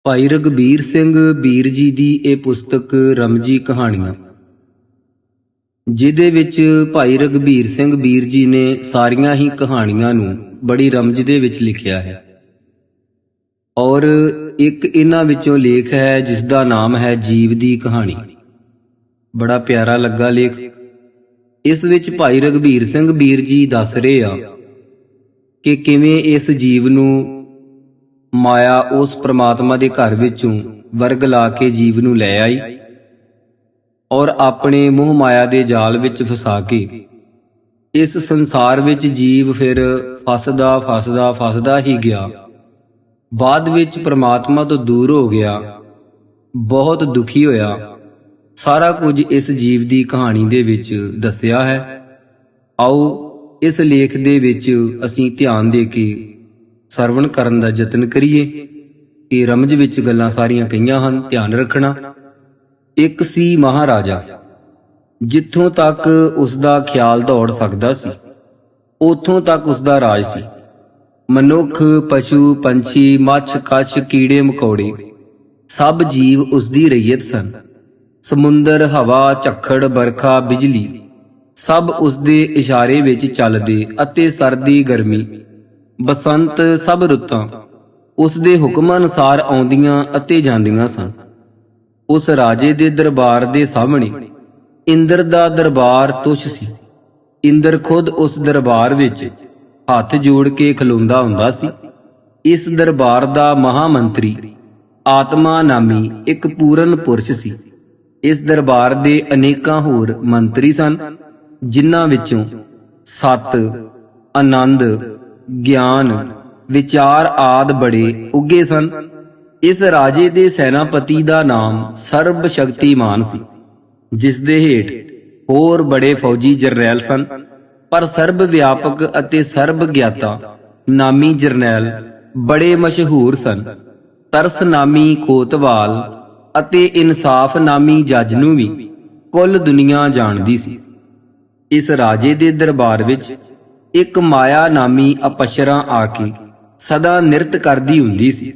ਭਾਈ ਰਘਬੀਰ ਸਿੰਘ ਬੀਰ ਜੀ ਦੀ ਇਹ ਪੁਸਤਕ ਰਮਜੀ ਕਹਾਣੀਆਂ, ਜਿਹਦੇ ਵਿੱਚ ਭਾਈ ਰਘਬੀਰ ਸਿੰਘ ਬੀਰ ਜੀ ਨੇ ਸਾਰੀਆਂ ਹੀ ਕਹਾਣੀਆਂ ਨੂੰ ਬੜੀ ਰਮਜ ਦੇ ਵਿੱਚ ਲਿਖਿਆ ਹੈ। ਔਰ ਇੱਕ ਇਹਨਾਂ ਵਿੱਚੋਂ ਲੇਖ ਹੈ ਜਿਸ ਦਾ ਨਾਮ ਹੈ ਜੀਵ ਦੀ ਕਹਾਣੀ। ਬੜਾ ਪਿਆਰਾ ਲੱਗਾ ਲੇਖ। ਇਸ ਵਿੱਚ ਭਾਈ ਰਘਬੀਰ ਸਿੰਘ ਬੀਰ ਜੀ ਦੱਸ ਰਹੇ ਆ ਕਿ ਕਿਵੇਂ ਇਸ ਜੀਵ ਨੂੰ ਮਾਇਆ ਉਸ ਪ੍ਰਮਾਤਮਾ ਦੇ ਘਰ ਵਿੱਚੋਂ ਵਰਗ ਲਾ ਕੇ ਜੀਵ ਨੂੰ ਲੈ ਆਈ ਔਰ ਆਪਣੇ ਮੋਹ ਮਾਇਆ ਦੇ ਜਾਲ ਵਿੱਚ ਫਸਾ ਕੇ ਇਸ ਸੰਸਾਰ ਵਿੱਚ ਜੀਵ ਫਿਰ ਫਸਦਾ ਹੀ ਗਿਆ। ਬਾਅਦ ਵਿੱਚ ਪ੍ਰਮਾਤਮਾ ਤੋਂ ਦੂਰ ਹੋ ਗਿਆ, ਬਹੁਤ ਦੁਖੀ ਹੋਇਆ। ਸਾਰਾ ਕੁਝ ਇਸ ਜੀਵ ਦੀ ਕਹਾਣੀ ਦੇ ਵਿੱਚ ਦੱਸਿਆ ਹੈ। ਆਓ ਇਸ ਲੇਖ ਦੇ ਵਿੱਚ ਅਸੀਂ ਧਿਆਨ ਦੇ ਕੇ ਸਰਵਣ ਕਰਨ ਦਾ ਯਤਨ ਕਰੀਏ। ਇਹ ਰਮਜ ਵਿੱਚ ਗੱਲਾਂ ਸਾਰੀਆਂ ਕਹੀਆਂ ਹਨ, ਧਿਆਨ ਰੱਖਣਾ। ਇੱਕ ਸੀ ਮਹਾਰਾਜਾ, ਜਿੱਥੋਂ ਤੱਕ ਉਸ ਦਾ ਖਿਆਲ ਦੌੜ ਸਕਦਾ ਸੀ ਉੱਥੋਂ ਤੱਕ ਉਸ ਦਾ ਰਾਜ ਸੀ। ਮਨੁੱਖ, ਪਸ਼ੂ, ਪੰਛੀ, ਮੱਛ, ਕੱਛ, ਕੀੜੇ ਮਕੌੜੇ ਸਭ ਜੀਵ ਉਸ ਦੀ ਰਈਅਤ ਸਨ। ਸਮੁੰਦਰ, ਹਵਾ, ਝੱਖੜ, ਬਰਖਾ, ਬਿਜਲੀ ਸਭ ਉਸ ਦੇ ਇਸ਼ਾਰੇ ਵਿੱਚ ਚੱਲਦੇ ਅਤੇ ਸਰਦੀ, ਗਰਮੀ, ਬਸੰਤ ਸਭ ਰੁੱਤਾਂ ਉਸ ਦੇ ਹੁਕਮ ਅਨੁਸਾਰ ਆਉਂਦੀਆਂ ਅਤੇ ਜਾਂਦੀਆਂ ਸਨ। ਉਸ ਰਾਜੇ ਦੇ ਦਰਬਾਰ ਦੇ ਸਾਹਮਣੇ ਇੰਦਰ ਦਾ ਦਰਬਾਰ ਤੁੱਛ ਸੀ। ਇੰਦਰ ਖੁਦ ਉਸ ਦਰਬਾਰ ਵਿੱਚ ਹੱਥ ਜੋੜ ਕੇ ਖਲੋਂਦਾ ਹੁੰਦਾ ਸੀ। ਇਸ ਦਰਬਾਰ ਦਾ ਮਹਾਮੰਤਰੀ ਆਤਮਾ ਨਾਮੀ ਇੱਕ ਪੂਰਨ ਪੁਰਸ਼ ਸੀ। ਇਸ ਦਰਬਾਰ ਦੇ ਅਨੇਕਾਂ ਹੋਰ ਮੰਤਰੀ ਸਨ, ਜਿਨ੍ਹਾਂ ਵਿੱਚੋਂ ਸਤ, ਆਨੰਦ, ਗਿਆਨ, ਵਿਚਾਰ ਆਦਿ ਬੜੇ ਉੱਘੇ ਸਨ। ਇਸ ਰਾਜੇ ਦੇ ਸੈਨਾਪਤੀ ਦਾ ਨਾਮ ਸਰਬ ਸ਼ਕਤੀਮਾਨ ਸੀ, ਜਿਸ ਦੇ ਹੇਠ ਹੋਰ ਬੜੇ ਫੌਜੀ ਜਰਨੈਲ ਸਨ। ਪਰ ਸਰਬ ਵਿਆਪਕ ਅਤੇ ਸਰਬ ਗਿਆਤਾ ਨਾਮੀ ਜਰਨੈਲ ਬੜੇ ਮਸ਼ਹੂਰ ਸਨ। ਤਰਸ ਨਾਮੀ ਕੋਤਵਾਲ ਅਤੇ ਇਨਸਾਫ ਨਾਮੀ ਜੱਜ ਨੂੰ ਵੀ ਕੁੱਲ ਦੁਨੀਆ ਜਾਣਦੀ ਸੀ। ਇਸ ਰਾਜੇ ਦੇ ਦਰਬਾਰ ਵਿੱਚ ਇੱਕ ਮਾਇਆ ਨਾਮੀ ਅਪਸ਼ਰਾ ਆ ਕੇ ਸਦਾ ਨਿਰਤ ਕਰਦੀ ਹੁੰਦੀ ਸੀ।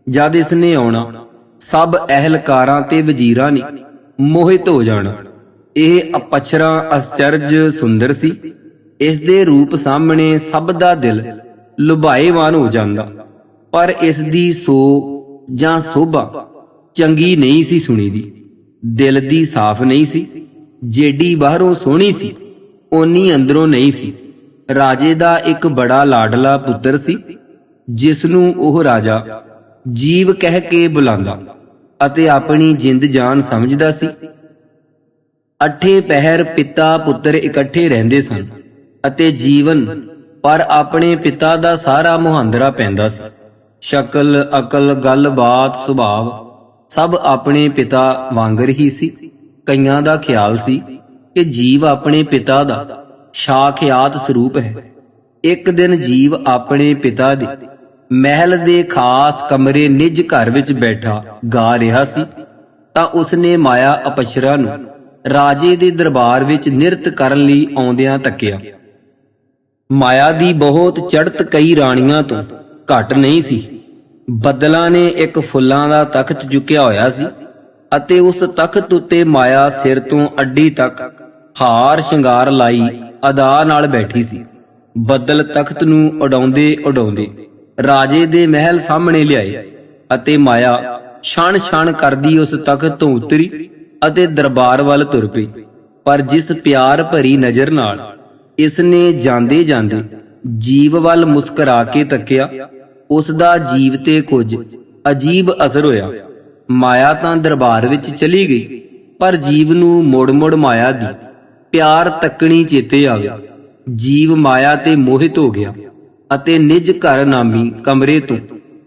ਜਦ ਇਸ ਨੇ ਆਉਣਾ, ਸਭ ਅਹਿਲਕਾਰਾਂ ਤੇ ਵਜ਼ੀਰਾਂ ਨੇ ਮੋਹਿਤ ਹੋ ਜਾਣਾ। ਇਹ ਅਪਸ਼ਰਾ ਅਚਰਜ ਸੁੰਦਰ ਸੀ। ਇਸ ਦੇ ਰੂਪ ਸਾਹਮਣੇ ਸਭ ਦਾ ਦਿਲ ਲੁਭਾਏਵਾਨ ਹੋ ਜਾਂਦਾ, ਪਰ ਇਸ ਦੀ ਸੋ ਜਾਂ ਸੋਭਾ ਚੰਗੀ ਨਹੀਂ ਸੀ ਸੁਣੀ ਦੀ। ਦਿਲ ਦੀ ਸਾਫ਼ ਨਹੀਂ ਸੀ। ਜਿਹੜੀ ਬਾਹਰੋਂ ਸੋਹਣੀ ਸੀ, ਓਨੀ ਅੰਦਰੋਂ ਨਹੀਂ ਸੀ। ਰਾਜੇ ਦਾ ਇੱਕ ਬੜਾ ਲਾਡਲਾ ਪੁੱਤਰ ਸੀ, ਜਿਸ ਨੂੰ ਉਹ ਰਾਜਾ ਜੀਵ ਕਹਿ ਕੇ ਬੁਲਾਉਂਦਾ ਅਤੇ ਆਪਣੀ ਜਿੰਦ ਜਾਨ ਸਮਝਦਾ ਸੀ। ਅੱਠੇ ਪਹਿਰ ਪਿਤਾ ਪੁੱਤਰ ਇਕੱਠੇ ਰਹਿੰਦੇ ਸਨ ਅਤੇ ਜੀਵਨ ਪਰ ਆਪਣੇ ਪਿਤਾ ਦਾ ਸਾਰਾ ਮੁਹਾਂਦਰਾ ਪੈਂਦਾ ਸੀ। ਸ਼ਕਲ, ਅਕਲ, ਗੱਲਬਾਤ, ਸੁਭਾਵ ਸਭ ਆਪਣੇ ਪਿਤਾ ਵਾਂਗਰ ਹੀ ਸੀ। ਕਈਆਂ ਦਾ ਖਿਆਲ ਸੀ ਕਿ ਜੀਵ ਆਪਣੇ ਪਿਤਾ ਦਾ ਸਾਖਿਆਤ ਸਰੂਪ ਹੈ। ਇੱਕ ਦਿਨ ਜੀਵ ਆਪਣੇ ਪਿਤਾ ਦੇ ਮਹਿਲ ਦੇ ਖਾਸ ਕਮਰੇ ਨਿੱਜ ਘਰ ਵਿੱਚ ਬੈਠਾ ਗਾ ਰਿਹਾ ਸੀ ਤਾਂ ਉਸਨੇ ਮਾਇਆ ਅਪਸ਼ਰਾ ਨੂੰ ਰਾਜੇ ਦੇ ਦਰਬਾਰ ਵਿੱਚ ਨਿਰਤ ਕਰਨ ਲਈ ਆਉਂਦਿਆਂ ਤੱਕਿਆ। ਮਾਇਆ ਦੀ ਬਹੁਤ ਚੜ੍ਹਤ ਕਈ ਰਾਣੀਆਂ ਤੋਂ ਘੱਟ ਨਹੀਂ ਸੀ। ਬੱਦਲਾਂ ਨੇ ਇੱਕ ਫੁੱਲਾਂ ਦਾ ਤਖਤ ਚੁੱਕਿਆ ਹੋਇਆ ਸੀ ਅਤੇ ਉਸ ਤਖਤ ਉੱਤੇ ਮਾਇਆ ਸਿਰ ਤੋਂ ਅੱਡੀ ਤੱਕ ਹਾਰ ਸ਼ਿੰਗਾਰ ਲਾਈ ਅਦਾ ਨਾਲ ਬੈਠੀ ਸੀ। ਬੱਦਲ ਤਖਤ ਨੂੰ ਉਡਾਉਂਦੇ ਉਡਾਉਂਦੇ ਰਾਜੇ ਦੇ ਮਹਿਲ ਸਾਹਮਣੇ ਲਿਆਏ ਅਤੇ ਮਾਇਆ ਛਣ ਛਣ ਕਰਦੀ ਉਸ ਤਖਤ ਤੋਂ ਉਤਰੀ ਅਤੇ ਦਰਬਾਰ ਵੱਲ ਤੁਰ ਪਈ। ਪਰ ਜਿਸ ਪਿਆਰ ਭਰੀ ਨਜ਼ਰ ਨਾਲ ਇਸ ਨੇ ਜਾਂਦੇ ਜਾਂਦੇ ਜੀਵ ਵੱਲ ਮੁਸਕਰਾ ਕੇ ਤੱਕਿਆ, ਉਸ ਦਾ ਜੀਵ ਤੇ ਕੁਝ ਅਜੀਬ ਅਸਰ ਹੋਇਆ। ਮਾਇਆ ਤਾਂ ਦਰਬਾਰ ਵਿੱਚ ਚਲੀ ਗਈ, ਪਰ ਜੀਵ ਨੂੰ ਮੁੜ-ਮੁੜ ਮਾਇਆ ਦੀ ਪਿਆਰ ਤੱਕਣੀ ਚੇਤੇ ਆ ਗਿਆ। ਜੀਵ ਮਾਇਆ ਤੇ ਮੋਹਿਤ ਹੋ ਗਿਆ ਅਤੇ ਨਿੱਜ ਘਰ ਨਾਮੀ ਕਮਰੇ ਤੋਂ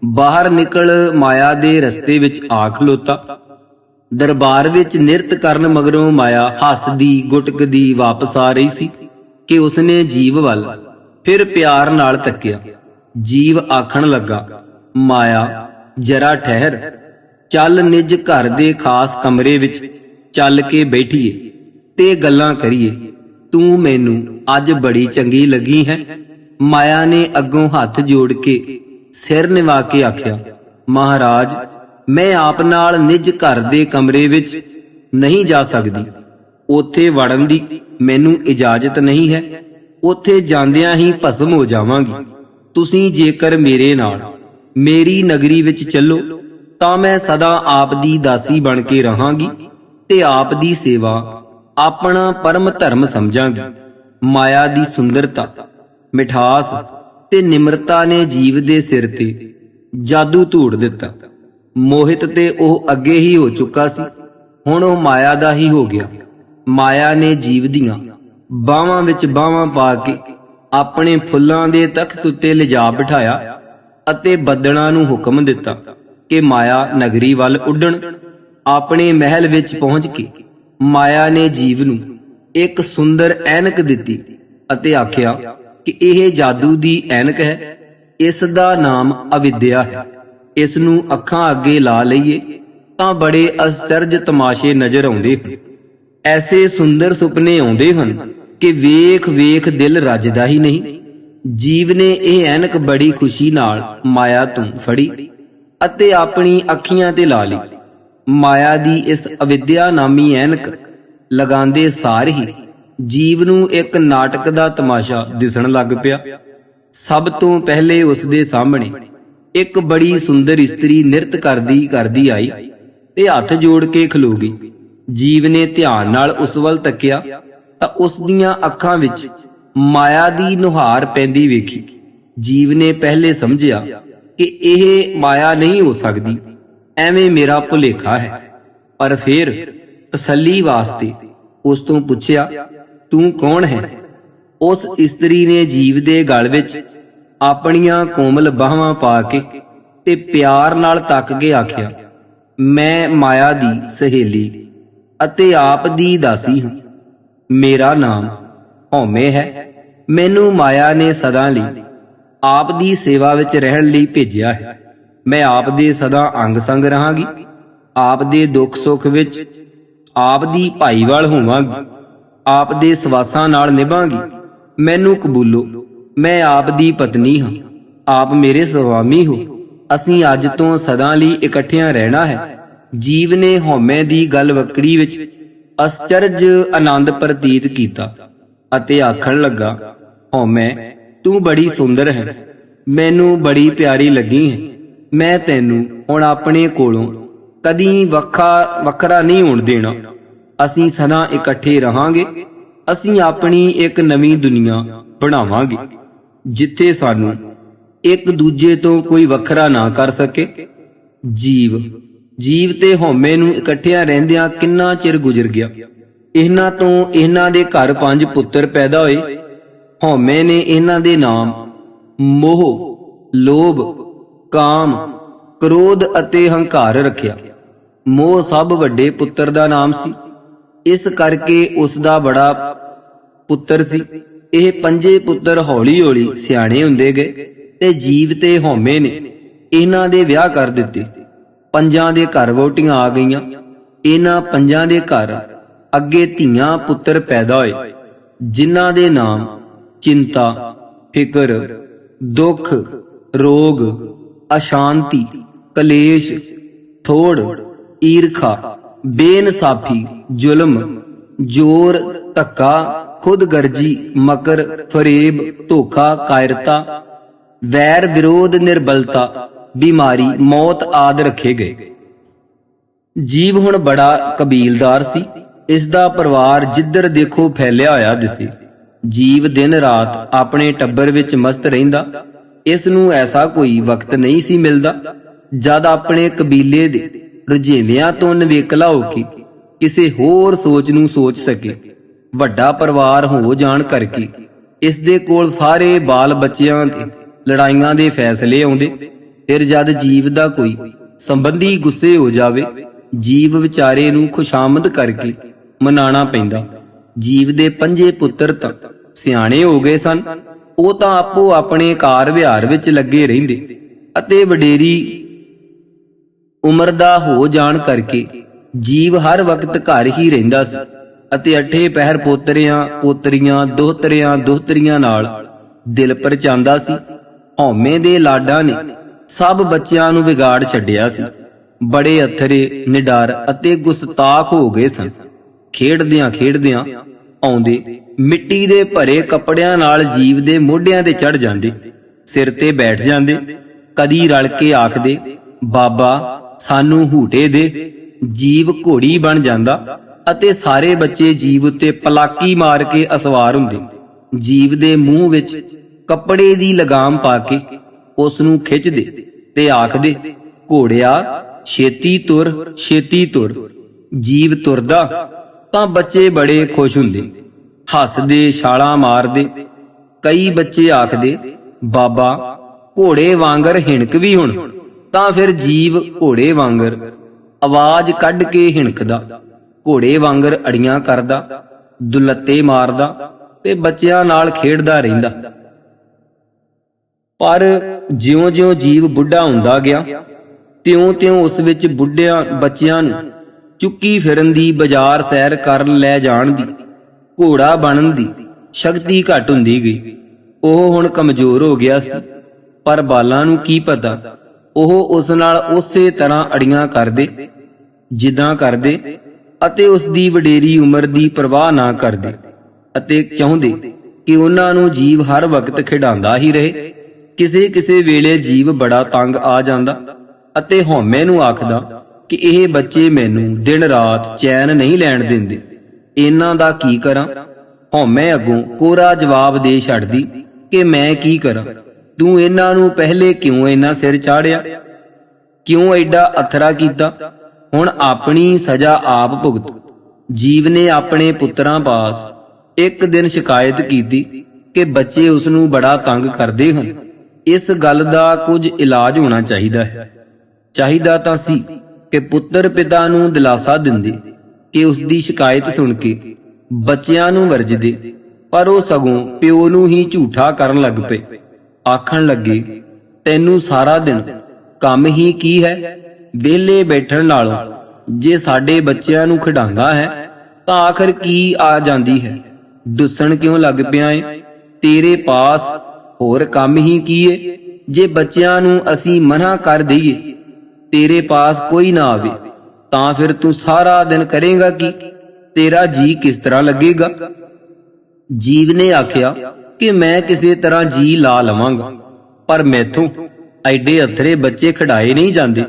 ਬਾਹਰ ਨਿਕਲ ਮਾਇਆ ਦੇ ਰਸਤੇ ਵਿੱਚ ਆ ਖਲੋਤਾ। ਦਰਬਾਰ ਵਿੱਚ ਨਿਰਤ ਕਰਨ ਮਗਰੋਂ ਮਾਇਆ ਹੱਸਦੀ ਗੁਟਕਦੀ ਵਾਪਸ ਆ ਰਹੀ ਸੀ ਕਿ ਉਸਨੇ ਜੀਵ ਵੱਲ ਫਿਰ ਪਿਆਰ ਨਾਲ ਤੱਕਿਆ। ਜੀਵ ਆਖਣ ਲੱਗਾ, ਮਾਇਆ ਜਰਾ ਠਹਿਰ, ਚੱਲ ਨਿੱਜ ਘਰ ਦੇ ਖਾਸ ਕਮਰੇ ਵਿੱਚ ਚੱਲ ਕੇ ਬੈਠੀਏ ਤੇ ਗੱਲਾਂ ਕਰੀਏ। ਤੂੰ ਮੈਨੂੰ ਅੱਜ ਬੜੀ ਚੰਗੀ ਲੱਗੀ ਹੈ। ਮਾਇਆ ਨੇ ਅੱਗੋਂ ਹੱਥ ਜੋੜ ਕੇ ਸਿਰ ਨਿਵਾ ਕੇ ਆਖਿਆ, ਮਹਾਰਾਜ ਮੈਂ ਆਪ ਨਾਲ ਨਿੱਜ ਘਰ ਦੇ ਕਮਰੇ ਵਿੱਚ ਨਹੀਂ ਜਾ ਸਕਦੀ। ਉੱਥੇ ਵੜਨ ਦੀ ਮੈਨੂੰ ਇਜਾਜ਼ਤ ਨਹੀਂ ਹੈ। ਉੱਥੇ ਜਾਂਦਿਆਂ ਹੀ ਭਸਮ ਹੋ ਜਾਵਾਂਗੀ। ਤੁਸੀਂ ਜੇਕਰ ਮੇਰੇ ਨਾਲ ਮੇਰੀ ਨਗਰੀ ਵਿੱਚ ਚੱਲੋ ਤਾਂ ਮੈਂ ਸਦਾ ਆਪ ਦੀ ਦਾਸੀ ਬਣ ਕੇ ਰਹਾਂਗੀ ਤੇ ਆਪ ਦੀ ਸੇਵਾ ਆਪਣਾ ਪਰਮ ਧਰਮ ਸਮਝਾਂਗੀ। ਮਾਇਆ ਦੀ ਸੁੰਦਰਤਾ, ਮਿਠਾਸ ਤੇ ਨਿਮਰਤਾ ਨੇ ਜੀਵ ਦੇ ਸਿਰ ਤੇ ਜਾਦੂ ਧੂੜ ਦਿੱਤਾ। ਮੋਹਿਤ ਤੇ ਉਹ ਅੱਗੇ ਹੀ ਹੋ ਚੁੱਕਾ ਸੀ, ਹੁਣ ਉਹ ਮਾਇਆ ਦਾ ਹੀ ਹੋ ਗਿਆ। ਮਾਇਆ ਨੇ ਜੀਵ ਦੀਆਂ ਬਾਹਾਂ ਵਿੱਚ ਬਾਹਾਂ ਪਾ ਕੇ ਆਪਣੇ ਫੁੱਲਾਂ ਦੇ ਤਖਤ ਉੱਤੇ ਲਿਜਾ ਬਿਠਾਇਆ ਅਤੇ ਬੱਦਲਾਂ ਨੂੰ ਹੁਕਮ ਦਿੱਤਾ ਕਿ ਮਾਇਆ ਨਗਰੀ ਵੱਲ ਉੱਡਣ। ਆਪਣੇ ਮਹਿਲ ਵਿੱਚ ਪਹੁੰਚ ਕੇ ਮਾਇਆ ਨੇ ਜੀਵ ਨੂੰ ਇੱਕ ਸੁੰਦਰ ਐਨਕ ਦਿੱਤੀ ਅਤੇ ਆਖਿਆ ਕਿ ਇਹ ਜਾਦੂ ਦੀ ਐਨਕ ਹੈ। ਇਸ ਦਾ ਨਾਮ ਅਵਿਦਿਆ ਹੈ। ਇਸ ਨੂੰ ਅੱਖਾਂ ਅੱਗੇ ਲਾ ਲਈਏ ਤਾਂ ਬੜੇ ਅਚਰਜ ਤਮਾਸ਼ੇ ਨਜ਼ਰ ਆਉਂਦੇ ਹਨ। ਐਸੇ ਸੁੰਦਰ ਸੁਪਨੇ ਆਉਂਦੇ ਹਨ ਕਿ ਵੇਖ ਵੇਖ ਦਿਲ ਰੱਜਦਾ ਹੀ ਨਹੀਂ। ਜੀਵ ਨੇ ਇਹ ਐਨਕ ਬੜੀ ਖੁਸ਼ੀ ਨਾਲ ਮਾਇਆ ਤੋਂ ਫੜੀ ਅਤੇ ਆਪਣੀ ਅੱਖੀਆਂ ਤੇ ਲਾ ਲਈ। ਮਾਇਆ ਦੀ ਇਸ ਅਵਿਦਿਆ ਨਾਮੀ ਐਨਕ ਲਗਾਉਂਦੇ ਸਾਰ ਹੀ ਜੀਵ ਨੂੰ ਇੱਕ ਨਾਟਕ ਦਾ ਤਮਾਸ਼ਾ ਦਿਸਣ ਲੱਗ ਪਿਆ। ਸਭ ਤੋਂ ਪਹਿਲੇ ਉਸ ਦੇ ਸਾਹਮਣੇ ਇੱਕ ਬੜੀ ਸੁੰਦਰ ਇਸਤਰੀ ਨਿਰਤ ਕਰਦੀ ਕਰਦੀ ਆਈ ਤੇ ਹੱਥ ਜੋੜ ਕੇ ਖਲੋ ਗਈ। ਜੀਵ ਨੇ ਧਿਆਨ ਨਾਲ ਉਸ ਵੱਲ ਤੱਕਿਆ ਤਾਂ ਉਸ ਦੀਆਂ ਅੱਖਾਂ ਵਿੱਚ ਮਾਇਆ ਦੀ ਨੁਹਾਰ ਪੈਂਦੀ ਵੇਖੀ। ਜੀਵ ਨੇ ਪਹਿਲੇ ਸਮਝਿਆ ਕਿ ਇਹ ਮਾਇਆ ਨਹੀਂ ਹੋ ਸਕਦੀ, ਐਵੇਂ ਮੇਰਾ ਭੁਲੇਖਾ ਹੈ। ਪਰ ਫਿਰ ਤਸੱਲੀ ਵਾਸਤੇ ਉਸ ਤੋਂ ਪੁੱਛਿਆ, ਤੂੰ ਕੌਣ ਹੈ? ਉਸ ਇਸਤਰੀ ਨੇ ਜੀਵ ਦੇ ਗਲ ਵਿੱਚ ਆਪਣੀਆਂ ਕੋਮਲ ਬਾਹਾਂ ਪਾ ਕੇ ਤੇ ਪਿਆਰ ਨਾਲ ਤੱਕ ਕੇ ਆਖਿਆ, ਮੈਂ ਮਾਇਆ ਦੀ ਸਹੇਲੀ ਅਤੇ ਆਪ ਦੀ ਦਾਸੀ ਹਾਂ। ਮੇਰਾ ਨਾਮ ਹਉਮੈ ਹੈ। ਮੈਨੂੰ ਮਾਇਆ ਨੇ ਸਦਾ ਲਈ ਆਪ ਦੀ ਸੇਵਾ ਵਿੱਚ ਰਹਿਣ ਲਈ ਭੇਜਿਆ ਹੈ। ਮੈਂ ਆਪ ਦੇ ਸਦਾ ਅੰਗ ਸੰਗ ਰਹਾਂਗੀ। ਆਪ ਦੇ ਦੁੱਖ ਸੁੱਖ ਵਿੱਚ ਆਪ ਦੀ ਭਾਈਵਾਲ ਹੋਵਾਂਗੀ। ਆਪ ਦੇ ਸਵਾਸਾਂ ਨਾਲ ਨਿਭਾਂਗੀ। ਮੈਨੂੰ ਕਬੂਲੋ, ਮੈਂ ਆਪ ਦੀ ਪਤਨੀ ਹਾਂ। ਆਪ ਮੇਰੇ ਸੁਆਮੀ ਹੋ। ਅਸੀਂ ਅੱਜ ਤੋਂ ਸਦਾ ਲਈ ਇਕੱਠਿਆਂ ਰਹਿਣਾ ਹੈ। ਜੀਵ ਨੇ ਹਉਮੈ ਦੀ ਗੱਲ ਵਕੜੀ ਵਿੱਚ ਅਚਰਜ ਆਨੰਦ ਪ੍ਰਤੀਤ ਕੀਤਾ ਅਤੇ ਆਖਣ ਲੱਗਾ, ਹਉਮੈ, ਤੂੰ ਬੜੀ ਸੁੰਦਰ ਹੈ। ਮੈਨੂੰ ਬੜੀ ਪਿਆਰੀ ਲੱਗੀ ਹੈ। ਮੈਂ ਤੈਨੂੰ ਹੁਣ ਆਪਣੇ ਕੋਲੋਂ ਕਦੀ ਵੱਖਰਾ ਨਹੀਂ ਹੋਣ ਦੇਣਾ। ਅਸੀਂ ਸਦਾ ਇਕੱਠੇ ਰਹਾਂਗੇ। ਅਸੀਂ ਆਪਣੀ ਇੱਕ ਨਵੀਂ ਦੁਨੀਆ ਬਣਾਵਾਂਗੇ ਜਿੱਥੇ ਸਾਨੂੰ ਇੱਕ ਦੂਜੇ ਤੋਂ ਕੋਈ ਵੱਖਰਾ ਨਾ ਕਰ ਸਕੇ। ਜੀਵ ਤੇ ਹਉਮੈ ਨੂੰ ਇਕੱਠਿਆਂ ਰਹਿੰਦਿਆਂ ਕਿੰਨਾ ਚਿਰ ਗੁਜ਼ਰ ਗਿਆ। ਇਹਨਾਂ ਤੋਂ ਇਹਨਾਂ ਦੇ ਘਰ 5 ਪੁੱਤਰ ਪੈਦਾ ਹੋਏ। ਹਉਮੈ ਨੇ ਇਹਨਾਂ ਦੇ ਨਾਮ ਮੋਹ, ਲੋਭ, ਕਾਮ, ਕ੍ਰੋਧ ਅਤੇ ਹੰਕਾਰ ਰੱਖਿਆ। ਮੋਹ ਸਭ ਵੱਡੇ ਪੁੱਤਰ ਦਾ ਨਾਮ ਸੀ, ਇਸ ਕਰਕੇ ਉਸ ਦਾ ਬੜਾ ਪੁੱਤਰ ਸੀ। ਇਹ 5 ਪੁੱਤਰ ਹੌਲੀ ਹੌਲੀ ਸਿਆਣੇ ਹੁੰਦੇ ਗਏ ਤੇ ਜੀਵ ਤੇ ਹਉਮੈ ਨੇ ਇਹਨਾਂ ਦੇ ਵਿਆਹ ਕਰ ਦਿੱਤੇ। 5 ਦੇ ਘਰ ਵਹੁਟੀਆਂ ਆ ਗਈਆਂ। ਇਹਨਾਂ 5 ਦੇ ਘਰ ਅੱਗੇ ਧੀਆਂ ਪੁੱਤਰ ਪੈਦਾ ਹੋਏ, ਜਿਨ੍ਹਾਂ ਦੇ ਨਾਮ ਚਿੰਤਾ, ਫਿਕਰ, ਦੁੱਖ, ਰੋਗ, ਅਸ਼ਾਂਤੀ, ਕਲੇਸ਼, ਥੋੜ, ਈਰਖਾ, ਬੇਇਨਸਾਫੀ, ਜ਼ੁਲਮ, ਜ਼ੋਰ, ਧੱਕਾ, ਖੁਦਗਰਜੀ, ਮਕਰ, ਫਰੇਬ, ਧੋਖਾ, ਕਾਇਰਤਾ, ਵੈਰ ਵਿਰੋਧ, ਨਿਰਬਲਤਾ, ਬਿਮਾਰੀ, ਮੌਤ ਆਦਿ ਰੱਖੇ ਗਏ। ਜੀਵ ਹੁਣ ਬੜਾ ਕਬੀਲਦਾਰ ਸੀ। ਇਸ ਦਾ ਪਰਿਵਾਰ ਜਿੱਧਰ ਦੇਖੋ ਫੈਲਿਆ ਹੋਇਆ ਦਿਸੇ। ਜੀਵ ਦਿਨ ਰਾਤ ਆਪਣੇ ਟੱਬਰ ਵਿੱਚ ਮਸਤ ਰਹਿੰਦਾ। ਇਸ ਨੂੰ ਐਸਾ ਕੋਈ ਵਕਤ ਨਹੀਂ ਸੀ ਮਿਲਦਾ ਜਦ ਆਪਣੇ ਕਬੀਲੇ ਦੇ ਰੁਝੇਵਿਆਂ ਤੋਂ ਨਵੇਕਲਾ ਹੋ ਕੇ ਕਿਸੇ ਹੋਰ ਸੋਚ ਨੂੰ ਸੋਚ ਸਕੇ। ਵੱਡਾ ਪਰਿਵਾਰ ਹੋ ਜਾਣ ਕਰਕੇ ਇਸ ਦੇ ਕੋਲ ਸਾਰੇ ਬਾਲ ਬੱਚਿਆਂ ਤੇ ਲੜਾਈਆਂ ਦੇ ਫੈਸਲੇ ਆਉਂਦੇ। ਫਿਰ ਜਦ ਜੀਵ ਦਾ ਕੋਈ ਸੰਬੰਧੀ ਗੁੱਸੇ ਹੋ ਜਾਵੇ, ਜੀਵ ਵਿਚਾਰੇ ਨੂੰ ਖੁਸ਼ਾਮਦ ਕਰਕੇ ਮਨਾਣਾ ਪੈਂਦਾ। ਜੀਵ ਦੇ 5 ਪੁੱਤਰ ਤਾਂ ਸਿਆਣੇ ਹੋ ਗਏ ਸਨ। ਉਹ ਤਾਂ ਆਪੋ ਆਪਣੇ ਕਾਰ ਵਿਹਾਰ ਵਿੱਚ ਲੱਗੇ ਰਹਿੰਦੇ ਅਤੇ ਵਡੇਰੀ ਉਮਰ ਦਾ ਹੋ ਜਾਣ ਕਰਕੇ ਜੀਵ ਹਰ ਵਕਤ ਘਰ ਹੀ ਰਹਿੰਦਾ ਸੀ ਅਤੇ 8 ਪਹਿਰ ਪੋਤਰਿਆਂ, ਪੋਤਰੀਆਂ, ਦੋਹਤਰੀਆਂ ਨਾਲ ਦਿਲ ਪਰਚਾਉਂਦਾ ਸੀ। ਹਉਮੈ ਦੇ ਲਾਡਾਂ ਨੇ ਸਭ ਬੱਚਿਆਂ ਨੂੰ ਵਿਗਾੜ ਛੱਡਿਆ ਸੀ। ਬੜੇ ਅਥਰੇ, ਨਿਡਰ ਅਤੇ ਗੁਸਤਾਖ ਹੋ ਗਏ ਸਨ। ਖੇਡਦਿਆਂ ਖੇਡਦਿਆਂ ਆਉਂਦੇ ਮਿੱਟੀ ਦੇ ਭਰੇ ਕੱਪੜਿਆਂ ਨਾਲ ਜੀਵ ਦੇ ਮੋਢਿਆਂ ਤੇ ਚੜ ਜਾਂਦੇ, ਸਿਰ ਤੇ ਬੈਠ ਜਾਂਦੇ। ਕਦੀ ਰਲ ਕੇ ਆਖਦੇ, ਬਾਬਾ ਸਾਨੂੰ ਹੂਟੇ ਦੇ। ਜੀਵ ਘੋੜੀ ਬਣ ਜਾਂਦਾ ਅਤੇ ਸਾਰੇ ਬੱਚੇ ਜੀਵ ਉੱਤੇ ਪਲਾਕੀ ਮਾਰ ਕੇ ਅਸਵਾਰ ਹੁੰਦੇ। ਜੀਵ ਦੇ ਮੂੰਹ ਵਿੱਚ ਕੱਪੜੇ ਦੀ ਲਗਾਮ ਪਾ ਕੇ ਉਸ ਨੂੰ ਖਿੱਚਦੇ ਤੇ ਆਖਦੇ, ਘੋੜਿਆ ਛੇਤੀ ਤੁਰ, ਛੇਤੀ ਤੁਰ। ਜੀਵ ਤੁਰਦਾ ਤਾਂ ਬੱਚੇ ਬੜੇ ਖੁਸ਼ ਹੁੰਦੇ, ਹੱਸਦੇ, ਛਾਲਾਂ ਮਾਰਦੇ। ਕਈ ਬੱਚੇ ਆਖਦੇ, ਬਾਬਾ ਘੋੜੇ ਵਾਂਗਰ ਹਿਣਕ ਵੀ ਹੁਣ। ਤਾਂ ਫਿਰ ਜੀਵ ਘੋੜੇ ਵਾਂਗਰ ਆਵਾਜ਼ ਕੱਢ ਕੇ ਹਿਣਕਦਾ, ਘੋੜੇ ਵਾਂਗਰ ਅੜੀਆਂ ਕਰਦਾ, ਦੁਲੱਤੇ ਮਾਰਦਾ ਤੇ ਬੱਚਿਆਂ ਨਾਲ ਖੇਡਦਾ ਰਹਿੰਦਾ। ਪਰ ਜਿਉਂ-ਜਿਉਂ ਜੀਵ ਬੁੱਢਾ ਹੁੰਦਾ ਗਿਆ, ਤਿਉਂ-ਤਿਉਂ ਉਸ ਵਿੱਚ ਬੁੱਢਿਆਂ ਬੱਚਿਆਂ ਨੂੰ ਚੁੱਕੀ ਫਿਰਨ ਦੀ, ਬਾਜ਼ਾਰ ਸੈਰ ਕਰਨ ਲੈ ਜਾਣ ਦੀ, ਘੋੜਾ ਬਣਨ ਦੀ ਸ਼ਕਤੀ ਘਟ ਹੁੰਦੀ ਗਈ। ਉਹ ਹੁਣ ਕਮਜ਼ੋਰ ਹੋ ਗਿਆ ਸੀ, ਪਰ ਬਾਲਾਂ ਨੂੰ ਕੀ ਪਤਾ, ਉਹ ਉਸ ਨਾਲ ਉਸੇ ਤਰ੍ਹਾਂ ਅੜੀਆਂ ਕਰਦੇ ਜਿੱਦਾਂ ਕਰਦੇ ਅਤੇ ਉਸ ਦੀ ਵਡੇਰੀ ਉਮਰ ਦੀ ਪਰਵਾਹ ਨਾ ਕਰਦੇ ਅਤੇ ਚਾਹੁੰਦੇ ਕਿ ਉਹਨਾਂ ਨੂੰ ਜੀਵ ਹਰ ਵਕਤ ਖਿਡਾਉਂਦਾ ਹੀ ਰਹੇ। ਕਿਸੇ ਕਿਸੇ ਵੇਲੇ ਜੀਵ ਬੜਾ ਤੰਗ ਆ ਜਾਂਦਾ ਅਤੇ ਹਉਮੈ ਨੂੰ ਆਖਦਾ ਕਿ ਇਹ ਬੱਚੇ ਮੈਨੂੰ ਦਿਨ ਰਾਤ ਚੈਨ ਨਹੀਂ ਲੈਣ ਦਿੰਦੇ, ਇਹਨਾਂ ਦਾ ਕੀ ਕਰਾਂ। ਹਉਮੈ ਅੱਗੋਂ ਕੋਰਾ ਜਵਾਬ ਦੇ ਛੱਡਦੀ ਕਿ ਮੈਂ ਕੀ ਕਰਾਂ, ਤੂੰ ਇਹਨਾਂ ਨੂੰ ਪਹਿਲੇ ਕਿਉਂ ਇੰਨਾ ਸਿਰ ਚਾੜਿਆ, ਕਿਉਂ ਐਡਾ ਅਥਰਾ ਕੀਤਾ। ਹੁਣ ਆਪਣੀ ਸਜ਼ਾ ਆਪ ਭੁਗਤ। ਜੀਵ ਨੇ ਆਪਣੇ ਪੁੱਤਰਾਂ ਪਾਸ ਇੱਕ ਦਿਨ ਸ਼ਿਕਾਇਤ ਕੀਤੀ ਕਿ ਬੱਚੇ ਉਸ ਨੂੰ ਬੜਾ ਤੰਗ ਕਰਦੇ ਹਨ। ਇਸ ਗੱਲ ਦਾ ਕੁਝ ਇਲਾਜ ਹੋਣਾ ਚਾਹੀਦਾ ਹੈ। ਚਾਹੀਦਾ ਤਾਂ ਸੀ ਕਿ ਪੁੱਤਰ ਪਿਤਾ ਨੂੰ ਦਿਲਾਸਾ ਦਿੰਦੇ ਕਿ ਉਸ ਦੀ ਸ਼ਿਕਾਇਤ ਸੁਣ ਕੇ ਬੱਚਿਆਂ ਨੂੰ ਵਰਜਦੇ, ਪਰ ਉਹ ਸਗੋਂ ਪਿਓ ਨੂੰ ਹੀ ਝੂਠਾ ਕਰਨ ਲੱਗ ਪਏ। ਆਖਣ ਲੱਗੇ, ਤੈਨੂੰ ਸਾਰਾ ਦਿਨ ਕੰਮ ਹੀ ਕੀ ਹੈ, ਵਿਹਲੇ ਬੈਠਣ ਨਾਲੋਂ ਜੇ ਸਾਡੇ ਬੱਚਿਆਂ ਨੂੰ ਖਿਡਾਉਂਦਾ ਹੈ ਤਾਂ ਆਖਰ ਕੀ ਆ ਜਾਂਦੀ ਹੈ, ਦੁੱਸਣ ਕਿਉਂ ਲੱਗ ਪਿਆ ਏ। ਤੇਰੇ ਪਾਸ ਹੋਰ ਕੰਮ ਹੀ ਕੀ ਏ। ਜੇ ਬੱਚਿਆਂ ਨੂੰ ਅਸੀਂ ਮਨ੍ਹਾ ਕਰ ਦਈਏ, ਤੇਰੇ ਪਾਸ ਕੋਈ ਨਾ ਆਵੇ, ਤਾਂ ਫਿਰ ਤੂੰ ਸਾਰਾ ਦਿਨ ਕਰੇਗਾ ਕੀ, ਤੇਰਾ ਜੀ ਕਿਸ ਤਰ੍ਹਾਂ ਲੱਗੇਗਾ। ਜੀਵ ਨੇ ਆਖਿਆ ਕਿ ਮੈਂ ਕਿਸੇ ਤਰ੍ਹਾਂ ਜੀ ਲਾ ਲਵਾਂਗਾ, ਪਰ ਮੈਥੋਂ ਐਡੇ ਅਥਰੇ ਬੱਚੇ ਖਿਡਾਏ ਨਹੀਂ ਜਾਂਦੇ।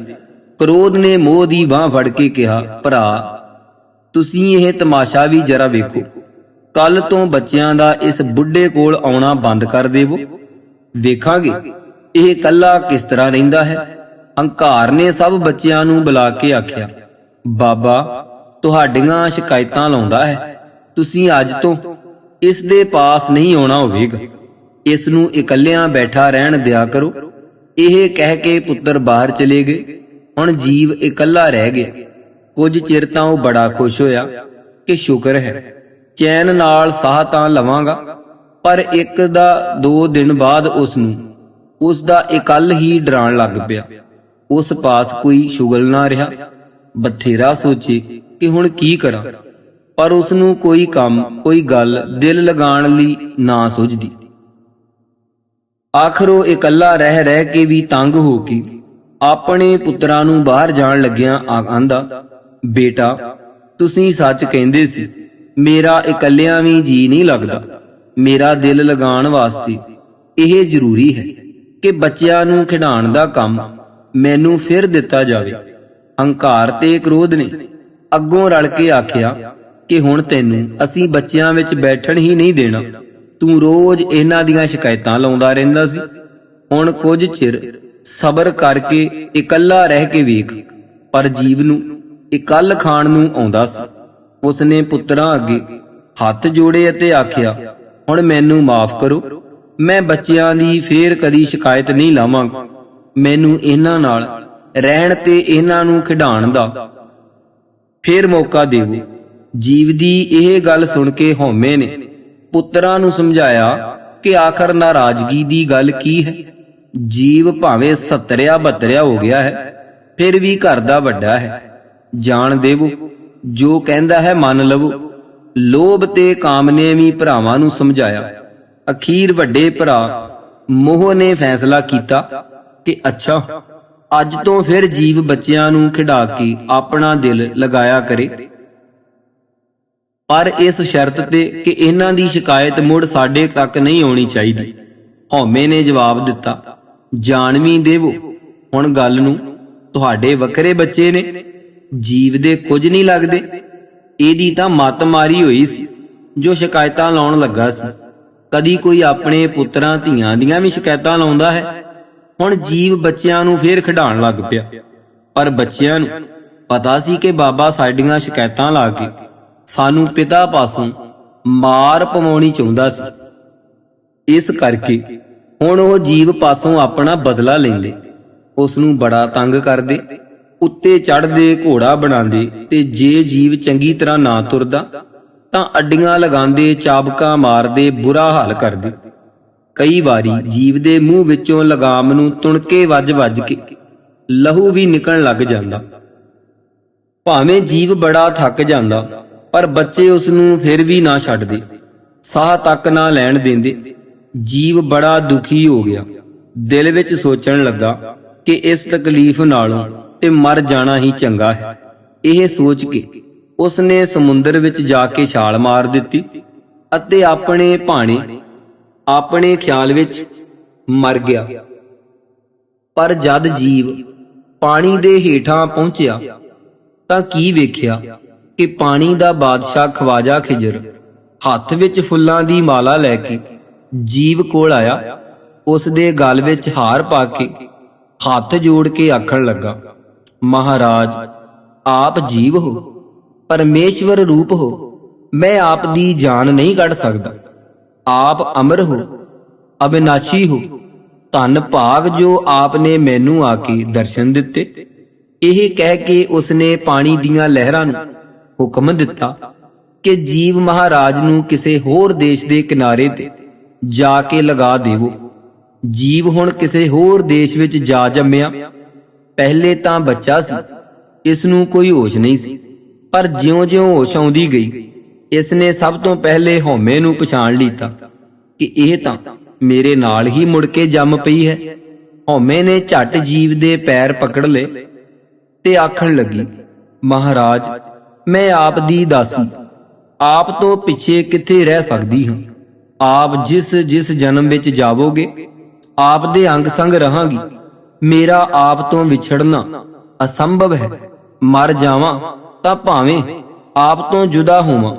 ਕ੍ਰੋਧ ਨੇ ਮੋਹ ਦੀ ਬਾਂਹ ਫੜ ਕੇ ਕਿਹਾ, ਭਰਾ ਤੁਸੀਂ ਇਹ ਤਮਾਸ਼ਾ ਵੀ ਜਰਾ ਵੇਖੋ। ਕੱਲ ਤੋਂ ਬੱਚਿਆਂ ਦਾ ਇਸ ਬੁੱਢੇ ਕੋਲ ਆਉਣਾ ਬੰਦ ਕਰ ਦੇਵੋ, ਵੇਖਾਂਗੇ ਇਹ ਇਕੱਲਾ ਕਿਸ ਤਰ੍ਹਾਂ ਰਹਿੰਦਾ ਹੈ। ਹੰਕਾਰ ਨੇ ਸਭ ਬੱਚਿਆਂ ਨੂੰ ਬੁਲਾ ਕੇ ਆਖਿਆ, ਬਾਬਾ ਤੁਹਾਡੀਆਂ ਸ਼ਿਕਾਇਤਾਂ ਲਾਉਂਦਾ ਹੈ, ਤੁਸੀਂ ਅੱਜ ਤੋਂ ਇਸ ਦੇ ਪਾਸ ਨਹੀਂ ਆਉਣਾ ਹੋਵੇਗਾ, ਇਸ ਨੂੰ ਇਕੱਲਿਆਂ ਬੈਠਾ ਰਹਿਣ ਦਿਆ ਕਰੋ। ਇਹ ਕਹਿ ਕੇ ਪੁੱਤਰ ਬਾਹਰ ਚਲੇ ਗਏ। ਹੁਣ ਜੀਵ ਇਕੱਲਾ ਰਹਿ ਗਿਆ। ਕੁਝ ਚਿਰ ਤਾਂ ਉਹ ਬੜਾ ਖੁਸ਼ ਹੋਇਆ ਕਿ ਸ਼ੁਕਰ ਹੈ, ਚੈਨ ਨਾਲ ਸਾਹ ਤਾਂ ਲਵਾਂਗਾ। ਪਰ ਇੱਕ ਦਾ 2 ਦਿਨ ਬਾਅਦ ਉਸ ਨੂੰ ਉਸ ਦਾ ਇਕੱਲ ਹੀ ਡਰਾਉਣ ਲੱਗ ਪਿਆ। ਉਸ ਪਾਸ ਕੋਈ ਸ਼ੁਗਲ ਨਾ ਰਿਹਾ। ਬਥੇਰਾ ਸੋਚੇ ਕਿ ਹੁਣ ਕੀ ਕਰਾਂ, ਪਰ ਉਸ ਨੂੰ ਕੋਈ ਕੰਮ, ਕੋਈ ਗੱਲ ਦਿਲ ਲਗਾਉਣ ਲਈ ਨਾ ਸੁਝਦੀ। ਆਖਰ ਉਹ ਇਕੱਲਾ ਰਹਿ ਰਹਿ ਕੇ ਵੀ ਤੰਗ ਹੋ ਕੇ ਆਪਣੇ ਪੁੱਤਰਾਂ ਨੂੰ ਬਾਹਰ ਜਾਣ ਲੱਗਿਆਂ ਆਂਦਾ, ਬੇਟਾ ਤੁਸੀਂ ਸੱਚ ਕਹਿੰਦੇ ਸੀ, ਮੇਰਾ ਇਕੱਲਿਆਂ ਵੀ ਜੀ ਨਹੀਂ ਲੱਗਦਾ। ਮੇਰਾ ਦਿਲ ਲਗਾਉਣ ਵਾਸਤੇ ਇਹ ਜ਼ਰੂਰੀ ਹੈ ਕਿ ਬੱਚਿਆਂ ਨੂੰ ਖਿਡਾਉਣ ਦਾ ਕੰਮ ਮੈਨੂੰ ਫਿਰ ਦਿੱਤਾ ਜਾਵੇ। ਹੰਕਾਰ ਤੇ ਕ੍ਰੋਧ ਨੇ ਅੱਗੋਂ ਰਲ ਕੇ ਆਖਿਆ ਕਿ ਹੁਣ ਤੈਨੂੰ ਅਸੀਂ ਬੱਚਿਆਂ ਵਿੱਚ ਬੈਠਣ ਹੀ ਨਹੀਂ ਦੇਣਾ। ਤੂੰ ਰੋਜ਼ ਇਹਨਾਂ ਦੀਆਂ ਸ਼ਿਕਾਇਤਾਂ ਲਾਉਂਦਾ ਰਹਿੰਦਾ ਸੀ। ਹੁਣ ਕੁਝ ਚਿਰ ਸਬਰ ਕਰਕੇ ਇਕੱਲਾ ਰਹਿ ਕੇ ਵੇਖ। ਪਰ ਜੀਵ ਨੂੰ ਇਕੱਲ ਖਾਣ ਨੂੰ ਆਉਂਦਾ ਸੀ। ਉਸਨੇ ਪੁੱਤਰਾਂ ਅੱਗੇ ਹੱਥ ਜੋੜੇ ਅਤੇ ਆਖਿਆ, ਹੁਣ ਮੈਨੂੰ ਮਾਫ ਕਰੋ, ਮੈਂ ਬੱਚਿਆਂ ਦੀ ਫੇਰ ਕਦੀ ਸ਼ਿਕਾਇਤ ਨਹੀਂ ਲਾਵਾਂਗਾ। ਮੈਨੂੰ ਇਹਨਾਂ ਨਾਲ ਰਹਿਣ ਤੇ ਇਹਨਾਂ ਨੂੰ ਖਿਡਾਉਣ ਦਾ ਫੇਰ ਮੌਕਾ ਦੇਵੋ। ਜੀਵ ਦੀ ਇਹ ਗੱਲ ਸੁਣ ਕੇ ਹਉਮੈ ਨੇ ਪੁੱਤਰਾਂ ਨੂੰ ਸਮਝਾਇਆ ਕਿ ਆਖਰ ਨਾਰਾਜ਼ਗੀ ਦੀ ਗੱਲ ਕੀ ਹੈ। ਜੀਵ ਭਾਵੇਂ 70-72 ਹੋ ਗਿਆ ਹੈ, ਫਿਰ ਵੀ ਘਰ ਦਾ ਵੱਡਾ ਹੈ। ਜਾਣ ਦੇਵੋ, ਜੋ ਕਹਿੰਦਾ ਹੈ ਮੰਨ ਲਵੋ। ਲੋਭ ਤੇ ਕਾਮ ਨੇ ਵੀ ਭਰਾਵਾਂ ਨੂੰ ਸਮਝਾਇਆ। ਅਖੀਰ ਵੱਡੇ ਭਰਾ ਮੋਹ ਨੇ ਫੈਸਲਾ ਕੀਤਾ ਕਿ ਅੱਛਾ, ਅੱਜ ਤੋਂ ਫਿਰ ਜੀਵ ਬੱਚਿਆਂ ਨੂੰ ਖਿਡਾ ਕੇ ਆਪਣਾ ਦਿਲ ਲਗਾਇਆ ਕਰੇ, ਪਰ ਇਸ ਸ਼ਰਤ ਤੇ ਕਿ ਇਹਨਾਂ ਦੀ ਸ਼ਿਕਾਇਤ ਮੁੜ ਸਾਡੇ ਤੱਕ ਨਹੀਂ ਆਉਣੀ ਚਾਹੀਦੀ। ਹਉਮੈ ਨੇ ਜਵਾਬ ਦਿੱਤਾ, ਜਾਣਵੀਂ ਦੇਵੋ, ਹੁਣ ਗੱਲ ਨੂੰ, ਤੁਹਾਡੇ ਵੱਖਰੇ ਬੱਚੇ ਨੇ, ਜੀਵ ਦੇ ਕੁਝ ਨਹੀਂ ਲੱਗਦੇ। ਇਹਦੀ ਤਾਂ ਮੱਤ ਮਾਰੀ ਹੋਈ ਸੀ ਜੋ ਸ਼ਿਕਾਇਤਾਂ ਲਾਉਣ ਲੱਗਾ ਸੀ। ਕਦੀ ਕੋਈ ਆਪਣੇ ਪੁੱਤਰਾਂ ਧੀਆਂ ਦੀਆਂ ਵੀ ਸ਼ਿਕਾਇਤਾਂ ਲਾਉਂਦਾ ਹੈ। ਹੁਣ ਜੀਵ ਬੱਚਿਆਂ ਨੂੰ ਫੇਰ ਖਿਡਾਉਣ ਲੱਗ ਪਿਆ, ਪਰ ਬੱਚਿਆਂ ਨੂੰ ਪਤਾ ਸੀ ਕਿ ਬਾਬਾ ਸਾਡੀਆਂ ਸ਼ਿਕਾਇਤਾਂ ਲਾ ਕੇ ਸਾਨੂੰ ਪਿਤਾ ਪਾਸੋਂ ਮਾਰ ਪਵਾਉਣੀ ਚਾਹੁੰਦਾ ਸੀ। ਇਸ ਕਰਕੇ ਹੁਣ ਉਹ ਜੀਵ ਪਾਸੋਂ ਆਪਣਾ ਬਦਲਾ ਲੈਂਦੇ, ਉਸ ਨੂੰ ਬੜਾ ਤੰਗ ਕਰਦੇ, ਉੱਤੇ ਚੜ੍ਹਦੇ, ਘੋੜਾ ਬਣਾਉਂਦੇ, ਤੇ ਜੇ ਜੀਵ ਚੰਗੀ ਤਰ੍ਹਾਂ ਨਾ ਤੁਰਦਾ ਤਾਂ ਅੱਡੀਆਂ ਲਗਾਉਂਦੇ, ਚਾਬਕਾਂ ਮਾਰਦੇ, ਬੁਰਾ ਹਾਲ ਕਰਦੇ। ਕਈ ਵਾਰੀ ਜੀਵ ਦੇ ਮੂੰਹ ਵਿੱਚੋਂ ਲਗਾਮ ਨੂੰ ਤੁਣਕੇ ਵੱਜ-ਵੱਜ ਕੇ ਲਹੂ ਵੀ ਨਿਕਲਣ ਲੱਗ ਜਾਂਦਾ। ਭਾਵੇਂ ਜੀਵ ਬੜਾ ਥੱਕ ਜਾਂਦਾ, ਪਰ ਬੱਚੇ ਉਸ ਨੂੰ ਫਿਰ ਵੀ ਨਾ ਛੱਡਦੇ, ਸਾਹ ਤੱਕ ਨਾ ਲੈਣ ਦਿੰਦੇ। ਜੀਵ ਬੜਾ ਦੁਖੀ ਹੋ ਗਿਆ, ਦਿਲ ਵਿੱਚ ਸੋਚਣ ਲੱਗਾ ਕਿ ਇਸ ਤਕਲੀਫ ਨਾਲੋਂ ਤੇ ਮਰ ਜਾਣਾ ਹੀ ਚੰਗਾ ਹੈ। ਇਹ ਸੋਚ ਕੇ ਉਸਨੇ ਸਮੁੰਦਰ ਵਿੱਚ ਜਾ ਕੇ ਛਾਲ ਮਾਰ ਦਿੱਤੀ ਅਤੇ ਆਪਣੇ ਭਾਣੇ ਆਪਣੇ ਖਿਆਲ ਵਿੱਚ ਮਰ ਗਿਆ। ਪਰ ਜਦ ਜੀਵ ਪਾਣੀ ਦੇ ਹੇਠਾਂ ਪਹੁੰਚਿਆ ਤਾਂ ਕੀ ਵੇਖਿਆ ਕਿ ਪਾਣੀ ਦਾ ਬਾਦਸ਼ਾਹ ਖਵਾਜਾ ਖਿਜਰ ਹੱਥ ਵਿੱਚ ਫੁੱਲਾਂ ਦੀ ਮਾਲਾ ਲੈ ਕੇ ਜੀਵ ਕੋਲ ਆਇਆ। ਉਸ ਦੇ ਗਲ ਵਿੱਚ ਹਾਰ ਪਾ ਕੇ ਹੱਥ ਜੋੜ ਕੇ ਆਖਣ ਲੱਗਾ, ਮਹਾਰਾਜ, ਆਪ ਜੀਵ ਹੋ, ਪਰਮੇਸ਼ਵਰ ਰੂਪ ਹੋ, ਮੈਂ ਆਪ ਦੀ ਜਾਨ ਨਹੀਂ ਕੱਢ ਸਕਦਾ। ਆਪ ਅਮਰ ਹੋ, ਅਬਿਨਾਸ਼ੀ ਹੋ, ਧੰਨ ਭਾਗ ਜੋ ਆਪ ਨੇ ਮੈਨੂੰ ਆ ਕੇ ਦਰਸ਼ਨ ਦਿੱਤੇ। ਇਹ ਕਹਿ ਕੇ ਉਸਨੇ ਪਾਣੀ ਦੀਆਂ ਲਹਿਰਾਂ ਨੂੰ ਹੁਕਮ ਦਿੱਤਾ ਕਿ ਜੀਵ ਮਹਾਰਾਜ ਨੂੰ ਕਿਸੇ ਹੋਰ ਦੇਸ਼ ਦੇ ਕਿਨਾਰੇ ਤੇ ਜਾ ਕੇ ਲਗਾ ਦੇਵੋ। ਜੀਵ ਹੁਣ ਕਿਸੇ ਹੋਰ ਦੇਸ਼ ਵਿੱਚ ਜਾ ਜੰਮਿਆ। ਪਹਿਲੇ ਤਾਂ ਬੱਚਾ ਸੀ, ਇਸ ਨੂੰ ਕੋਈ ਹੋਸ਼ ਨਹੀਂ ਸੀ, ਪਰ ਜਿਉਂ-ਜਿਉਂ ਹੋਸ਼ ਆਉਂਦੀ ਗਈ, ਇਸ ਨੇ ਸਭ ਤੋਂ ਪਹਿਲੇ ਹਉਮੈ ਨੂੰ ਪਛਾਣ ਲੀਤਾ ਕਿ ਇਹ ਤਾਂ ਮੇਰੇ ਨਾਲ ਹੀ ਮੁੜ ਕੇ ਜੰਮ ਪਈ ਹੈ। ਹਉਮੈ ਨੇ ਝੱਟ ਜੀਵ ਦੇ ਪੈਰ ਪਕੜ ਲਏ ਤੇ ਆਖਣ ਲੱਗੀ, ਮਹਾਰਾਜ, ਮੈਂ ਆਪ ਦੀ ਦਾਸੀ, ਆਪ ਤੋਂ ਪਿੱਛੇ ਕਿੱਥੇ ਰਹਿ ਸਕਦੀ ਹਾਂ। ਆਪ ਜਿਸ ਜਨਮ ਵਿੱਚ ਜਾਵੋਗੇ, ਆਪ ਦੇ ਅੰਗ ਸੰਗ ਰਹਾਂਗੀ। ਮੇਰਾ ਆਪ ਤੋਂ ਵਿਛੜਨਾ ਅਸੰਭਵ ਹੈ। ਮਰ ਜਾਵਾਂ ਤਾਂ ਭਾਵੇਂ ਆਪ ਤੋਂ ਜੁਦਾ ਹੋਵਾਂ।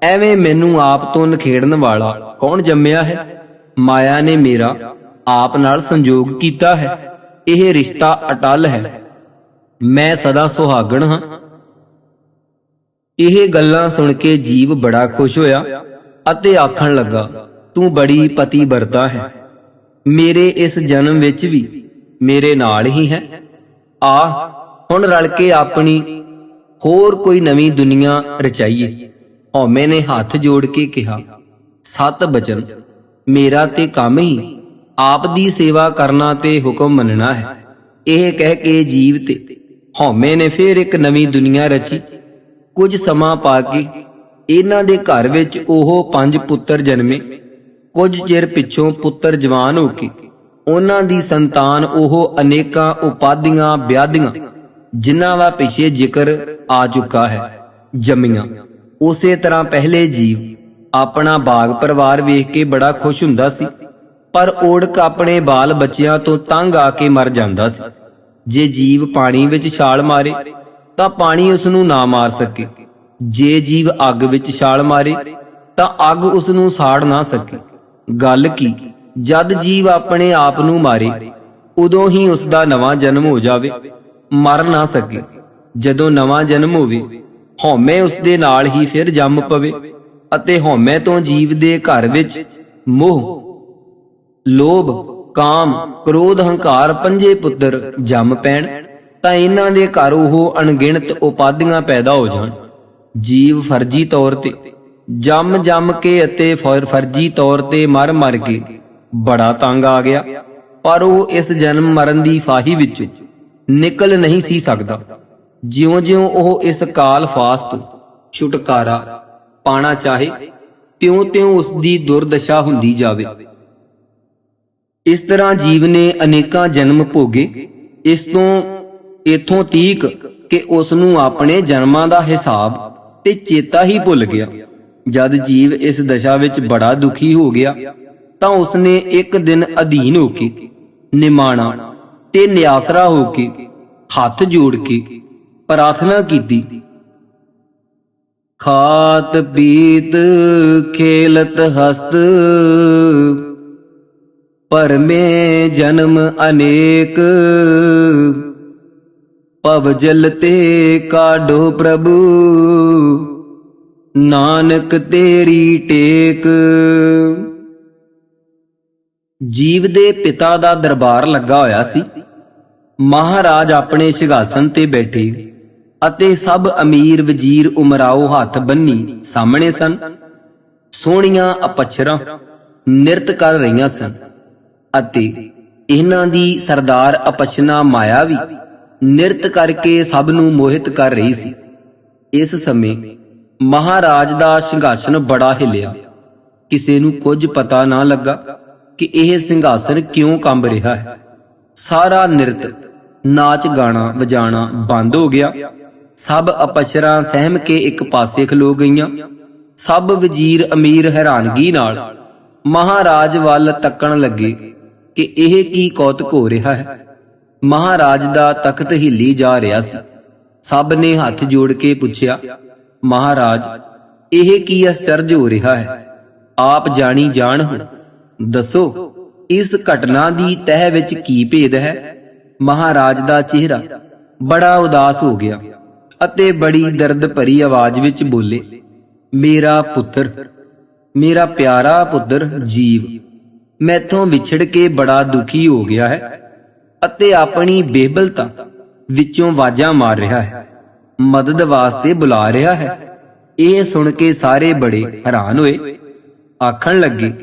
ਐਵੇਂ ਮੈਨੂੰ ਆਪ ਤੋਂ ਨਿਖੇੜਨ ਵਾਲਾ ਕੌਣ ਜੰਮਿਆ ਹੈ? ਮਾਇਆ ਨੇ ਮੇਰਾ ਆਪ ਨਾਲ ਸੰਜੋਗ ਕੀਤਾ ਹੈ। ਇਹ ਰਿਸ਼ਤਾ ਅਟੱਲ ਹੈ। ਮੈਂ ਸਦਾ ਸੁਹਾਗਣ ਹਾਂ। ਇਹ ਗੱਲਾਂ ਸੁਣ ਕੇ ਜੀਵ ਬੜਾ ਖੁਸ਼ ਹੋਇਆ ਅਤੇ ਆਖਣ ਲੱਗਾ, ਤੂੰ ਬੜੀ ਪਤੀਵਰਤਾ ਹੈ। ਮੇਰੇ ਇਸ ਜਨਮ ਵਿੱਚ ਵੀ ਮੇਰੇ ਨਾਲ ਹੀ ਹੈ। ਆ ਹੁਣ ਰਲ ਕੇ ਆਪਣੀ ਹੋਰ ਕੋਈ ਨਵੀਂ ਦੁਨੀਆ ਰਚਾਈਏ। ਹਉਮੈ ਨੇ ਹੱਥ ਜੋੜ ਕੇ ਕਿਹਾ, ਸਤ ਬਚਨ, ਮੇਰਾ ਤੇ ਕੰਮ ਹੀ ਆਪ ਦੀ ਸੇਵਾ ਕਰਨਾ ਤੇ ਹੁਕਮ ਮੰਨਣਾ ਹੈ। ਇਹ ਕਹਿ ਕੇ ਜੀਵ ਤੇ ਹਉਮੈ ਨੇ ਫਿਰ ਇੱਕ ਨਵੀਂ ਦੁਨੀਆ ਰਚੀ। ਕੁਝ ਸਮਾਂ ਪਾ ਕੇ ਇਹਨਾਂ ਦੇ ਘਰ ਵਿੱਚ ਉਹ 5 ਪੁੱਤਰ ਜਨਮੇ। ਕੁਝ ਚਿਰ ਪਿੱਛੋਂ ਪੁੱਤਰ ਜਵਾਨ ਹੋ ਕੇ ਉਹਨਾਂ ਦੀ ਸੰਤਾਨ ਉਹ ਅਨੇਕਾਂ ਉਪਾਧੀਆਂ ਵਿਆਧੀਆਂ, ਜਿਨ੍ਹਾਂ ਦਾ ਪਿੱਛੇ ਜ਼ਿਕਰ ਆ ਚੁੱਕਾ ਹੈ, ਜੰਮੀਆਂ। ਉਸੇ ਤਰ੍ਹਾਂ ਪਹਿਲੇ ਜੀਵ ਆਪਣਾ ਬਾਗ ਪਰਿਵਾਰ ਵੇਖ ਕੇ ਬੜਾ ਖੁਸ਼ ਹੁੰਦਾ ਸੀ, ਪਰ ਓੜਕ ਆਪਣੇ ਬਾਲ ਬੱਚਿਆਂ ਤੋਂ ਤੰਗ ਆ ਕੇ ਮਰ ਜਾਂਦਾ ਸੀ। ਜੇ ਜੀਵ ਪਾਣੀ ਵਿੱਚ ਛਾਲ ਮਾਰੇ ਤਾਂ ਪਾਣੀ ਉਸ ਨੂੰ ਨਾ ਮਾਰ ਸਕੇ। ਜੇ ਜੀਵ ਅੱਗ ਵਿੱਚ ਛਾਲ ਮਾਰੇ ਤਾਂ ਅੱਗ ਉਸ ਨੂੰ ਸਾੜ ਨਾ ਸਕੇ। ਗੱਲ ਕੀ, ਜਦ ਜੀਵ ਆਪਣੇ ਆਪ ਨੂੰ ਮਾਰੇ ਉਦੋਂ ਹੀ ਉਸ ਦਾ ਨਵਾਂ ਜਨਮ ਹੋ ਜਾਵੇ, ਮਰ ਨਾ ਸਕੇ। ਜਦੋਂ ਨਵਾਂ ਜਨਮ ਹੋਵੇ, ਹਉਮੈ ਉਸ ਦੇ ਨਾਲ ਹੀ ਫਿਰ ਜੰਮ ਪਵੇ ਅਤੇ ਹਉਮੈ ਤੋਂ ਜੀਵ ਦੇ ਘਰ ਵਿੱਚ ਮੋਹ, ਲੋਭ, ਕਾਮ, ਕ੍ਰੋਧ, ਹੰਕਾਰ 5 ਪੁੱਤਰ ਜੰਮ ਪੈਣ ਤਾਂ ਇਹਨਾਂ ਦੇ ਘਰ ਉਹ ਅਣਗਿਣਤ ਉਪਾਧੀਆਂ ਪੈਦਾ ਹੋ ਜਾਣ। ਜੀਵ ਫਰਜ਼ੀ ਤੌਰ ਤੇ ਜੰਮ ਕੇ ਅਤੇ ਫਰਜ਼ੀ ਤੌਰ ਤੇ ਮਰ ਕੇ ਬੜਾ ਤੰਗ ਆ ਗਿਆ, ਪਰ ਉਹ ਇਸ ਜਨਮ ਮਰਨ ਦੀ ਫਾਹੀ ਵਿੱਚੋਂ ਨਿਕਲ ਨਹੀਂ ਸੀ ਸਕਦਾ। ਜਿਉਂ-ਜਿਉਂ ਉਹ ਇਸ ਕਾਲ ਫਾਸ ਤੋਂ ਛੁਟਕਾਰਾ ਪਾਣਾ ਚਾਹੇ, ਤਿਉਂ-ਤਿਉਂ ਉਸ ਦੀ ਦੁਰਦਸ਼ਾ ਹੁੰਦੀ ਜਾਵੇ। ਇਸ ਤਰ੍ਹਾਂ ਜੀਵ ਨੇ ਅਨੇਕਾਂ ਜਨਮ ਭੋਗੇ ਇਸ ਤੋਂ ਇਥੋਂ ਤੀਕ ਕਿ ਉਸ ਨੂੰ ਆਪਣੇ ਜਨਮਾਂ ਦਾ ਹਿਸਾਬ ਤੇ ਚੇਤਾ ਹੀ ਭੁੱਲ ਗਿਆ। ਜਦ ਜੀਵ ਇਸ ਦਸ਼ਾ ਵਿੱਚ ਬੜਾ ਦੁਖੀ ਹੋ ਗਿਆ ਤਾਂ ਉਸਨੇ ਇੱਕ ਦਿਨ ਅਧੀਨ ਹੋ ਕੇ, ਨਿਮਾਣਾ ਤੇ ਨਿਆਸਰਾ ਹੋ ਕੇ, ਹੱਥ ਜੋੜ ਕੇ ਪ੍ਰਾਰਥਨਾ ਕੀਤੀ। ਖਾਤ ਪੀਤ ਖੇਲਤ ਹਸਤ, ਪਰਮੇ ਜਨਮ ਅਨੇਕ, ਭਵ ਜਲ ਤੇ ਕਾਢੋ ਪ੍ਰਭੂ, ਨਾਨਕ ਤੇਰੀ ਟੇਕ। ਜੀਵ ਦੇ ਪਿਤਾ ਦਾ ਦਰਬਾਰ ਲੱਗਾ ਹੋਇਆ ਸੀ। ਮਹਾਰਾਜ ਆਪਣੇ ਸਿੰਘਾਸਣ ਤੇ ਬੈਠੇ ਅਤੇ ਸਭ ਅਮੀਰ ਵਜ਼ੀਰ ਉਮਰਾਓ ਹੱਥ ਬੰਨੀ ਸਾਹਮਣੇ ਸਨ। ਸੋਹਣੀਆਂ ਅਪੱਛਰਾਂ ਨਿਰਤ ਕਰ ਰਹੀਆਂ ਸਨ ਅਤੇ ਇਹਨਾਂ ਦੀ ਸਰਦਾਰ ਅਪੱਛਨਾ ਮਾਇਆ ਵੀ ਨਿਰਤ ਕਰਕੇ ਸਭ ਨੂੰ ਮੋਹਿਤ ਕਰ ਰਹੀ ਸੀ। ਇਸ ਸਮੇਂ ਮਹਾਰਾਜ ਦਾ ਸਿੰਘਾਸਣ ਬੜਾ ਹਿੱਲਿਆ। ਕਿਸੇ ਨੂੰ ਕੁਝ ਪਤਾ ਨਾ ਲੱਗਾ ਕਿ ਇਹ ਸਿੰਘਾਸਣ ਕਿਉਂ ਕੰਬ ਰਿਹਾ ਹੈ। ਸਾਰਾ ਨਿਰਤ, ਨਾਚ ਗਾਣਾ ਵਜਾਣਾ ਬੰਦ ਹੋ ਗਿਆ। ਸਭ ਅਪੱਛਰਾਂ ਸਹਿਮ ਕੇ ਇੱਕ ਪਾਸੇ ਖਲੋ ਗਈਆਂ। ਸਭ ਵਜ਼ੀਰ ਅਮੀਰ ਹੈਰਾਨਗੀ ਨਾਲ ਮਹਾਰਾਜ ਵੱਲ ਤੱਕਣ ਲੱਗੇ ਕਿ ਇਹ ਕੀ ਕੌਤਕ ਹੋ ਰਿਹਾ ਹੈ। ਮਹਾਰਾਜ ਦਾ ਤਖਤ ਹਿੱਲੀ ਜਾ ਰਿਹਾ ਸੀ। ਸਭ ਨੇ ਹੱਥ ਜੋੜ ਕੇ ਪੁੱਛਿਆ, ਮਹਾਰਾਜ, ਇਹ ਕੀ ਅਚਰਜ ਹੋ ਰਿਹਾ ਹੈ? ਆਪ ਜਾਣੀ ਜਾਣ ਹੋ, ਦੱਸੋ ਇਸ ਘਟਨਾ ਦੀ ਤਹਿ ਵਿੱਚ ਕੀ ਭੇਦ ਹੈ? ਮਹਾਰਾਜ ਦਾ ਚਿਹਰਾ ਬੜਾ ਉਦਾਸ ਹੋ ਗਿਆ ਅਤੇ ਬੜੀ ਦਰਦ ਭਰੀ ਆਵਾਜ਼ ਵਿੱਚ ਬੋਲੇ, ਮੇਰਾ ਪੁੱਤਰ, ਮੇਰਾ ਪਿਆਰਾ ਪੁੱਤਰ ਜੀਵ ਮੈਥੋਂ ਵਿਛੜ ਕੇ ਬੜਾ ਦੁਖੀ ਹੋ ਗਿਆ ਹੈ ਅਤੇ ਆਪਣੀ ਬੇਬਲਤਾ ਵਿੱਚੋਂ ਆਵਾਜ਼ਾਂ ਮਾਰ ਰਿਹਾ ਹੈ, ਮਦਦ ਵਾਸਤੇ ਬੁਲਾ ਰਿਹਾ ਹੈ। ਇਹ ਸੁਣ ਕੇ ਸਾਰੇ ਬੜੇ ਹੈਰਾਨ ਹੋਏ। ਆਖਣ ਲੱਗੇ,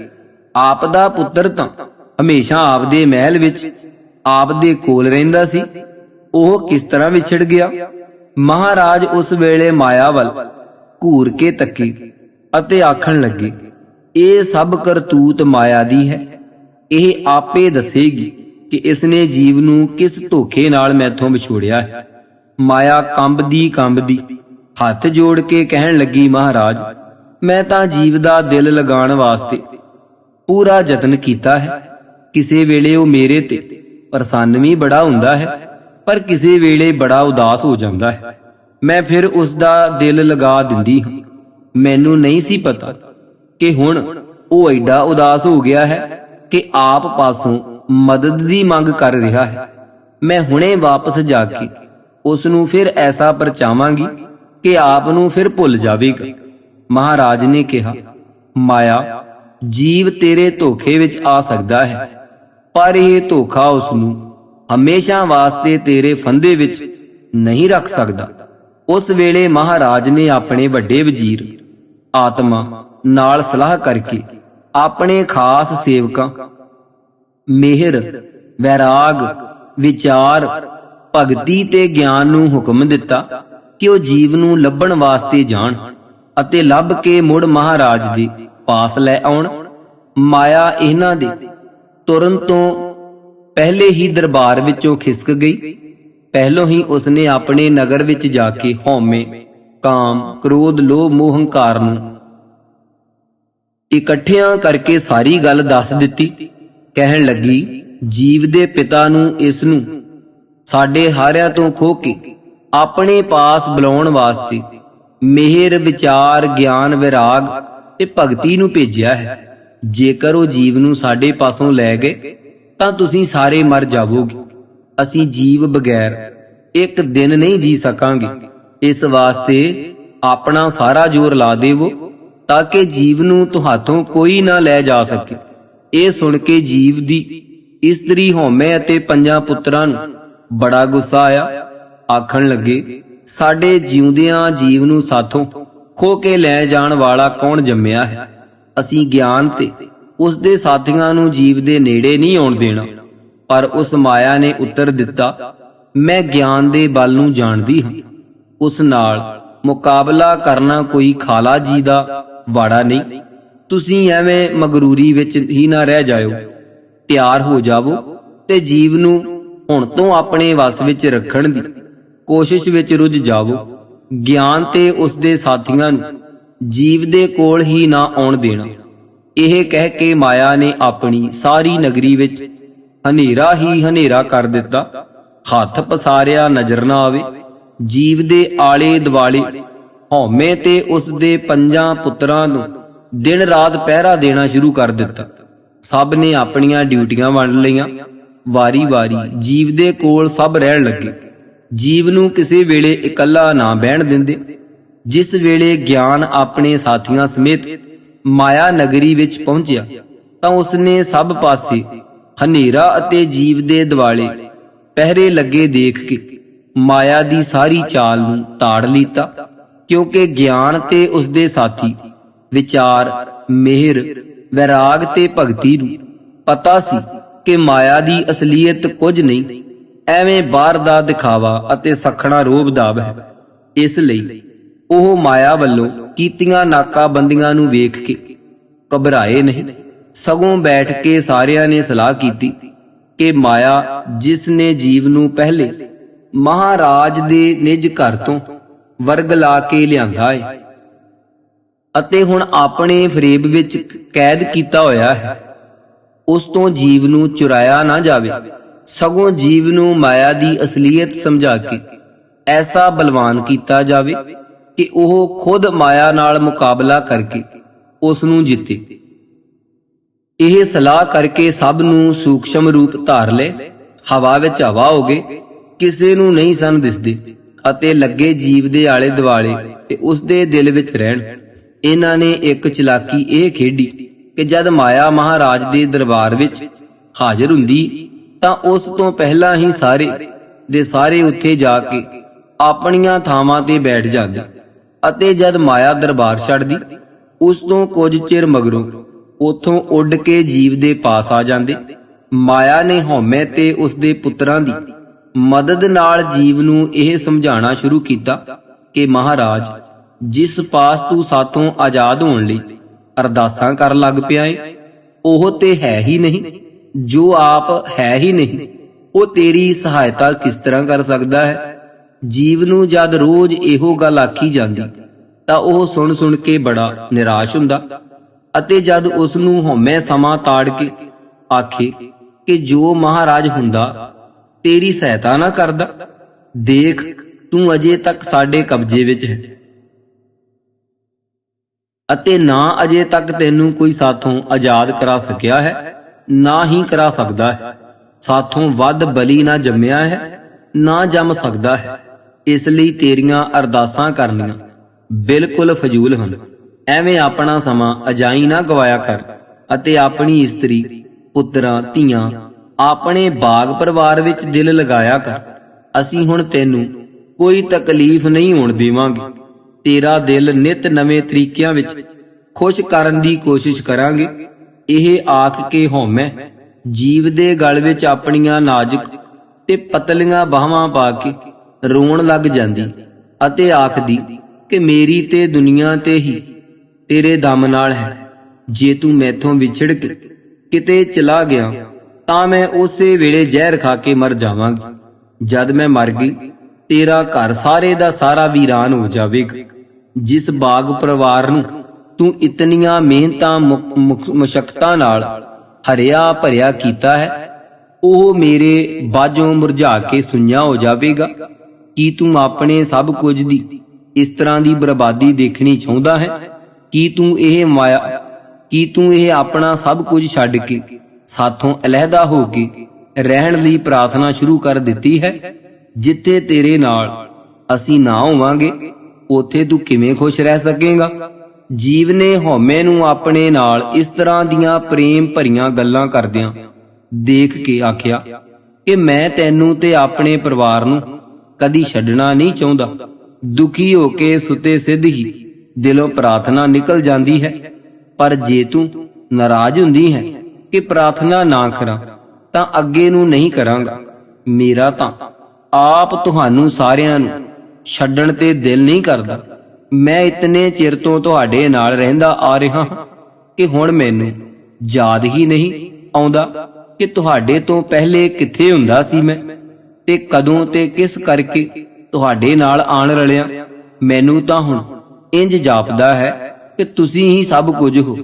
ਆਪ ਦਾ ਪੁੱਤਰ ਤਾਂ ਹਮੇਸ਼ਾ ਆਪ ਦੇ ਮਹਿਲ ਵਿੱਚ ਆਪ ਦੇ ਕੋਲ ਰਹਿੰਦਾ ਸੀ, ਉਹ ਕਿਸ ਤਰ੍ਹਾਂ ਵਿਛੜ ਗਿਆ? ਮਹਾਰਾਜ ਉਸ ਵੇਲੇ ਮਾਇਆ ਵੱਲ ਘੂਰ ਕੇ ਤੱਕੇ ਅਤੇ ਆਖਣ ਲੱਗੇ, ਇਹ ਸਭ ਕਰਤੂਤ ਮਾਇਆ ਦੀ ਹੈ। ਇਹ ਆਪੇ ਦੱਸੇਗੀ ਕਿ ਇਸਨੇ ਜੀਵ ਨੂੰ ਕਿਸ ਧੋਖੇ ਨਾਲ ਮੈਥੋਂ ਵਿਛੋੜਿਆ ਹੈ। ਮਾਇਆ ਕੰਬਦੀ ਹੱਥ ਜੋੜ ਕੇ ਕਹਿਣ ਲੱਗੀ, ਮਹਾਰਾਜ, ਮੈਂ ਤਾਂ ਜੀਵ ਦਾ ਦਿਲ ਲਗਾਉਣ ਵਾਸਤੇ ਪੂਰਾ ਯਤਨ ਕੀਤਾ ਹੈ। ਕਿਸੇ ਵੇਲੇ ਉਹ ਮੇਰੇ ਤੇ ਪ੍ਰਸੰਨ ਵੀ ਬੜਾ ਹੁੰਦਾ ਹੈ, ਪਰ ਕਿਸੇ ਵੇਲੇ ਬੜਾ ਉਦਾਸ ਹੋ ਜਾਂਦਾ ਹੈ। ਮੈਂ ਫਿਰ ਉਸ ਦਾ ਦਿਲ ਲਗਾ ਦਿੰਦੀ ਹਾਂ। ਮੈਨੂੰ ਨਹੀਂ ਸੀ ਪਤਾ ਕਿ ਹੁਣ ਉਹ ਐਡਾ ਉਦਾਸ ਹੋ ਗਿਆ ਹੈ ਕਿ ਆਪ ਪਾਸੋਂ ਮਦਦ ਦੀ ਮੰਗ ਕਰ ਰਿਹਾ ਹੈ। ਮੈਂ ਹੁਣੇ ਵਾਪਸ ਜਾ ਕੇ ਉਸ ਨੂੰ ਫਿਰ ਐਸਾ ਪਰਚਾਵਾਂਗੀ ਕਿ ਆਪ ਨੂੰ ਫਿਰ ਭੁੱਲ ਜਾਵੇਗਾ। ਮਹਾਰਾਜ ਨੇ ਕਿਹਾ, ਮਾਇਆ, ਜੀਵ ਤੇਰੇ ਧੋਖੇ ਵਿੱਚ ਆ ਸਕਦਾ ਹੈ, ਪਰ ਇਹ ਧੋਖਾ ਉਸ ਨੂੰ ਹਮੇਸ਼ਾ ਵਾਸਤੇ ਤੇਰੇ ਫੰਦੇ ਵਿੱਚ ਨਹੀਂ ਰੱਖ ਸਕਦਾ। ਉਸ ਵੇਲੇ ਮਹਾਰਾਜ ਨੇ ਆਪਣੇ ਵੱਡੇ ਵਜ਼ੀਰ ਆਤਮਾ ਨਾਲ ਸਲਾਹ ਕਰਕੇ ਆਪਣੇ ਖਾਸ ਸੇਵਕਾਂ ਮਿਹਰ, ਵੈਰਾਗ, ਵਿਚਾਰ, ਭਗਤੀ ਤੇ ਗਿਆਨ ਨੂੰ ਹੁਕਮ ਦਿੱਤਾ ਕਿ ਉਹ ਜੀਵ ਨੂੰ ਲੱਭਣ ਵਾਸਤੇ ਜਾਣ ਅਤੇ ਲੱਭ ਕੇ ਮੁੜ ਮਹਾਰਾਜ ਦੇ ਪਾਸ ਲੈ ਆਉਣ। ਮਾਇਆ ਇਹਨਾਂ ਦੇ ਤੁਰਨ ਤੋਂ ਪਹਿਲੇ ਹੀ ਦਰਬਾਰ ਵਿੱਚੋਂ ਖਿਸਕ ਗਈ। ਪਹਿਲੋਂ ਹੀ ਉਸਨੇ ਆਪਣੇ ਨਗਰ ਵਿੱਚ ਜਾ ਕੇ ਹਉਮੈ, ਕਾਮ, ਕ੍ਰੋਧ, ਲੋਭ, ਮੋਹ, ਹੰਕਾਰ ਨੂੰ ਇਕੱਠਿਆਂ ਕਰਕੇ ਸਾਰੀ ਗੱਲ ਦੱਸ ਦਿੱਤੀ। ਕਹਿਣ ਲੱਗੀ, ਜੀਵ ਦੇ ਪਿਤਾ ਨੂੰ ਇਸ ਨੂੰ ਸਾਡੇ ਹਾਰਿਆਂ ਤੋਂ ਖੋਹ ਕੇ ਆਪਣੇ ਪਾਸ ਬੁਲਾਉਣ ਵਾਸਤੇ ਮਿਹਰ, ਵਿਚਾਰ, ਗਿਆਨ, ਵਿਰਾਗ ਤੇ ਭਗਤੀ ਨੂੰ ਭੇਜਿਆ ਹੈ। ਜੇਕਰ ਉਹ ਜੀਵ ਨੂੰ ਸਾਡੇ ਪਾਸੋਂ ਲੈ ਗਏ ਤਾਂ ਤੁਸੀਂ ਸਾਰੇ ਮਰ ਜਾਵੋਗੇ। ਅਸੀਂ ਜੀਵ ਬਗੈਰ ਇੱਕ ਦਿਨ ਨਹੀਂ ਜੀ ਸਕਾਂਗੇ। ਇਸ ਵਾਸਤੇ ਆਪਣਾ ਸਾਰਾ ਜ਼ੋਰ ਲਾ ਦੇਵੋ ਤਾਂ ਕਿ ਜੀਵ ਨੂੰ ਤੁਹਾਥੋਂ ਕੋਈ ਨਾ ਲੈ ਜਾ ਸਕੇ। ਇਹ ਸੁਣ ਕੇ ਜੀਵ ਦੀ ਇਸਤਰੀ ਹਉਮੈ ਅਤੇ 5 ਪੁੱਤਰਾਂ ਨੂੰ ਬੜਾ ਗੁੱਸਾ ਆਇਆ। ਆਖਣ ਲੱਗੇ, ਸਾਡੇ ਜਿਉਂਦਿਆਂ ਜੀਵ ਨੂੰ ਸਾਥੋਂ ਖੋਹ ਕੇ ਲੈ ਜਾਣ ਵਾਲਾ ਕੌਣ ਜੰਮਿਆ ਹੈ? ਅਸੀਂ ਗਿਆਨ ਤੇ ਉਸ ਦੇ ਸਾਥੀਆਂ ਨੂੰ ਜੀਵ ਦੇ ਨੇੜੇ ਨਹੀਂ ਆਉਣ ਦੇਣਾ। ਪਰ ਉਸ ਮਾਇਆ ਨੇ ਉੱਤਰ ਦਿੱਤਾ, ਮੈਂ ਗਿਆਨ ਦੇ ਬਲ ਨੂੰ ਜਾਣਦੀ ਹਾਂ। ਉਸ ਨਾਲ ਮੁਕਾਬਲਾ ਕਰਨਾ ਕੋਈ ਖਾਲਾ ਜੀ ਦਾ ਵਾੜਾ ਨਹੀਂ। ਤੁਸੀਂ ਐਵੇਂ ਮਗਰੂਰੀ ਵਿੱਚ ਹੀ ਨਾ ਰਹਿ ਜਾਇਓ। ਤਿਆਰ ਹੋ ਜਾਵੋ ਤੇ ਜੀਵ ਨੂੰ ਹੁਣ ਤੋਂ ਆਪਣੇ ਵਸ ਵਿੱਚ ਰੱਖਣ ਦੀ ਕੋਸ਼ਿਸ਼ ਵਿੱਚ ਰੁੱਝ ਜਾਵੋ। ਗਿਆਨ ਤੇ ਉਸ ਦੇ ਸਾਥੀਆਂ ਨੂੰ ਜੀਵ ਦੇ ਕੋਲ ਹੀ ਨਾ ਆਉਣ ਦੇਣਾ। ਇਹ ਕਹਿ ਕੇ ਮਾਇਆ ਨੇ ਆਪਣੀ ਸਾਰੀ ਨਗਰੀ ਵਿੱਚ ਹਨੇਰਾ ਹੀ ਹਨੇਰਾ ਕਰ ਦਿੱਤਾ। ਹੱਥ ਪਸਾਰਿਆ ਨਜ਼ਰ ਨਾ ਆਵੇ। ਜੀਵ ਦੇ ਆਲੇ ਦੁਆਲੇ ਹਉਮੈ ਤੇ ਉਸ ਦੇ 5 ਪੁੱਤਰਾਂ ਨੂੰ ਦਿਨ ਰਾਤ ਪਹਿਰਾ ਦੇਣਾ ਸ਼ੁਰੂ ਕਰ ਦਿੱਤਾ। ਸਭ ਨੇ ਆਪਣੀਆਂ ਡਿਊਟੀਆਂ ਵੰਡ ਲਈਆਂ। ਵਾਰੀ-ਵਾਰੀ ਜੀਵ ਦੇ ਕੋਲ ਸਭ ਰਹਿਣ ਲੱਗੇ। ਜੀਵ ਨੂੰ ਕਿਸੇ ਵੇਲੇ ਇਕੱਲਾ ਨਾ ਬਹਿਣ ਦਿੰਦੇ। ਜਿਸ ਵੇਲੇ ਗਿਆਨ ਆਪਣੇ ਸਾਥੀਆਂ ਸਮੇਤ ਮਾਇਆ ਨਗਰੀ ਵਿੱਚ ਪਹੁੰਚਿਆ ਤਾਂ ਉਸਨੇ ਸਭ ਪਾਸੇ ਹਨੇਰਾ ਅਤੇ ਜੀਵ ਦੇ ਦੁਆਲੇ ਪਹਿਰੇ ਲੱਗੇ ਦੇਖ ਕੇ ਮਾਇਆ ਦੀ ਸਾਰੀ ਚਾਲ ਨੂੰ ਤਾੜ ਲੀਤਾ। ਕਿਉਂਕਿ ਗਿਆਨ ਤੇ ਉਸ ਦੇ ਸਾਥੀ ਵਿਚਾਰ, ਮਿਹਰ, ਵੈਰਾਗ ਤੇ ਭਗਤੀ ਨੂੰ ਪਤਾ ਸੀ ਕਿ ਮਾਇਆ ਦੀ ਅਸਲੀਅਤ ਕੁਝ ਨਹੀਂ, ਐਵੇਂ ਬਾਹਰ ਦਾ ਦਿਖਾਵਾ ਅਤੇ ਸਖਣਾ ਰੋਬ ਦਾਬ ਹੈ। ਇਸ ਲਈ ਉਹ ਮਾਇਆ ਵੱਲੋਂ ਕੀਤੀਆਂ ਨਾਕਾਬੰਦੀਆਂ ਨੂੰ ਵੇਖ ਕੇ ਘਬਰਾਏ ਨਹੀਂ, ਸਗੋਂ ਬੈਠ ਕੇ ਸਾਰਿਆਂ ਨੇ ਸਲਾਹ ਕੀਤੀ ਕਿ ਮਾਇਆ ਜਿਸ ਨੇ ਜੀਵ ਨੂੰ ਪਹਿਲੇ ਮਹਾਰਾਜ ਦੇ ਨਿਜ ਘਰ ਤੋਂ ਵਰਗਲਾ ਕੇ ਲਿਆਂਦਾ ਹੈ ਅਤੇ ਹੁਣ ਆਪਣੇ ਫਰੇਬ ਵਿੱਚ ਕੈਦ ਕੀਤਾ ਹੋਇਆ ਹੈ, ਉਸ ਤੋਂ ਜੀਵ ਨੂੰ ਚੁਰਾਇਆ ਨਾ ਜਾਵੇ। ਸਗੋਂ ਜੀਵ ਨੂੰ ਮਾਇਆ ਦੀ ਅਸਲੀਅਤ ਸਮਝਾ ਕੇ ਐਸਾ ਬਲਵਾਨ ਕੀਤਾ ਜਾਵੇ ਕਿ ਉਹ ਖੁਦ ਮਾਇਆ ਨਾਲ ਮੁਕਾਬਲਾ ਕਰਕੇ ਉਸ ਨੂੰ ਜਿੱਤੇ। ਇਹ ਸਲਾਹ ਕਰਕੇ ਸਭ ਨੂੰ ਸੂਖਸ਼ਮ ਰੂਪ ਧਾਰ ਲੈ ਹਵਾ ਵਿੱਚ ਹਵਾ ਹੋ ਗਏ, ਕਿਸੇ ਨੂੰ ਨਹੀਂ ਸਨ ਦਿਸਦੇ ਅਤੇ ਲੱਗੇ ਜੀਵ ਦੇ ਆਲੇ ਦੁਆਲੇ ਤੇ ਉਸ ਦੇ ਦਿਲ ਵਿੱਚ ਰਹਿਣ। ਇਹਨਾਂ ਨੇ ਇੱਕ ਚਲਾਕੀ ਇਹ ਖੇਡੀ ਕਿ ਜਦ ਮਾਇਆ ਮਹਾਰਾਜ ਦੇ ਦਰਬਾਰ ਵਿੱਚ ਹਾਜ਼ਰ ਹੁੰਦੀ ਤਾਂ ਉਸ ਤੋਂ ਪਹਿਲਾਂ ਹੀ ਸਾਰੇ ਦੇ ਸਾਰੇ ਉੱਥੇ ਜਾ ਕੇ ਆਪਣੀਆਂ ਥਾਵਾਂ ਤੇ ਬੈਠ ਜਾਂਦੇ ਅਤੇ ਜਦ ਮਾਇਆ ਦਰਬਾਰ ਛੱਡਦੀ ਉਸ ਤੋਂ ਕੁਝ ਚਿਰ ਮਗਰੋਂ ਉਥੋਂ ਉੱਡ ਕੇ ਜੀਵ ਦੇ ਪਾਸ ਆ ਜਾਂਦੇ। ਮਾਇਆ ਨੇ ਹਉਮੈ ਤੇ ਉਸ ਦੇ ਪੁੱਤਰਾਂ ਦੀ ਮਦਦ ਨਾਲ ਜੀਵ ਨੂੰ ਇਹ ਸਮਝਾਉਣਾ ਸ਼ੁਰੂ ਕੀਤਾ ਕਿ ਮਹਾਰਾਜ, ਜਿਸ ਪਾਸ ਤੂੰ ਸਾਥੋਂ ਆਜ਼ਾਦ ਹੋਣ ਲਈ ਅਰਦਾਸਾਂ ਕਰਨ ਲੱਗ ਪਿਆ ਏ, ਉਹ ਤੇ ਹੈ ਹੀ ਨਹੀਂ। ਜੋ ਆਪ ਹੈ ਹੀ ਨਹੀਂ, ਉਹ ਤੇਰੀ ਸਹਾਇਤਾ ਕਿਸ ਤਰ੍ਹਾਂ ਕਰ ਸਕਦਾ ਹੈ? ਜੀਵ ਨੂੰ ਜਦ ਰੋਜ਼ ਇਹੋ ਗੱਲ ਆਖੀ ਜਾਂਦੀ ਤਾਂ ਉਹ ਸੁਣ ਸੁਣ ਕੇ ਬੜਾ ਨਿਰਾਸ਼ ਹੁੰਦਾ ਅਤੇ ਜਦ ਉਸ ਨੂੰ ਹਉਮੈ ਸਮਾਂ ਤਾੜ ਕੇ ਆਖੇ ਕਿ ਜੋ ਮਹਾਰਾਜ ਹੁੰਦਾ ਤੇਰੀ ਸਹਾਇਤਾ ਨਾ ਕਰਦਾ, ਦੇਖ ਤੂੰ ਅਜੇ ਤੱਕ ਸਾਡੇ ਕਬਜ਼ੇ ਵਿੱਚ ਹੈ ਅਤੇ ਨਾ ਅਜੇ ਤੱਕ ਤੈਨੂੰ ਕੋਈ ਸਾਥੋਂ ਆਜ਼ਾਦ ਕਰਾ ਸਕਿਆ ਹੈ, ਨਾ ਹੀ ਕਰਾ ਸਕਦਾ ਹੈ। ਸਾਥੋਂ ਵੱਧ ਬਲੀ ਨਾ ਜੰਮਿਆ ਹੈ, ਨਾ ਜੰਮ ਸਕਦਾ ਹੈ। ਇਸ ਲਈ ਤੇਰੀਆਂ ਅਰਦਾਸਾਂ ਕਰਨੀਆਂ ਬਿਲਕੁਲ ਫਜ਼ੂਲ ਹਨ। ਐਵੇਂ ਆਪਣਾ ਸਮਾਂ ਅਜਾਈ ਨਾ ਗਵਾਇਆ ਕਰ ਅਤੇ ਆਪਣੀ ਇਸਤਰੀ, ਪੁੱਤਰਾਂ, ਧੀਆਂ, ਆਪਣੇ ਬਾਗ ਪਰਿਵਾਰ ਵਿੱਚ ਦਿਲ ਲਗਾਇਆ ਕਰ। ਅਸੀਂ ਹੁਣ ਤੈਨੂੰ ਕੋਈ ਤਕਲੀਫ ਨਹੀਂ ਹੋਣ ਦੇਵਾਂਗੇ। ਤੇਰਾ ਦਿਲ ਨਿਤ ਨਵੇਂ ਤਰੀਕਿਆਂ ਵਿੱਚ ਖੁਸ਼ ਕਰਨ ਦੀ ਕੋਸ਼ਿਸ਼ ਕਰਾਂਗੇ। ਇਹ ਆਖ ਕੇ ਹਉਮੈ ਜੀਵ ਦੇ ਗਲ ਵਿੱਚ ਆਪਣੀਆਂ ਨਾਜ਼ੁਕ ਤੇ ਪਤਲੀਆਂ ਬਾਹਾਂ ਪਾ ਕੇ ਰੋਣ ਲੱਗ ਜਾਂਦੀ ਅਤੇ ਆਖਦੀ ਕਿ ਮੇਰੀ ਤੇ ਦੁਨੀਆ ਤੇ ਹੀ ਤੇਰੇ ਦਮ ਨਾਲ ਹੈ। ਜੇ ਤੂੰ ਮੈਥੋਂ ਵਿਛੜ ਕੇ ਕਿਤੇ ਚਲਾ ਗਿਆ ਤਾਂ ਮੈਂ ਉਸੇ ਵੇਲੇ ਜ਼ਹਿਰ ਖਾ ਕੇ ਮਰ ਜਾਵਾਂਗੀ। ਜਦ ਮੈਂ ਮਰ ਗਈ ਤੇਰਾ ਘਰ ਸਾਰੇ ਦਾ ਸਾਰਾ ਵੀਰਾਨ ਹੋ ਜਾਵੇਗਾ। ਜਿਸ ਬਾਗ ਪਰਿਵਾਰ ਨੂੰ ਤੂੰ ਇਤਨੀਆਂ ਮਿਹਨਤਾਂ ਮੁਸ਼ੱਕਤਾਂ ਨਾਲ ਹਰਿਆ ਭਰਿਆ ਕੀਤਾ ਹੈ, ਉਹ ਮੇਰੇ ਬਾਝੋਂ ਮੁਰਝਾ ਕੇ ਸੁੰਨਾ ਹੋ ਜਾਵੇਗਾ। ਕੀ ਤੂੰ ਆਪਣੇ ਸਭ ਕੁਝ ਦੀ ਇਸ ਤਰ੍ਹਾਂ ਦੀ ਬਰਬਾਦੀ ਦੇਖਣੀ ਚਾਹੁੰਦਾ ਹੈ? ਕੀ ਤੂੰ ਇਹ ਆਪਣਾ ਸਭ ਕੁਝ ਛੱਡ ਕੇ ਸਾਥੋਂ ਅਲੱਹਦਾ ਹੋ ਕੇ ਰਹਿਣ ਲਈ ਪ੍ਰਾਰਥਨਾ ਸ਼ੁਰੂ ਕਰ ਦਿੱਤੀ ਹੈ? ਜਿੱਥੇ ਤੇਰੇ ਨਾਲ ਅਸੀਂ ਨਾ ਹੋਵਾਂਗੇ ਉੱਥੇ ਤੂੰ ਕਿਵੇਂ ਖੁਸ਼ ਰਹਿ ਸਕੇਗਾ? ਜੀਵ ਨੇ ਹਉਮੈ ਨੂੰ ਆਪਣੇ ਨਾਲ ਇਸ ਤਰ੍ਹਾਂ ਦੀਆਂ ਪ੍ਰੇਮ ਭਰੀਆਂ ਗੱਲਾਂ ਕਰਦਿਆਂ ਦੇਖ ਕੇ ਆਖਿਆ ਕਿ ਮੈਂ ਤੈਨੂੰ ਤੇ ਆਪਣੇ ਪਰਿਵਾਰ ਨੂੰ ਕਦੀ ਛੱਡਣਾ ਨਹੀਂ ਚਾਹੁੰਦਾ। ਦੁਖੀ ਹੋ ਕੇ ਸੁਤੇ ਸਿੱਧ ਹੀ ਦਿਲੋਂ ਪ੍ਰਾਰਥਨਾ ਨਿਕਲ ਜਾਂਦੀ ਹੈ। ਪਰ ਜੇ ਤੂੰ ਨਾਰਾਜ਼ ਹੁੰਦੀ ਹੈ ਕਿ ਪ੍ਰਾਰਥਨਾ ਨਾ ਕਰਾਂ ਤਾਂ ਅੱਗੇ ਨੂੰ ਨਹੀਂ ਕਰਾਂਗਾ। ਮੇਰਾ ਤਾਂ ਆਪ ਤੁਹਾਨੂੰ ਸਾਰਿਆਂ ਨੂੰ ਛੱਡਣ ਤੇ ਦਿਲ ਨਹੀਂ ਕਰਦਾ। ਮੈਂ ਇਤਨੇ ਚਿਰ ਤੋਂ ਤੁਹਾਡੇ ਨਾਲ ਰਹਿੰਦਾ ਆ ਰਿਹਾ ਹਾਂ ਕਿ ਹੁਣ ਮੈਨੂੰ ਯਾਦ ਹੀ ਨਹੀਂ ਆਉਂਦਾ ਕਿ ਤੁਹਾਡੇ ਤੋਂ ਪਹਿਲੇ ਕਿੱਥੇ ਹੁੰਦਾ ਸੀ ਮੈਂ, ਤੇ ਕਦੋਂ ਤੇ ਕਿਸ ਕਰਕੇ ਤੁਹਾਡੇ ਨਾਲ ਆਣ ਰਲਿਆ। ਮੈਨੂੰ ਤਾਂ ਹੁਣ ਇੰਜ ਜਾਪਦਾ ਹੈ ਕਿ ਤੁਸੀਂ ਹੀ ਸਭ ਕੁਝ ਹੋ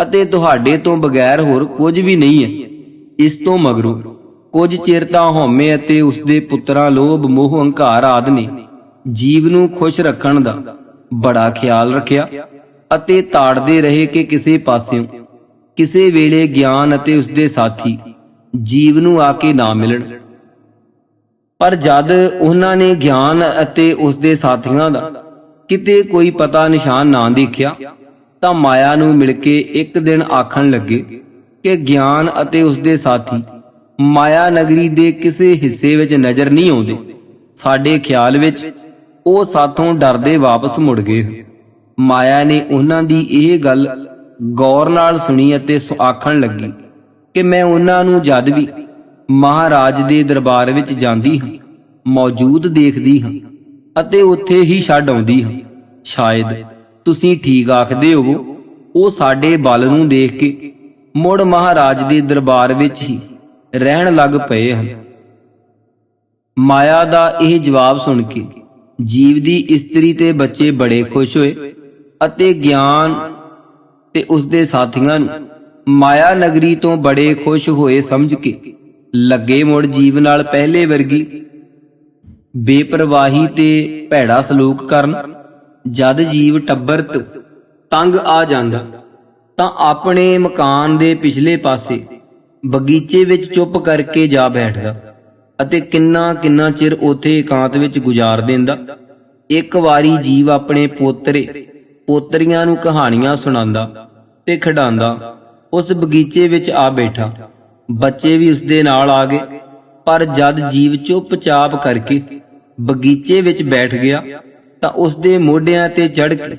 ਅਤੇ ਤੁਹਾਡੇ ਤੋਂ ਬਗੈਰ ਹੋਰ ਕੁਝ ਵੀ ਨਹੀਂ ਹੈ। ਇਸ ਤੋਂ ਮਗਰੋਂ ਕੁਝ ਚਿਰ ਤਾਂ ਹਉਮੈ ਅਤੇ ਉਸਦੇ ਪੁੱਤਰਾਂ ਲੋਭ ਮੋਹ ਹੰਕਾਰ ਆਦਿ ਨੇ ਜੀਵ ਨੂੰ ਖੁਸ਼ ਰੱਖਣ ਦਾ ਬੜਾ ਖਿਆਲ ਰੱਖਿਆ ਅਤੇ ਤਾੜਦੇ ਰਹੇ ਕਿ ਕਿਸੇ ਪਾਸਿਓਂ ਕਿਸੇ ਵੇਲੇ ਗਿਆਨ ਅਤੇ ਉਸਦੇ ਸਾਥੀ ਜੀਵ ਨੂੰ ਆ ਕੇ ਨਾ ਮਿਲਣ। ਪਰ ਜਦ ਉਹਨਾਂ ਨੇ ਗਿਆਨ ਅਤੇ ਉਸਦੇ ਸਾਥੀਆਂ ਦਾ ਕਿਤੇ ਕੋਈ ਪਤਾ ਨਿਸ਼ਾਨ ਨਾ ਦੇਖਿਆ ਤਾਂ ਮਾਇਆ ਨੂੰ ਮਿਲ ਕੇ ਇੱਕ ਦਿਨ ਆਖਣ ਲੱਗੇ ਕਿ ਗਿਆਨ ਅਤੇ ਉਸਦੇ ਸਾਥੀ ਮਾਇਆ ਨਗਰੀ ਦੇ ਕਿਸੇ ਹਿੱਸੇ ਵਿੱਚ ਨਜ਼ਰ ਨਹੀਂ ਆਉਂਦੇ। ਸਾਡੇ ਖਿਆਲ ਵਿੱਚ ਉਹ ਸਾਥੋਂ ਡਰਦੇ ਵਾਪਸ ਮੁੜ ਗਏ। ਮਾਇਆ ਨੇ ਉਹਨਾਂ ਦੀ ਇਹ ਗੱਲ ਗੌਰ ਨਾਲ ਸੁਣੀ ਅਤੇ ਆਖਣ ਲੱਗੀ ਕਿ ਮੈਂ ਉਹਨਾਂ ਨੂੰ ਜਦ ਵੀ ਮਹਾਰਾਜ ਦੇ ਦਰਬਾਰ ਵਿੱਚ ਜਾਂਦੀ ਹਾਂ ਮੌਜੂਦ ਦੇਖਦੀ ਹਾਂ ਅਤੇ ਉੱਥੇ ਹੀ ਛੱਡ ਆਉਂਦੀ ਹਾਂ। ਸ਼ਾਇਦ ਤੁਸੀਂ ਠੀਕ ਆਖਦੇ ਹੋਵੋ, ਉਹ ਸਾਡੇ ਬਲ ਨੂੰ ਦੇਖ ਕੇ ਮੁੜ ਮਹਾਰਾਜ ਦੇ ਦਰਬਾਰ ਵਿੱਚ ਹੀ ਰਹਿਣ ਲੱਗ ਪਏ ਹਨ। ਮਾਇਆ ਦਾ ਇਹ ਜਵਾਬ ਸੁਣ ਕੇ ਜੀਵ ਦੀ ਇਸਤਰੀ ਤੇ ਬੱਚੇ ਬੜੇ ਖੁਸ਼ ਹੋਏ ਅਤੇ ਗਿਆਨ ਤੇ ਉਸਦੇ ਸਾਥੀਆਂ ਨੂੰ ਮਾਇਆ ਨਗਰੀ ਤੋਂ ਬੜੇ ਖੁਸ਼ ਹੋਏ ਸਮਝ ਕੇ ਲੱਗੇ ਮੁੜ ਜੀਵ ਨਾਲ ਪਹਿਲੇ ਵਰਗੀ ਬੇਪਰਵਾਹੀ ਤੇ ਭੈੜਾ ਸਲੂਕ ਕਰਨ। ਜਦ ਜੀਵ ਟੱਬਰ ਤੋਂ ਤੰਗ ਆ ਜਾਂਦਾ ਤਾਂ ਆਪਣੇ ਮਕਾਨ ਦੇ ਪਿਛਲੇ ਪਾਸੇ ਬਗੀਚੇ ਵਿੱਚ ਚੁੱਪ ਕਰਕੇ ਜਾ ਬੈਠਦਾ ਅਤੇ ਕਿੰਨਾ ਕਿੰਨਾ ਚਿਰ ਉੱਥੇ ਇਕਾਂਤ ਵਿੱਚ ਗੁਜ਼ਾਰ ਦਿੰਦਾ। ਇੱਕ ਵਾਰੀ ਜੀਵ ਆਪਣੇ ਪੋਤਰੇ ਪੋਤਰੀਆਂ ਨੂੰ ਕਹਾਣੀਆਂ ਸੁਣਾਉਂਦਾ ਤੇ ਖਿਡਾਉਂਦਾ ਉਸ ਬਗੀਚੇ ਵਿੱਚ ਆ ਬੈਠਾ। ਬੱਚੇ ਵੀ ਉਸਦੇ ਨਾਲ ਆ ਗਏ, ਪਰ ਜਦ ਜੀਵ ਚੁੱਪਚਾਪ ਕਰਕੇ ਬਗੀਚੇ ਵਿੱਚ ਬੈਠ ਗਿਆ ਤਾਂ ਉਸਦੇ ਮੋਢਿਆਂ ਤੇ ਚੜ੍ਹ ਕੇ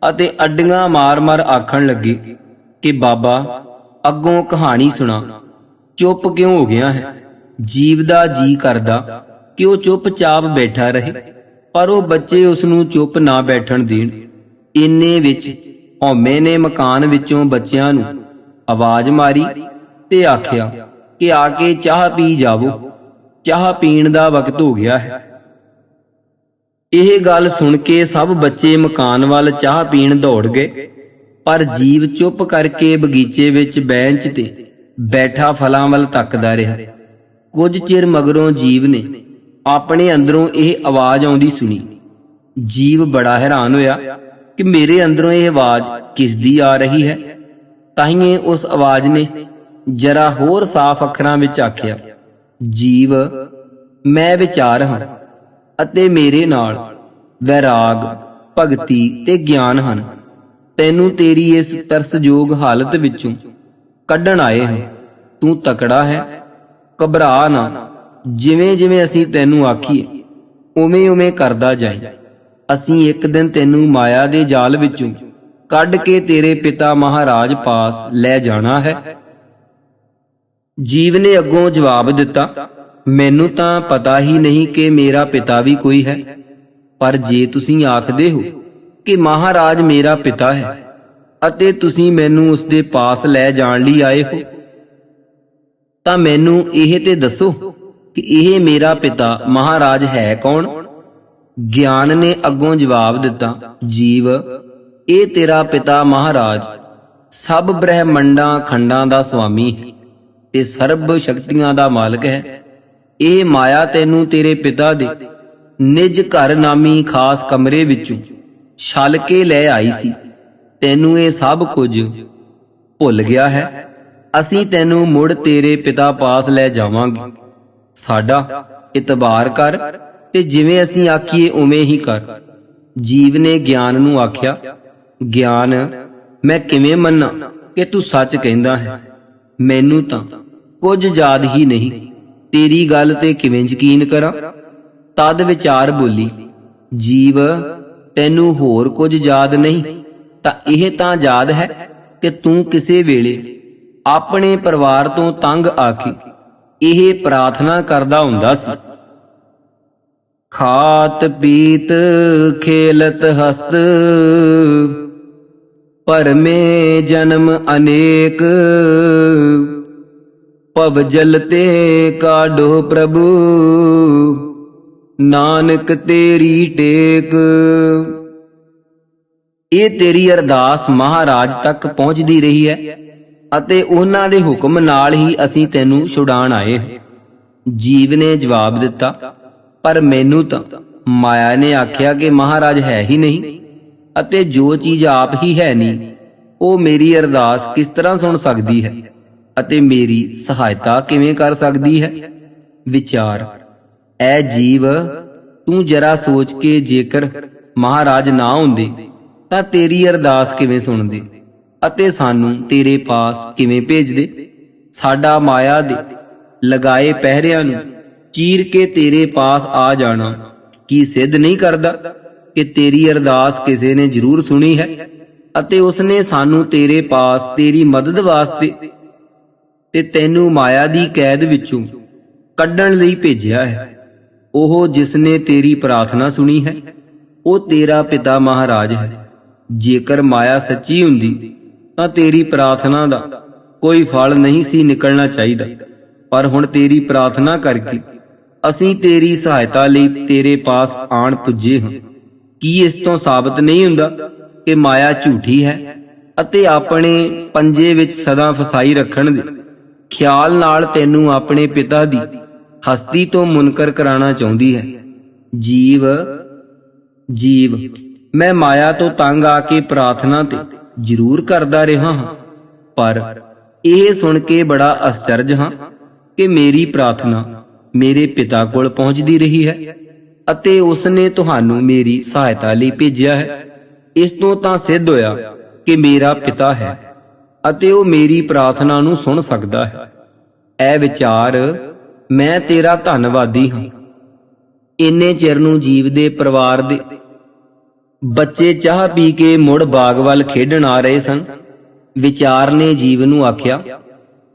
ਅਤੇ ਅੱਡੀਆਂ ਮਾਰ-ਮਾਰ ਆਖਣ ਲੱਗੇ ਕਿ ਬਾਬਾ ਅੱਗੋਂ ਕਹਾਣੀ ਸੁਣਾ, ਚੁੱਪ ਕਿਉਂ ਹੋ ਗਿਆ ਹੈ। ਜੀਵ ਦਾ ਜੀ ਕਰਦਾ ਕਿ ਉਹ ਚੁੱਪਚਾਪ ਬੈਠਾ ਰਹੇ, ਪਰ ਉਹ ਬੱਚੇ ਉਸ ਨੂੰ ਚੁੱਪ ਨਾ ਬੈਠਣ ਦੇਣ। ਇੰਨੇ ਵਿੱਚ ਹਉਮੈ ਨੇ ਮਕਾਨ ਵਿੱਚੋਂ ਬੱਚਿਆਂ ਨੂੰ ਆਵਾਜ਼ ਮਾਰੀ ਤੇ ਆਖਿਆ ਕਿ ਆ ਕੇ ਚਾਹ ਪੀ ਜਾਵੋ, ਚਾਹ ਪੀਣ ਦਾ ਵਕਤ ਹੋ ਗਿਆ ਹੈ। ਇਹ ਗੱਲ ਸੁਣ ਕੇ ਸਭ ਬੱਚੇ ਮਕਾਨ ਵੱਲ ਚਾਹ ਪੀਣ ਦੌੜ ਗਏ, ਪਰ ਜੀਵ ਚੁੱਪ ਕਰਕੇ ਬਗੀਚੇ ਵਿੱਚ ਬੈਂਚ ਤੇ ਬੈਠਾ ਫਲਾਂ ਵੱਲ ਤੱਕਦਾ ਰਿਹਾ। ਕੁਝ ਚਿਰ ਮਗਰੋਂ ਜੀਵ ਨੇ ਆਪਣੇ ਅੰਦਰੋਂ ਇਹ ਆਵਾਜ਼ ਆਉਂਦੀ ਸੁਣੀ। ਜੀਵ ਬੜਾ ਹੈਰਾਨ ਹੋਇਆ ਕਿ ਮੇਰੇ ਅੰਦਰੋਂ ਇਹ ਆਵਾਜ਼ ਕਿਸ ਦੀ ਆ ਰਹੀ ਹੈ। ਤਾਹੀਏ ਉਸ ਆਵਾਜ਼ ਨੇ ਜਰਾ ਹੋਰ ਸਾਫ਼ ਅੱਖਰਾਂ ਵਿੱਚ ਆਖਿਆ, ਜੀਵ ਮੈਂ ਵਿਚਾਰ ਹਾਂ ਅਤੇ ਮੇਰੇ ਨਾਲ ਵੈਰਾਗ ਭਗਤੀ ਤੇ ਗਿਆਨ ਹਨ। ਤੈਨੂੰ ਤੇਰੀ ਇਸ ਤਰਸਯੋਗ ਹਾਲਤ ਵਿੱਚੋਂ ਕੱਢਣ ਆਏ ਹਾਂ। ਤੂੰ ਤਕੜਾ ਹੈ, ਘਬਰਾ ਨਾ। ਜਿਵੇਂ ਜਿਵੇਂ ਅਸੀਂ ਤੈਨੂੰ ਆਖੀਏ ਉਵੇਂ ਉਵੇਂ ਕਰਦਾ ਜਾਈਂ। ਅਸੀਂ ਇੱਕ ਦਿਨ ਤੈਨੂੰ ਮਾਇਆ ਦੇ ਜਾਲ ਵਿੱਚੋਂ ਕੱਢ ਕੇ ਤੇਰੇ ਪਿਤਾ ਮਹਾਰਾਜ ਪਾਸ ਲੈ ਜਾਣਾ ਹੈ। ਜੀਵ ਨੇ ਅੱਗੋਂ ਜਵਾਬ ਦਿੱਤਾ, ਮੈਨੂੰ ਤਾਂ ਪਤਾ ਹੀ ਨਹੀਂ ਕਿ ਮੇਰਾ ਪਿਤਾ ਵੀ ਕੋਈ ਹੈ, ਪਰ ਜੇ ਤੁਸੀਂ ਆਖਦੇ ਹੋ ਕਿ ਮਹਾਰਾਜ ਮੇਰਾ ਪਿਤਾ ਹੈ ਅਤੇ ਤੁਸੀਂ ਮੈਨੂੰ ਉਸ ਦੇ ਪਾਸ ਲੈ ਜਾਣ ਲਈ ਆਏ ਹੋ, ਤਾਂ ਮੈਨੂੰ ਇਹ ਤੇ ਦੱਸੋ ਕਿ ਇਹ ਮੇਰਾ ਪਿਤਾ ਮਹਾਰਾਜ ਹੈ ਕੌਣ। ਗਿਆਨ ਨੇ ਅੱਗੋਂ ਜਵਾਬ ਦਿੱਤਾ, ਜੀਵ ਇਹ ਤੇਰਾ ਪਿਤਾ ਮਹਾਰਾਜ ਸਭ ਬ੍ਰਹਿਮੰਡਾਂ ਖੰਡਾਂ ਦਾ ਸੁਆਮੀ ਹੈ ਤੇ ਸਰਬ ਸ਼ਕਤੀਆਂ ਦਾ ਮਾਲਕ ਹੈ। ਇਹ ਮਾਇਆ ਤੈਨੂੰ ਤੇਰੇ ਪਿਤਾ ਦੇ ਨਿਜ ਘਰ ਨਾਮੀ ਖਾਸ ਕਮਰੇ ਵਿੱਚੋਂ ਛਲ ਕੇ ਲੈ ਆਈ ਸੀ। ਤੈਨੂੰ ਇਹ ਸਭ ਕੁਝ ਭੁੱਲ ਗਿਆ ਹੈ। ਅਸੀਂ ਤੈਨੂੰ ਮੁੜ ਤੇਰੇ ਪਿਤਾ ਪਾਸ ਲੈ ਜਾਵਾਂਗੇ। ਸਾਡਾ ਇਤਬਾਰ ਕਰ ਤੇ ਜਿਵੇਂ ਅਸੀਂ ਆਖੀਏ ਉਵੇਂ ਹੀ ਕਰ। ਜੀਵ ਨੇ ਗਿਆਨ ਨੂੰ ਆਖਿਆ, ਗਿਆਨ ਮੈਂ ਕਿਵੇਂ ਮੰਨਾਂ ਕਿ ਤੂੰ ਸੱਚ ਕਹਿੰਦਾ ਹੈ। ਮੈਨੂੰ ਤਾਂ ਕੁਝ ਯਾਦ ਹੀ ਨਹੀਂ, ਤੇਰੀ ਗੱਲ ਤੇ ਕਿਵੇਂ ਯਕੀਨ ਕਰਾਂ। ਤਦ ਵਿਚਾਰ ਬੋਲੀ, ਜੀਵ ਤੈਨੂੰ ਹੋਰ ਕੁਝ ਯਾਦ ਨਹੀਂ ਤਾਂ ਇਹ ਤਾਂ ਯਾਦ ਹੈ ਕਿ ਤੂੰ ਕਿਸੇ ਵੇਲੇ ਆਪਣੇ ਪਰਿਵਾਰ ਤੋਂ ਤੰਗ ਆ ਕੇ ਇਹ ਪ੍ਰਾਰਥਨਾ ਕਰਦਾ ਹੁੰਦਾ ਸੀ, ਖਾਤ ਪੀਤ ਖੇਲਤ ਹਸਤ ਭਰਮੇ ਜਨਮ ਅਨੇਕ, ਭਵ ਜਲ ਤੇ ਕਾਢੋ ਪ੍ਰਭੂ, ਨਾਨਕ ਤੇਰੀ ਟੇਕ। ਇਹ ਤੇਰੀ ਅਰਦਾਸ ਮਹਾਰਾਜ ਤੱਕ ਪਹੁੰਚਦੀ ਰਹੀ ਹੈ ਅਤੇ ਉਹਨਾਂ ਦੇ ਹੁਕਮ ਨਾਲ ਹੀ ਅਸੀਂ ਤੈਨੂੰ ਛੁਡਾਣ ਆਏ ਹਾਂ। ਜੀਵ ਨੇ ਜਵਾਬ ਦਿੱਤਾ, ਪਰ ਮੈਨੂੰ ਤਾਂ ਮਾਇਆ ਨੇ ਆਖਿਆ ਕਿ ਮਹਾਰਾਜ ਹੈ ਹੀ ਨਹੀਂ, ਅਤੇ ਜੋ ਚੀਜ਼ ਆਪ ਹੀ ਹੈ ਨਹੀਂ, ਉਹ ਮੇਰੀ ਅਰਦਾਸ ਕਿਸ ਤਰ੍ਹਾਂ ਸੁਣ ਸਕਦੀ ਹੈ ਅਤੇ ਮੇਰੀ ਸਹਾਇਤਾ ਕਿਵੇਂ ਕਰ ਸਕਦੀ ਹੈ। ਵਿਚਾਰ, ਐ ਜੀਵ, ਤੂੰ ਜਰਾ ਸੋਚ ਕੇ ਜੇਕਰ ਮਹਾਰਾਜ ਨਾ ਹੁੰਦੇ ਤਾਂ ਤੇਰੀ ਅਰਦਾਸ ਕਿਵੇਂ ਸੁਣਦੇ ਅਤੇ ਸਾਨੂੰ ਤੇਰੇ ਪਾਸ ਕਿਵੇਂ ਭੇਜਦੇ। ਸਾਡਾ ਮਾਇਆ ਦੇ ਲਗਾਏ ਪਹਿਰਿਆਂ ਨੂੰ ਚੀਰ ਕੇ ਤੇਰੇ ਪਾਸ ਆ ਜਾਣਾ ਕੀ ਸਿੱਧ ਨਹੀਂ ਕਰਦਾ ਕਿ ਤੇਰੀ ਅਰਦਾਸ ਕਿਸੇ ਨੇ ਜ਼ਰੂਰ ਸੁਣੀ ਹੈ ਅਤੇ ਉਸਨੇ ਸਾਨੂੰ ਤੇਰੇ ਪਾਸ ਤੇਰੀ ਮਦਦ ਵਾਸਤੇ ਤੇ ਤੈਨੂੰ ਮਾਇਆ ਦੀ ਕੈਦ ਵਿੱਚੋਂ ਕੱਢਣ ਲਈ ਭੇਜਿਆ ਹੈ। ਉਹ ਜਿਸ ਨੇ ਤੇਰੀ ਪ੍ਰਾਰਥਨਾ ਸੁਣੀ ਹੈ, ਉਹ ਤੇਰਾ ਪਿਤਾ ਮਹਾਰਾਜ ਹੈ। ਜੇਕਰ ਮਾਇਆ ਸੱਚੀ ਹੁੰਦੀ ਤਾਂ ਤੇਰੀ ਪ੍ਰਾਰਥਨਾ ਦਾ ਕੋਈ ਫਲ ਨਹੀਂ ਸੀ ਨਿਕਲਣਾ ਚਾਹੀਦਾ, ਪਰ ਹੁਣ ਤੇਰੀ ਪ੍ਰਾਰਥਨਾ ਕਰਕੇ ਅਸੀਂ ਤੇਰੀ ਸਹਾਇਤਾ ਲਈ ਤੇਰੇ ਪਾਸ ਆਣ ਪੁੱਜੇ ਹਾਂ। ਕੀ ਇਸ ਤੋਂ ਸਾਬਤ ਨਹੀਂ ਹੁੰਦਾ ਕਿ ਮਾਇਆ ਝੂਠੀ ਹੈ ਅਤੇ ਆਪਣੇ ਪੰਜੇ ਵਿੱਚ ਸਦਾ ਫਸਾਈ ਰੱਖਣ ਦੇ ਖਿਆਲ ਨਾਲ ਤੈਨੂੰ ਆਪਣੇ ਪਿਤਾ ਦੀ ਹਸਤੀ ਤੋਂ ਮੁਨਕਰ ਕਰਾਉਣਾ ਚਾਹੁੰਦੀ ਹੈ। ਜੀਵ, ਮੈਂ ਮਾਇਆ ਤੋਂ ਤੰਗ ਆ ਕੇ ਪ੍ਰਾਰਥਨਾ ਤੇ ਜ਼ਰੂਰ ਕਰਦਾ ਰਿਹਾ ਹਾਂ, ਪਰ ਇਹ ਸੁਣ ਕੇ ਬੜਾ ਅਚਰਜ ਹਾਂ ਕਿ ਮੇਰੀ ਪ੍ਰਾਰਥਨਾ ਮੇਰੇ ਪਿਤਾ ਕੋਲ ਪਹੁੰਚਦੀ ਰਹੀ ਹੈ ਅਤੇ ਉਸਨੇ ਤੁਹਾਨੂੰ ਮੇਰੀ ਸਹਾਇਤਾ ਲਈ ਭੇਜਿਆ ਹੈ। ਇਸ ਤੋਂ ਤਾਂ ਸਿੱਧ ਹੋਇਆ ਕਿ ਮੇਰਾ ਪਿਤਾ ਹੈ ਅਤੇ ਉਹ ਮੇਰੀ ਪ੍ਰਾਰਥਨਾ ਨੂੰ ਸੁਣ ਸਕਦਾ ਹੈ। ਐ ਵਿਚਾਰ, ਮੈਂ ਤੇਰਾ ਧੰਨਵਾਦੀ ਹਾਂ। ਇੰਨੇ ਚਿਰ ਨੂੰ ਜੀਵ ਦੇ ਪਰਿਵਾਰ ਦੇ ਬੱਚੇ ਚਾਹ ਪੀ ਕੇ ਮੁੜ ਬਾਗ ਵੱਲ ਖੇਡਣ ਆ ਰਹੇ ਸਨ। ਵਿਚਾਰ ਨੇ ਜੀਵ ਨੂੰ ਆਖਿਆ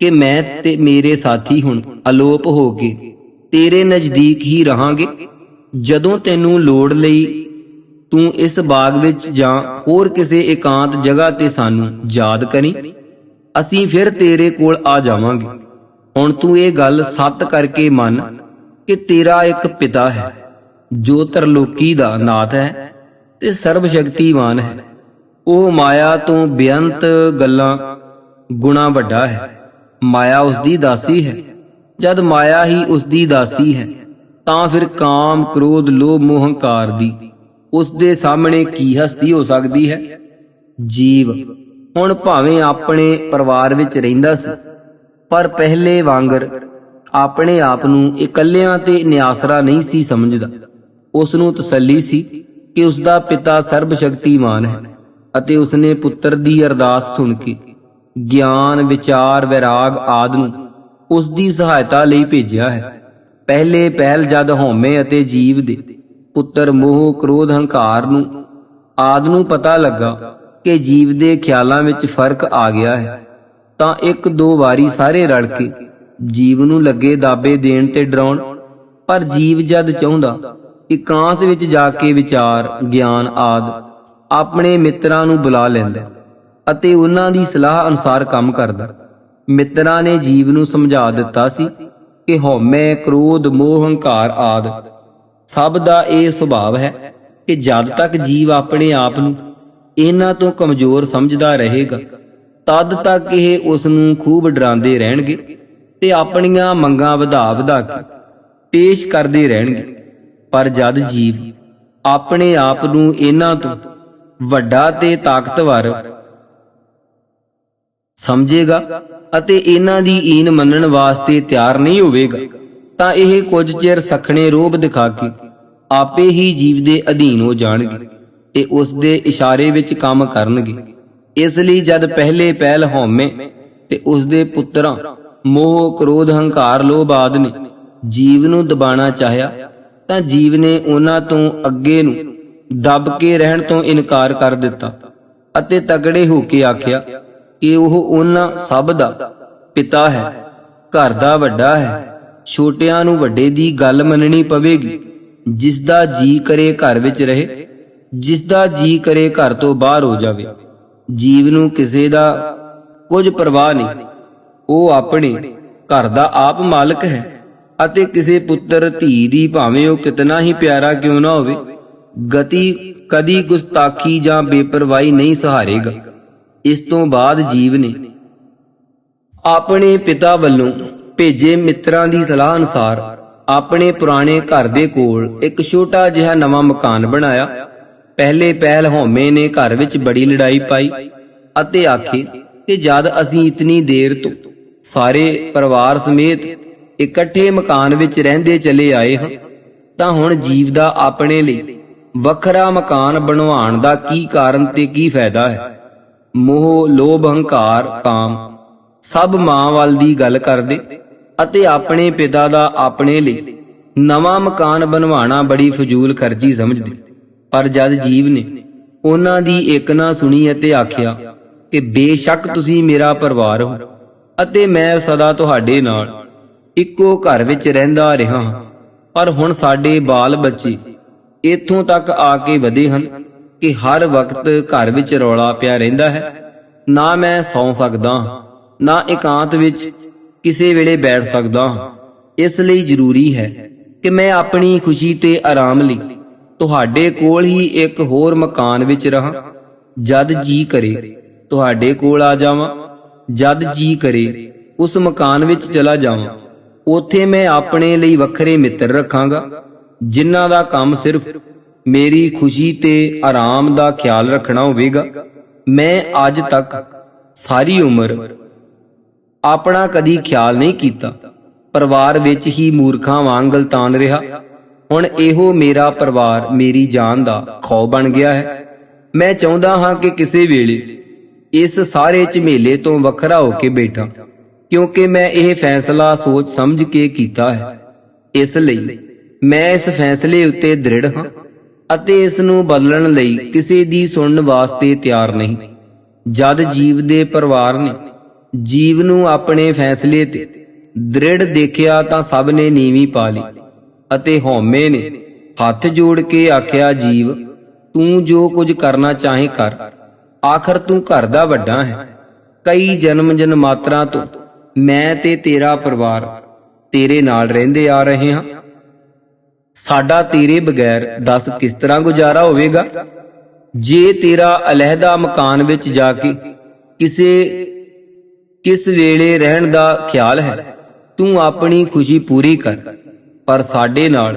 ਕਿ ਮੈਂ ਤੇ ਮੇਰੇ ਸਾਥੀ ਹੁਣ ਅਲੋਪ ਹੋ ਕੇ ਤੇਰੇ ਨਜ਼ਦੀਕ ਹੀ ਰਹਾਂਗੇ। ਜਦੋਂ ਤੈਨੂੰ ਲੋੜ ਲਈ ਤੂੰ ਇਸ ਬਾਗ ਵਿੱਚ ਜਾਂ ਹੋਰ ਕਿਸੇ ਇਕਾਂਤ ਜਗ੍ਹਾ ਤੇ ਸਾਨੂੰ ਯਾਦ ਕਰੀਂ, ਅਸੀਂ ਫਿਰ ਤੇਰੇ ਕੋਲ ਆ ਜਾਵਾਂਗੇ। ਹੁਣ ਤੂੰ ਇਹ ਗੱਲ ਸੱਤ ਕਰਕੇ ਮੰਨ ਕਿ ਤੇਰਾ ਇੱਕ ਪਿਤਾ ਹੈ ਜੋ ਤਰਲੋਕੀ ਦਾ ਨਾਥ ਹੈ ਤੇ ਸਰਬ ਸ਼ਕਤੀਮਾਨ ਹੈ। ਉਹ ਮਾਇਆ ਤੋਂ ਬੇਅੰਤ ਗੱਲਾਂ ਗੁਣਾ ਵੱਡਾ ਹੈ। ਮਾਇਆ ਉਸ ਦੀ ਦਾਸੀ ਹੈ। ਜਦ ਮਾਇਆ ਹੀ ਉਸ ਦੀ ਦਾਸੀ ਹੈ ਤਾਂ ਫਿਰ ਕਾਮ, ਕ੍ਰੋਧ, ਲੋਭ, ਮੋਹ, ਹੰਕਾਰ ਦੀ ਉਸ ਦੇ ਸਾਹਮਣੇ ਕੀ ਹਸਤੀ ਹੋ ਸਕਦੀ ਹੈ। ਜੀਵ ਹੁਣ ਭਾਵੇਂ ਆਪਣੇ ਪਰਿਵਾਰ ਵਿੱਚ ਰਹਿੰਦਾ ਸੀ, ਪਰ ਪਹਿਲੇ ਵਾਂਗਰ ਆਪਣੇ ਆਪ ਨੂੰ ਇਕੱਲਿਆਂ ਤੇ ਨਿਆਸਰਾ ਨਹੀਂ ਸੀ ਸਮਝਦਾ। ਉਸ ਨੂੰ ਤਸੱਲੀ ਸੀ ਕਿ ਉਸ ਦਾ ਪਿਤਾ ਸਰਬ ਸ਼ਕਤੀਮਾਨ ਹੈ ਅਤੇ ਉਸਨੇ ਪੁੱਤਰ ਦੀ ਅਰਦਾਸ ਸੁਣ ਕੇ ਗਿਆਨ, ਵਿਚਾਰ, ਵੈਰਾਗ ਆਦਿ ਨੂੰ ਉਸ ਦੀ ਸਹਾਇਤਾ ਲਈ ਭੇਜਿਆ ਹੈ। ਪਹਿਲੇ ਪਹਿਲ ਜਦ ਹਉਮੈ ਅਤੇ ਜੀਵ ਦੇ ਪੁੱਤਰ ਮੋਹ, ਕ੍ਰੋਧ, ਹੰਕਾਰ ਨੂੰ ਆਦਿ ਨੂੰ ਪਤਾ ਲੱਗਾ ਕਿ ਜੀਵ ਦੇ ਖਿਆਲਾਂ ਵਿੱਚ ਫਰਕ ਆ ਗਿਆ ਹੈ, ਤਾਂ ਇੱਕ ਦੋ ਵਾਰੀ ਸਾਰੇ ਰਲ ਕੇ ਜੀਵ ਨੂੰ ਲੱਗੇ ਦਾਬੇ ਦੇਣ ਤੇ ਡਰਾਉਣ। ਪਰ ਜੀਵ ਜਦ ਚਾਹੁੰਦਾ ਇਕਾਂਤ ਵਿੱਚ ਜਾ ਕੇ ਵਿਚਾਰ, ਗਿਆਨ ਆਦਿ ਆਪਣੇ ਮਿੱਤਰਾਂ ਨੂੰ ਬੁਲਾ ਲੈਂਦਾ ਅਤੇ ਉਹਨਾਂ ਦੀ ਸਲਾਹ ਅਨੁਸਾਰ ਕੰਮ ਕਰਦਾ। ਮਿੱਤਰਾਂ ਨੇ ਜੀਵ ਨੂੰ ਸਮਝਾ ਦਿੱਤਾ ਸੀ ਕਿ ਹਉਮੈ, ਕ੍ਰੋਧ, ਮੋਹ, ਹੰਕਾਰ ਆਦਿ ਸਭ ਦਾ ਇਹ ਸੁਭਾਵ ਹੈ ਕਿ ਜਦ ਤੱਕ ਜੀਵ ਆਪਣੇ ਆਪ ਨੂੰ ਇਹਨਾਂ ਤੋਂ ਕਮਜ਼ੋਰ ਸਮਝਦਾ ਰਹੇਗਾ, ਤਦ ਤੱਕ ਇਹ ਉਸ ਨੂੰ ਖੂਬ ਡਰਾਉਂਦੇ ਰਹਿਣਗੇ ਤੇ ਆਪਣੀਆਂ ਮੰਗਾਂ ਵਧਾ ਕੇ ਪੇਸ਼ ਕਰਦੇ ਰਹਿਣਗੇ। ਪਰ ਜਦ ਜੀਵ ਆਪਣੇ ਆਪ ਨੂੰ ਇਹਨਾਂ ਤੋਂ ਵੱਡਾ ਤੇ ਤਾਕਤਵਰ ਸਮਝੇਗਾ ਅਤੇ ਇਹਨਾਂ ਦੀ ਈਨ ਮੰਨਣ ਵਾਸਤੇ ਤਿਆਰ ਨਹੀਂ ਹੋਵੇਗਾ, ਤਾਂ ਇਹ ਕੁਝ ਚਿਰ ਸਖਣੇ ਰੋਬ ਦਿਖਾ ਕੇ ਆਪੇ ਹੀ ਜੀਵ ਦੇ ਅਧੀਨ ਹੋ ਜਾਣਗੇ ਤੇ ਉਸ ਦੇ ਇਸ਼ਾਰੇ ਵਿੱਚ ਕੰਮ ਕਰਨਗੇ। ਇਸ ਲਈ ਜਦ ਪਹਿਲੇ ਪਹਿਲ ਹਉਮੈ ਤੇ ਉਸ ਦੇ ਪੁੱਤਰਾਂ ਮੋਹ, ਕ੍ਰੋਧ, ਹੰਕਾਰ, ਲੋਭ ਆਦਿ ਨੇ ਜੀਵ ਨੂੰ ਦਬਾਣਾ ਚਾਹਿਆ, ਤਾਂ ਜੀਵ ਨੇ ਉਹਨਾਂ ਤੋਂ ਅੱਗੇ ਨੂੰ ਦੱਬ ਕੇ ਰਹਿਣ ਤੋਂ ਇਨਕਾਰ ਕਰ ਦਿੱਤਾ ਅਤੇ ਤਗੜੇ ਹੋ ਕੇ ਆਖਿਆ ਕਿ ਉਹ ਉਹਨਾਂ ਸਭ ਦਾ ਪਿਤਾ ਹੈ, ਘਰ ਦਾ ਵੱਡਾ ਹੈ। ਛੋਟਿਆਂ ਨੂੰ ਵੱਡੇ ਦੀ ਗੱਲ ਮੰਨਣੀ ਪਵੇਗੀ। ਜਿਸ ਦਾ ਜੀ ਕਰੇ ਘਰ ਵਿੱਚ ਰਹੇ, ਜਿਸ ਦਾ ਜੀ ਕਰੇ ਘਰ ਤੋਂ ਬਾਹਰ ਹੋ ਜਾਵੇ। ਜੀਵ ਨੂੰ ਕਿਸੇ ਦਾ ਕੁਝ ਪਰਵਾਹ ਨਹੀਂ। ਉਹ ਆਪਣੇ ਘਰ ਦਾ ਆਪ ਮਾਲਕ ਹੈ ਅਤੇ ਕਿਸੇ ਪੁੱਤਰ ਧੀ ਦੀ ਭਾਵੇਂ ਉਹ ਕਿਤਨਾ ਹੀ ਪਿਆਰਾ ਕਿਉਂ ਨਾ ਹੋਵੇ, ਗਤੀ ਕਦੀ ਗੁਸਤਾਖੀ ਜਾਂ ਬੇਪਰਵਾਹੀ ਨਹੀਂ ਸਹਾਰੇਗਾ। ਇਸ ਤੋਂ ਬਾਅਦ ਜੀਵ ਨੇ ਆਪਣੇ ਪਿਤਾ ਵੱਲੋਂ ਭੇਜੇ ਮਿੱਤਰਾਂ ਦੀ ਸਲਾਹ ਅਨੁਸਾਰ ਆਪਣੇ ਪੁਰਾਣੇ ਘਰ ਦੇ ਕੋਲ ਇੱਕ ਛੋਟਾ ਜਿਹਾ ਨਵਾਂ ਮਕਾਨ ਬਣਾਇਆ। ਪਹਿਲੇ ਪਹਿਲ ਹਉਮੈ ਨੇ ਘਰ ਵਿੱਚ ਬੜੀ ਲੜਾਈ ਪਾਈ ਅਤੇ ਆਖੇ ਕਿ ਜਦ ਅਸੀਂ ਇਤਨੀ ਦੇਰ ਤੋਂ ਸਾਰੇ ਪਰਿਵਾਰ ਸਮੇਤ ਇਕੱਠੇ ਮਕਾਨ ਵਿੱਚ ਰਹਿੰਦੇ ਚਲੇ ਆਏ ਹਾਂ, ਤਾਂ ਹੁਣ ਜੀਵ ਦਾ ਆਪਣੇ ਲਈ ਵੱਖਰਾ ਮਕਾਨ ਬਣਵਾਉਣ ਦਾ ਕੀ ਕਾਰਨ ਤੇ ਕੀ ਫਾਇਦਾ ਹੈ। ਮੋਹ, ਲੋਭ, ਹੰਕਾਰ, ਕਾਮ ਸਭ ਮਾਂ ਵੱਲ ਦੀ ਗੱਲ ਕਰਦੇ ਅਤੇ ਆਪਣੇ ਪਿਤਾ ਦਾ ਆਪਣੇ ਲਈ ਨਵਾਂ ਮਕਾਨ ਬਣਵਾਉਣਾ ਬੜੀ ਫਜ਼ੂਲ ਖਰਚੀ ਸਮਝਦੇ। ਪਰ ਜਦ ਜੀਵ ਨੇ ਉਹਨਾਂ ਦੀ ਇੱਕ ਨਾ ਸੁਣੀ ਅਤੇ ਆਖਿਆ ਕਿ ਬੇਸ਼ੱਕ ਤੁਸੀਂ ਮੇਰਾ ਪਰਿਵਾਰ ਹੋ ਅਤੇ ਮੈਂ ਸਦਾ ਤੁਹਾਡੇ ਨਾਲ ਇੱਕੋ ਘਰ ਵਿੱਚ ਰਹਿੰਦਾ ਰਿਹਾ ਹਾਂ, ਪਰ ਹੁਣ ਸਾਡੇ ਬਾਲ ਬੱਚੇ ਇੱਥੋਂ ਤੱਕ ਆ ਕੇ ਵਧੇ ਹਨ ਕਿ ਹਰ ਵਕਤ ਘਰ ਵਿੱਚ ਰੌਲਾ ਪਿਆ ਰਹਿੰਦਾ ਹੈ। ਨਾ ਮੈਂ ਸੌਂ ਸਕਦਾ, ਨਾ ਇਕਾਂਤ ਵਿੱਚ ਕਿਸੇ ਵੇਲੇ ਬੈਠ ਸਕਦਾ ਹਾਂ। ਇਸ ਲਈ ਜ਼ਰੂਰੀ ਹੈ ਕਿ ਮੈਂ ਆਪਣੀ ਖੁਸ਼ੀ ਤੇ ਆਰਾਮ ਲਈ ਤੁਹਾਡੇ ਕੋਲ ਹੀ ਇੱਕ ਹੋਰ ਮਕਾਨ ਵਿੱਚ ਰਹਾਂ। ਜਦ ਜੀ ਕਰੇ ਤੁਹਾਡੇ ਕੋਲ ਆ ਜਾਵਾਂ, ਜਦ ਜੀ ਕਰੇ ਉਸ ਮਕਾਨ ਵਿੱਚ ਚਲਾ ਜਾਵਾਂ। ਉੱਥੇ ਮੈਂ ਆਪਣੇ ਲਈ ਵੱਖਰੇ ਮਿੱਤਰ ਰੱਖਾਂਗਾ, ਜਿਨ੍ਹਾਂ ਦਾ ਕੰਮ ਸਿਰਫ ਮੇਰੀ ਖੁਸ਼ੀ ਤੇ ਆਰਾਮ ਦਾ ਖਿਆਲ ਰੱਖਣਾ ਹੋਵੇਗਾ। ਮੈਂ ਅੱਜ ਤੱਕ ਸਾਰੀ ਉਮਰ ਆਪਣਾ ਕਦੀ ਖਿਆਲ ਨਹੀਂ ਕੀਤਾ, ਪਰਿਵਾਰ ਵਿੱਚ ਹੀ ਮੂਰਖਾਂ ਵਾਂਗ ਗਲਤਾਨ ਰਿਹਾ। ਹੁਣ ਇਹੋ ਮੇਰਾ ਪਰਿਵਾਰ ਮੇਰੀ ਜਾਨ ਦਾ ਖੌਅ ਬਣ ਗਿਆ ਹੈ। ਮੈਂ ਚਾਹੁੰਦਾ ਹਾਂ ਕਿ ਕਿਸੇ ਵੇਲੇ ਇਸ ਸਾਰੇ ਝਮੇਲੇ ਤੋਂ ਵੱਖਰਾ ਹੋ ਕੇ ਬੈਠਾਂ, ਕਿਉਂਕਿ ਮੈਂ ਇਹ ਫੈਸਲਾ ਸੋਚ ਸਮਝ ਕੇ ਕੀਤਾ ਹੈ। ਇਸ ਲਈ ਮੈਂ ਇਸ ਫੈਸਲੇ ਉੱਤੇ ਦ੍ਰਿੜ ਹਾਂ ਅਤੇ ਇਸ ਨੂੰ ਬਦਲਣ ਲਈ ਕਿਸੇ ਦੀ ਸੁਣਨ ਵਾਸਤੇ ਤਿਆਰ ਨਹੀਂ। ਜਦ ਜੀਵ ਦੇ ਪਰਿਵਾਰ ਨੇ ਜੀਵ ਨੂੰ ਆਪਣੇ ਫੈਸਲੇ ਤੇ ਦ੍ਰਿੜ ਦੇਖਿਆ ਤਾਂ ਸਭ ਨੇ ਨੀਵੀਂ ਪਾ ਲਈ ਅਤੇ ਹਉਮੈ ਨੇ ਹੱਥ ਜੋੜ ਕੇ ਆਖਿਆ, ਜੀਵ ਤੂੰ ਜੋ ਕੁਝ ਕਰਨਾ ਚਾਹੇ ਕਰ, ਆਖਰ ਤੂੰ ਘਰ ਦਾ ਵੱਡਾ ਹੈ। ਕਈ ਜਨਮ ਜਨਮਾਤਰਾਂ ਤੋਂ ਮੈਂ ਤੇ ਤੇਰਾ ਪਰਿਵਾਰ ਤੇਰੇ ਨਾਲ ਰਹਿੰਦੇ ਆ ਰਹੇ ਹਾਂ। ਸਾਡਾ ਤੇਰੇ ਬਗੈਰ ਦੱਸ ਕਿਸ ਤਰ੍ਹਾਂ ਗੁਜ਼ਾਰਾ ਹੋਵੇਗਾ। ਜੇ ਤੇਰਾ ਅਲੱਹਦਾ ਮਕਾਨ ਵਿੱਚ ਜਾ ਕੇ ਕਿਸ ਵੇਲੇ ਰਹਿਣ ਦਾ ਖਿਆਲ ਹੈ, ਤੂੰ ਆਪਣੀ ਖੁਸ਼ੀ ਪੂਰੀ ਕਰ, ਪਰ ਸਾਡੇ ਨਾਲ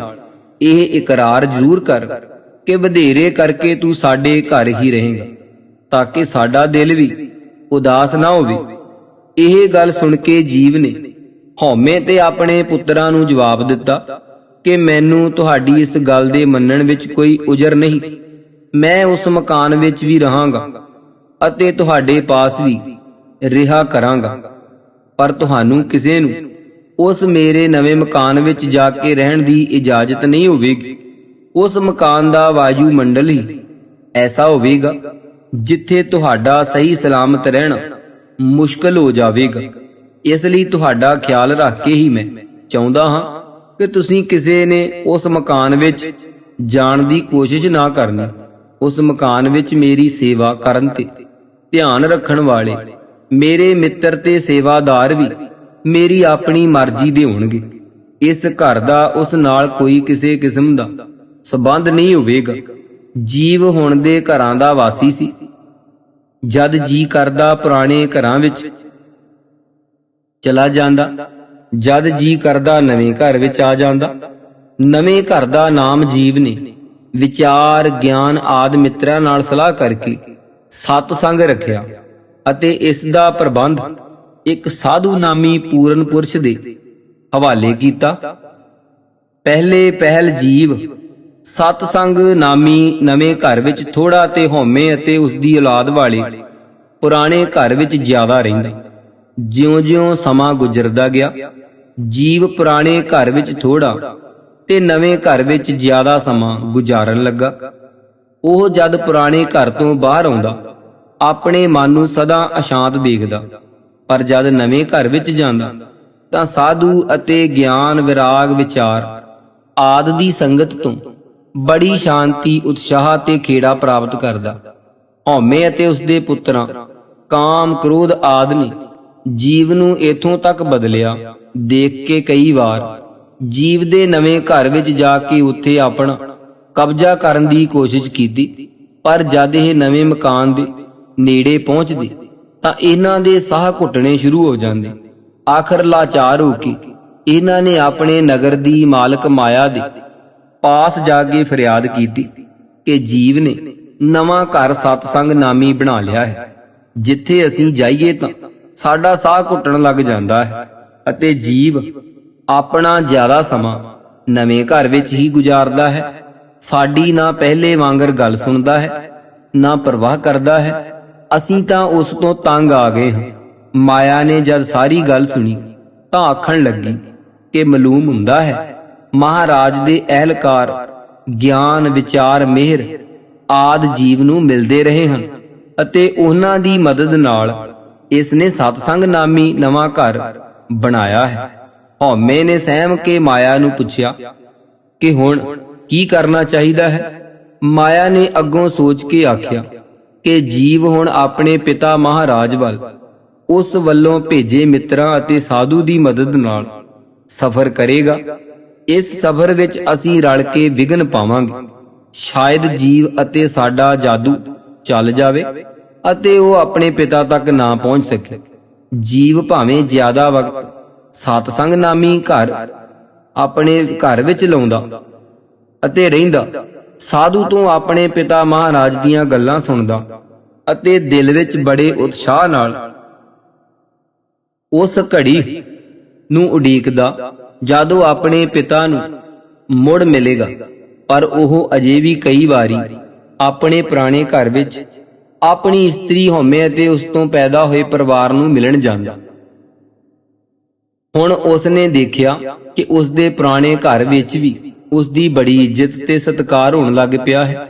ਇਹ ਇਕਰਾਰ ਜ਼ਰੂਰ ਕਰ ਕਿ ਵਧੇਰੇ ਕਰਕੇ ਤੂੰ ਸਾਡੇ ਘਰ ਹੀ ਰਹੇਗਾ, ਤਾਂ ਕਿ ਸਾਡਾ ਦਿਲ ਵੀ ਉਦਾਸ ਨਾ ਹੋਵੇ। ਇਹ ਗੱਲ ਸੁਣ ਕੇ ਜੀਵ ਨੇ ਹਉਮੈ ਤੇ ਆਪਣੇ ਪੁੱਤਰਾਂ ਨੂੰ ਜਵਾਬ ਦਿੱਤਾ ਕਿ ਮੈਨੂੰ ਤੁਹਾਡੀ ਇਸ ਗੱਲ ਦੇ ਮੰਨਣ ਵਿੱਚ ਕੋਈ ਉਜਰ ਨਹੀਂ। ਮੈਂ ਉਸ ਮਕਾਨ ਵਿੱਚ ਵੀ ਰਹਾਂਗਾ ਅਤੇ ਤੁਹਾਡੇ ਪਾਸ ਵੀ ਰਿਹਾ ਕਰਾਂਗਾ, ਪਰ ਤੁਹਾਨੂੰ ਕਿਸੇ ਨੂੰ ਉਸ ਮੇਰੇ ਨਵੇਂ ਮਕਾਨ ਵਿੱਚ ਜਾ ਕੇ ਰਹਿਣ ਦੀ ਇਜਾਜ਼ਤ ਨਹੀਂ ਹੋਵੇਗੀ। ਉਸ ਮਕਾਨ ਦਾ ਵਾਯੂ ਮੰਡਲ ਹੀ ਐਸਾ ਹੋਵੇਗਾ ਜਿੱਥੇ ਤੁਹਾਡਾ ਸਹੀ ਸਲਾਮਤ ਰਹਿਣਾ ਮੁਸ਼ਕਲ ਹੋ ਜਾਵੇਗਾ। ਇਸ ਲਈ ਤੁਹਾਡਾ ਖਿਆਲ ਰੱਖ ਕੇ ਹੀ ਮੈਂ ਚਾਹੁੰਦਾ ਹਾਂ ਕਿ ਤੁਸੀਂ ਕਿਸੇ ਨੇ ਉਸ ਮਕਾਨ ਵਿੱਚ ਜਾਣ ਦੀ ਕੋਸ਼ਿਸ਼ ਨਾ ਕਰਨੀ। ਉਸ ਮਕਾਨ ਵਿੱਚ ਮੇਰੀ ਸੇਵਾ ਕਰਨ ਤੇ ਧਿਆਨ ਰੱਖਣ ਵਾਲੇ ਮੇਰੇ ਮਿੱਤਰ ਤੇ ਸੇਵਾਦਾਰ ਵੀ ਮੇਰੀ ਆਪਣੀ ਮਰਜ਼ੀ ਦੇ ਹੋਣਗੇ। ਇਸ ਘਰ ਦਾ ਉਸ ਨਾਲ ਕੋਈ ਕਿਸੇ ਕਿਸਮ ਦਾ ਸਬੰਧ ਨਹੀਂ ਹੋਵੇਗਾ। ਜੀਵ ਹੁਣ ਦੇ ਘਰਾਂ ਦਾ ਵਾਸੀ ਸੀ। ਜਦ ਜੀ ਕਰਦਾ ਪੁਰਾਣੇ ਘਰਾਂ ਵਿੱਚ ਚਲਾ ਜਾਂਦਾ, ਜਦ ਜੀ ਕਰਦਾ ਨਵੇਂ ਘਰ ਵਿੱਚ ਆ ਜਾਂਦਾ। ਨਵੇਂ ਘਰ ਦਾ ਨਾਮ ਜੀਵ ਨੇ ਵਿਚਾਰ, ਗਿਆਨ ਆਦਿ ਮਿੱਤਰਾਂ ਨਾਲ ਸਲਾਹ ਕਰਕੇ ਸਤਸੰਗ ਰੱਖਿਆ ਅਤੇ ਇਸ ਦਾ ਪ੍ਰਬੰਧ ਇੱਕ ਸਾਧੂ ਨਾਮੀ ਪੂਰਨ ਪੁਰਸ਼ ਦੇ ਹਵਾਲੇ ਕੀਤਾ। ਪਹਿਲੇ ਪਹਿਲ ਜੀਵ ਸਤਸੰਗ ਨਾਮੀ ਨਵੇਂ ਘਰ ਵਿੱਚ ਥੋੜਾ ਤੇ ਹਉਮੈ ਅਤੇ ਉਸ ਦੀ ਔਲਾਦ ਵਾਲੇ ਪੁਰਾਣੇ ਘਰ ਵਿੱਚ ਜ਼ਿਆਦਾ ਰਹਿੰਦਾ। ਜਿਉਂ-ਜਿਉਂ ਸਮਾਂ ਗੁਜ਼ਰਦਾ ਗਿਆ, ਜੀਵ ਪੁਰਾਣੇ ਘਰ ਵਿੱਚ ਥੋੜਾ ਤੇ ਨਵੇਂ ਘਰ ਵਿੱਚ ਜ਼ਿਆਦਾ ਸਮਾਂ ਗੁਜ਼ਾਰਨ ਲੱਗਾ। ਉਹ ਜਦ ਪੁਰਾਣੇ ਘਰ ਤੋਂ ਬਾਹਰ ਆਉਂਦਾ, ਆਪਣੇ ਮਨ ਨੂੰ ਸਦਾ ਅਸ਼ਾਂਤ ਦੇਖਦਾ, ਪਰ ਜਦ ਨਵੇਂ ਘਰ ਵਿੱਚ ਜਾਂਦਾ ਤਾਂ ਸਾਧੂ ਅਤੇ ਗਿਆਨ, ਵਿਰਾਗ, ਵਿਚਾਰ ਆਦਿ ਦੀ ਸੰਗਤ ਤੋਂ ਬੜੀ ਸ਼ਾਂਤੀ, ਉਤਸ਼ਾਹ ਤੇ ਖੇੜਾ ਪ੍ਰਾਪਤ ਕਰਦਾ। ਹਉਮੈ ਅਤੇ ਉਸਦੇ ਪੁੱਤਰਾਂ ਕਾਮ, ਕ੍ਰੋਧ ਆਦਿ ਨੇ ਜੀਵ ਨੂੰ ਇਥੋਂ ਤੱਕ ਬਦਲਿਆ ਦੇਖ ਕੇ ਕਈ ਵਾਰ ਜੀਵ ਦੇ ਨਵੇਂ ਘਰ ਵਿੱਚ ਜਾ ਕੇ ਉੱਥੇ ਆਪਣਾ ਕਬਜ਼ਾ ਕਰਨ ਦੀ ਕੋਸ਼ਿਸ਼ ਕੀਤੀ, ਪਰ ਜਦ ਇਹ ਨਵੇਂ ਮਕਾਨ ਦੇ ਨੇੜੇ ਪਹੁੰਚਦੇ ਤਾਂ ਇਹਨਾਂ ਦੇ ਸਾਹ ਘੁੱਟਣੇ ਸ਼ੁਰੂ ਹੋ ਜਾਂਦੇ। ਆਖਰ ਲਾਚਾਰ ਹੋ ਕੇ ਇਹਨਾਂ ਨੇ ਆਪਣੇ ਨਗਰ ਦੀ ਮਾਲਕ ਮਾਇਆ ਦੇ ਪਾਸ ਜਾ ਕੇ ਫਰਿਆਦ ਕੀਤੀ ਕਿ ਜੀਵ ਨੇ ਨਵਾਂ ਘਰ ਸਤਸੰਗ ਨਾਮੀ ਬਣਾ ਲਿਆ ਹੈ, ਜਿੱਥੇ ਅਸੀਂ ਜਾਈਏ ਤਾਂ ਸਾਡਾ ਸਾਹ ਘੁੱਟਣ ਲੱਗ ਜਾਂਦਾ ਹੈ ਅਤੇ ਜੀਵ ਆਪਣਾ ਜ਼ਿਆਦਾ ਸਮਾਂ ਨਵੇਂ ਘਰ ਵਿੱਚ ਹੀ ਗੁਜ਼ਾਰਦਾ ਹੈ। ਸਾਡੀ ਨਾ ਪਹਿਲੇ ਵਾਂਗਰ ਗੱਲ ਸੁਣਦਾ ਹੈ, ਨਾ ਪਰਵਾਹ ਕਰਦਾ ਹੈ। ਅਸੀਂ ਤਾਂ ਉਸ ਤੋਂ ਤੰਗ ਆ ਗਏ ਹਾਂ। ਮਾਇਆ ਨੇ ਜਦ ਸਾਰੀ ਗੱਲ ਸੁਣੀ ਤਾਂ ਆਖਣ ਲੱਗੀ ਕਿ ਮਾਲੂਮ ਹੁੰਦਾ ਹੈ ਮਹਾਰਾਜ ਦੇ ਅਹਿਲਕਾਰ ਗਿਆਨ, ਵਿਚਾਰ, ਮਿਹਰ ਆਦਿ ਜੀਵ ਨੂੰ ਮਿਲਦੇ ਰਹੇ ਹਨ ਅਤੇ ਉਹਨਾਂ ਦੀ ਮਦਦ ਨਾਲ ਇਸ ਨੇ ਸਤਸੰਗ ਨਾਮੀ ਨਵਾਂ ਘਰ ਬਣਾਇਆ ਹੈ। ਹਉਮੈ ਨੇ ਸਹਿਮ ਕੇ ਮਾਇਆ ਨੂੰ ਪੁੱਛਿਆ ਕਿ ਹੁਣ ਕੀ ਕਰਨਾ ਚਾਹੀਦਾ ਹੈ। ਮਾਇਆ ਨੇ ਅੱਗੋਂ ਸੋਚ ਕੇ ਆਖਿਆ ਕਿ ਜੀਵ ਹੁਣ ਆਪਣੇ ਪਿਤਾ ਮਹਾਰਾਜ ਵੱਲ ਉਸ ਵੱਲੋਂ ਭੇਜੇ ਮਿੱਤਰਾਂ ਅਤੇ ਸਾਧੂ ਦੀ ਮਦਦ ਨਾਲ ਸਫ਼ਰ ਕਰੇਗਾ। ਇਸ ਸਫ਼ਰ ਵਿੱਚ ਅਸੀਂ ਰਲ ਕੇ ਵਿਘਨ ਪਾਵਾਂਗੇ। ਸ਼ਾਇਦ ਜੀਵ ਅਤੇ ਸਾਡਾ ਜਾਦੂ ਚੱਲ ਜਾਵੇ ਅਤੇ ਉਹ ਆਪਣੇ ਪਿਤਾ ਤੱਕ ਨਾ ਪਹੁੰਚ ਸਕੇ। ਜੀਵ ਭਾਵੇਂ ਜ਼ਿਆਦਾ ਵਕਤ ਸਤਸੰਗ ਨਾਮੀ ਘਰ ਆਪਣੇ ਘਰ ਵਿੱਚ ਲਾਉਂਦਾ ਅਤੇ ਰਹਿੰਦਾ, ਸਾਧੂ ਤੋਂ ਆਪਣੇ ਪਿਤਾ ਮਹਾਰਾਜ ਦੀਆਂ ਗੱਲਾਂ ਸੁਣਦਾ ਅਤੇ ਦਿਲ ਵਿੱਚ ਬੜੇ ਉਤਸ਼ਾਹ ਨਾਲ ਉਸ ਘੜੀ ਨੂੰ ਉਡੀਕਦਾ ਜਦੋਂ ਆਪਣੇ ਪਿਤਾ ਨੂੰ ਮੁੜ ਮਿਲੇਗਾ। ਪਰ ਉਹ ਅਜੇ ਵੀ ਕਈ ਵਾਰੀ ਆਪਣੇ ਪੁਰਾਣੇ ਘਰ ਵਿੱਚ ਆਪਣੀ ਇਸਤਰੀ ਹਉਮੈ ਅਤੇ ਉਸ ਤੋਂ ਪੈਦਾ ਹੋਏ ਪਰਿਵਾਰ ਨੂੰ ਮਿਲਣ ਜਾਂਦਾ। ਹੁਣ ਉਸ ਨੇ ਦੇਖਿਆ ਕਿ ਉਸ ਦੇ ਪੁਰਾਣੇ ਘਰ ਵਿੱਚ ਵੀ ਉਸ ਦੀ ਬੜੀ ਇੱਜ਼ਤ ਤੇ ਸਤਿਕਾਰ ਹੋਣ ਲੱਗ ਪਿਆ ਹੈ।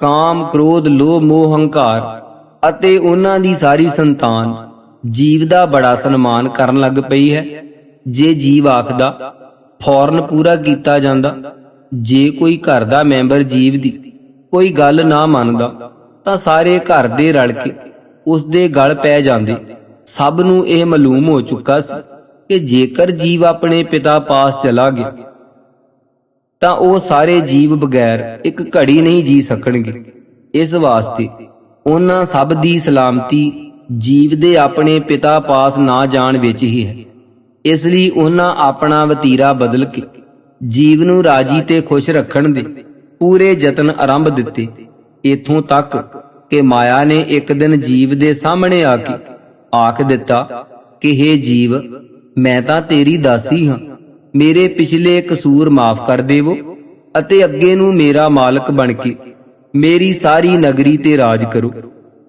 ਕਾਮ, ਕ੍ਰੋਧ, ਲੋਭ, ਮੋਹ, ਹੰਕਾਰ ਅਤੇ ਉਹਨਾਂ ਦੀ ਸਾਰੀ ਸੰਤਾਨ ਜੀਵ ਦਾ ਬੜਾ ਸਨਮਾਨ ਕਰਨ ਲੱਗ ਪਈ ਹੈ। ਜੇ ਜੀਵ ਆਖਦਾ ਫੌਰਨ ਪੂਰਾ ਕੀਤਾ ਜਾਂਦਾ। ਜੇ ਕੋਈ ਘਰ ਦਾ ਮੈਂਬਰ ਜੀਵ ਦੀ ਕੋਈ ਗੱਲ ਨਾ ਮੰਨਦਾ ਤਾਂ ਸਾਰੇ ਘਰ ਦੇ ਰਲ ਕੇ ਉਸ ਦੇ ਗਲ ਪੈ ਜਾਂਦੇ। ਸਭ ਨੂੰ ਇਹ ਮਾਲੂਮ ਹੋ ਚੁੱਕਾ ਸੀ ਕਿ ਜੇਕਰ ਜੀਵ ਆਪਣੇ ਪਿਤਾ ਪਾਸ ਚਲਾ ਗਿਆ ਤਾਂ ਉਹ ਸਾਰੇ ਜੀਵ ਬਗੈਰ ਇੱਕ ਘੜੀ ਨਹੀਂ ਜੀ ਸਕਣਗੇ। ਇਸ ਵਾਸਤੇ ਉਹਨਾਂ ਸਭ ਦੀ ਸਲਾਮਤੀ ਜੀਵ ਦੇ ਆਪਣੇ ਪਿਤਾ ਪਾਸ ਨਾ ਜਾਣ ਵਿੱਚ ਹੀ ਹੈ। ਇਸ ਲਈ ਉਹਨਾਂ ਆਪਣਾ ਵਤੀਰਾ ਬਦਲ ਕੇ ਜੀਵ ਨੂੰ ਰਾਜੀ ਤੇ ਖੁਸ਼ ਰੱਖਣ ਦੇ ਪੂਰੇ ਯਤਨ ਆਰੰਭ ਦਿੱਤੇ। ਇੱਥੋਂ ਤੱਕ ਕਿ ਮਾਇਆ ਨੇ ਇੱਕ ਦਿਨ ਜੀਵ ਦੇ ਸਾਹਮਣੇ ਆ ਕੇ ਆਖ ਦਿੱਤਾ ਕਿ ਹੇ ਜੀਵ, ਮੈਂ ਤਾਂ ਤੇਰੀ ਦਾਸੀ ਹਾਂ, ਮੇਰੇ ਪਿਛਲੇ ਕਸੂਰ ਮਾਫ ਕਰ ਦੇਵੋ ਅਤੇ ਅੱਗੇ ਨੂੰ ਮੇਰਾ ਮਾਲਕ ਬਣ ਕੇ ਮੇਰੀ ਸਾਰੀ ਨਗਰੀ ਤੇ ਰਾਜ ਕਰੋ।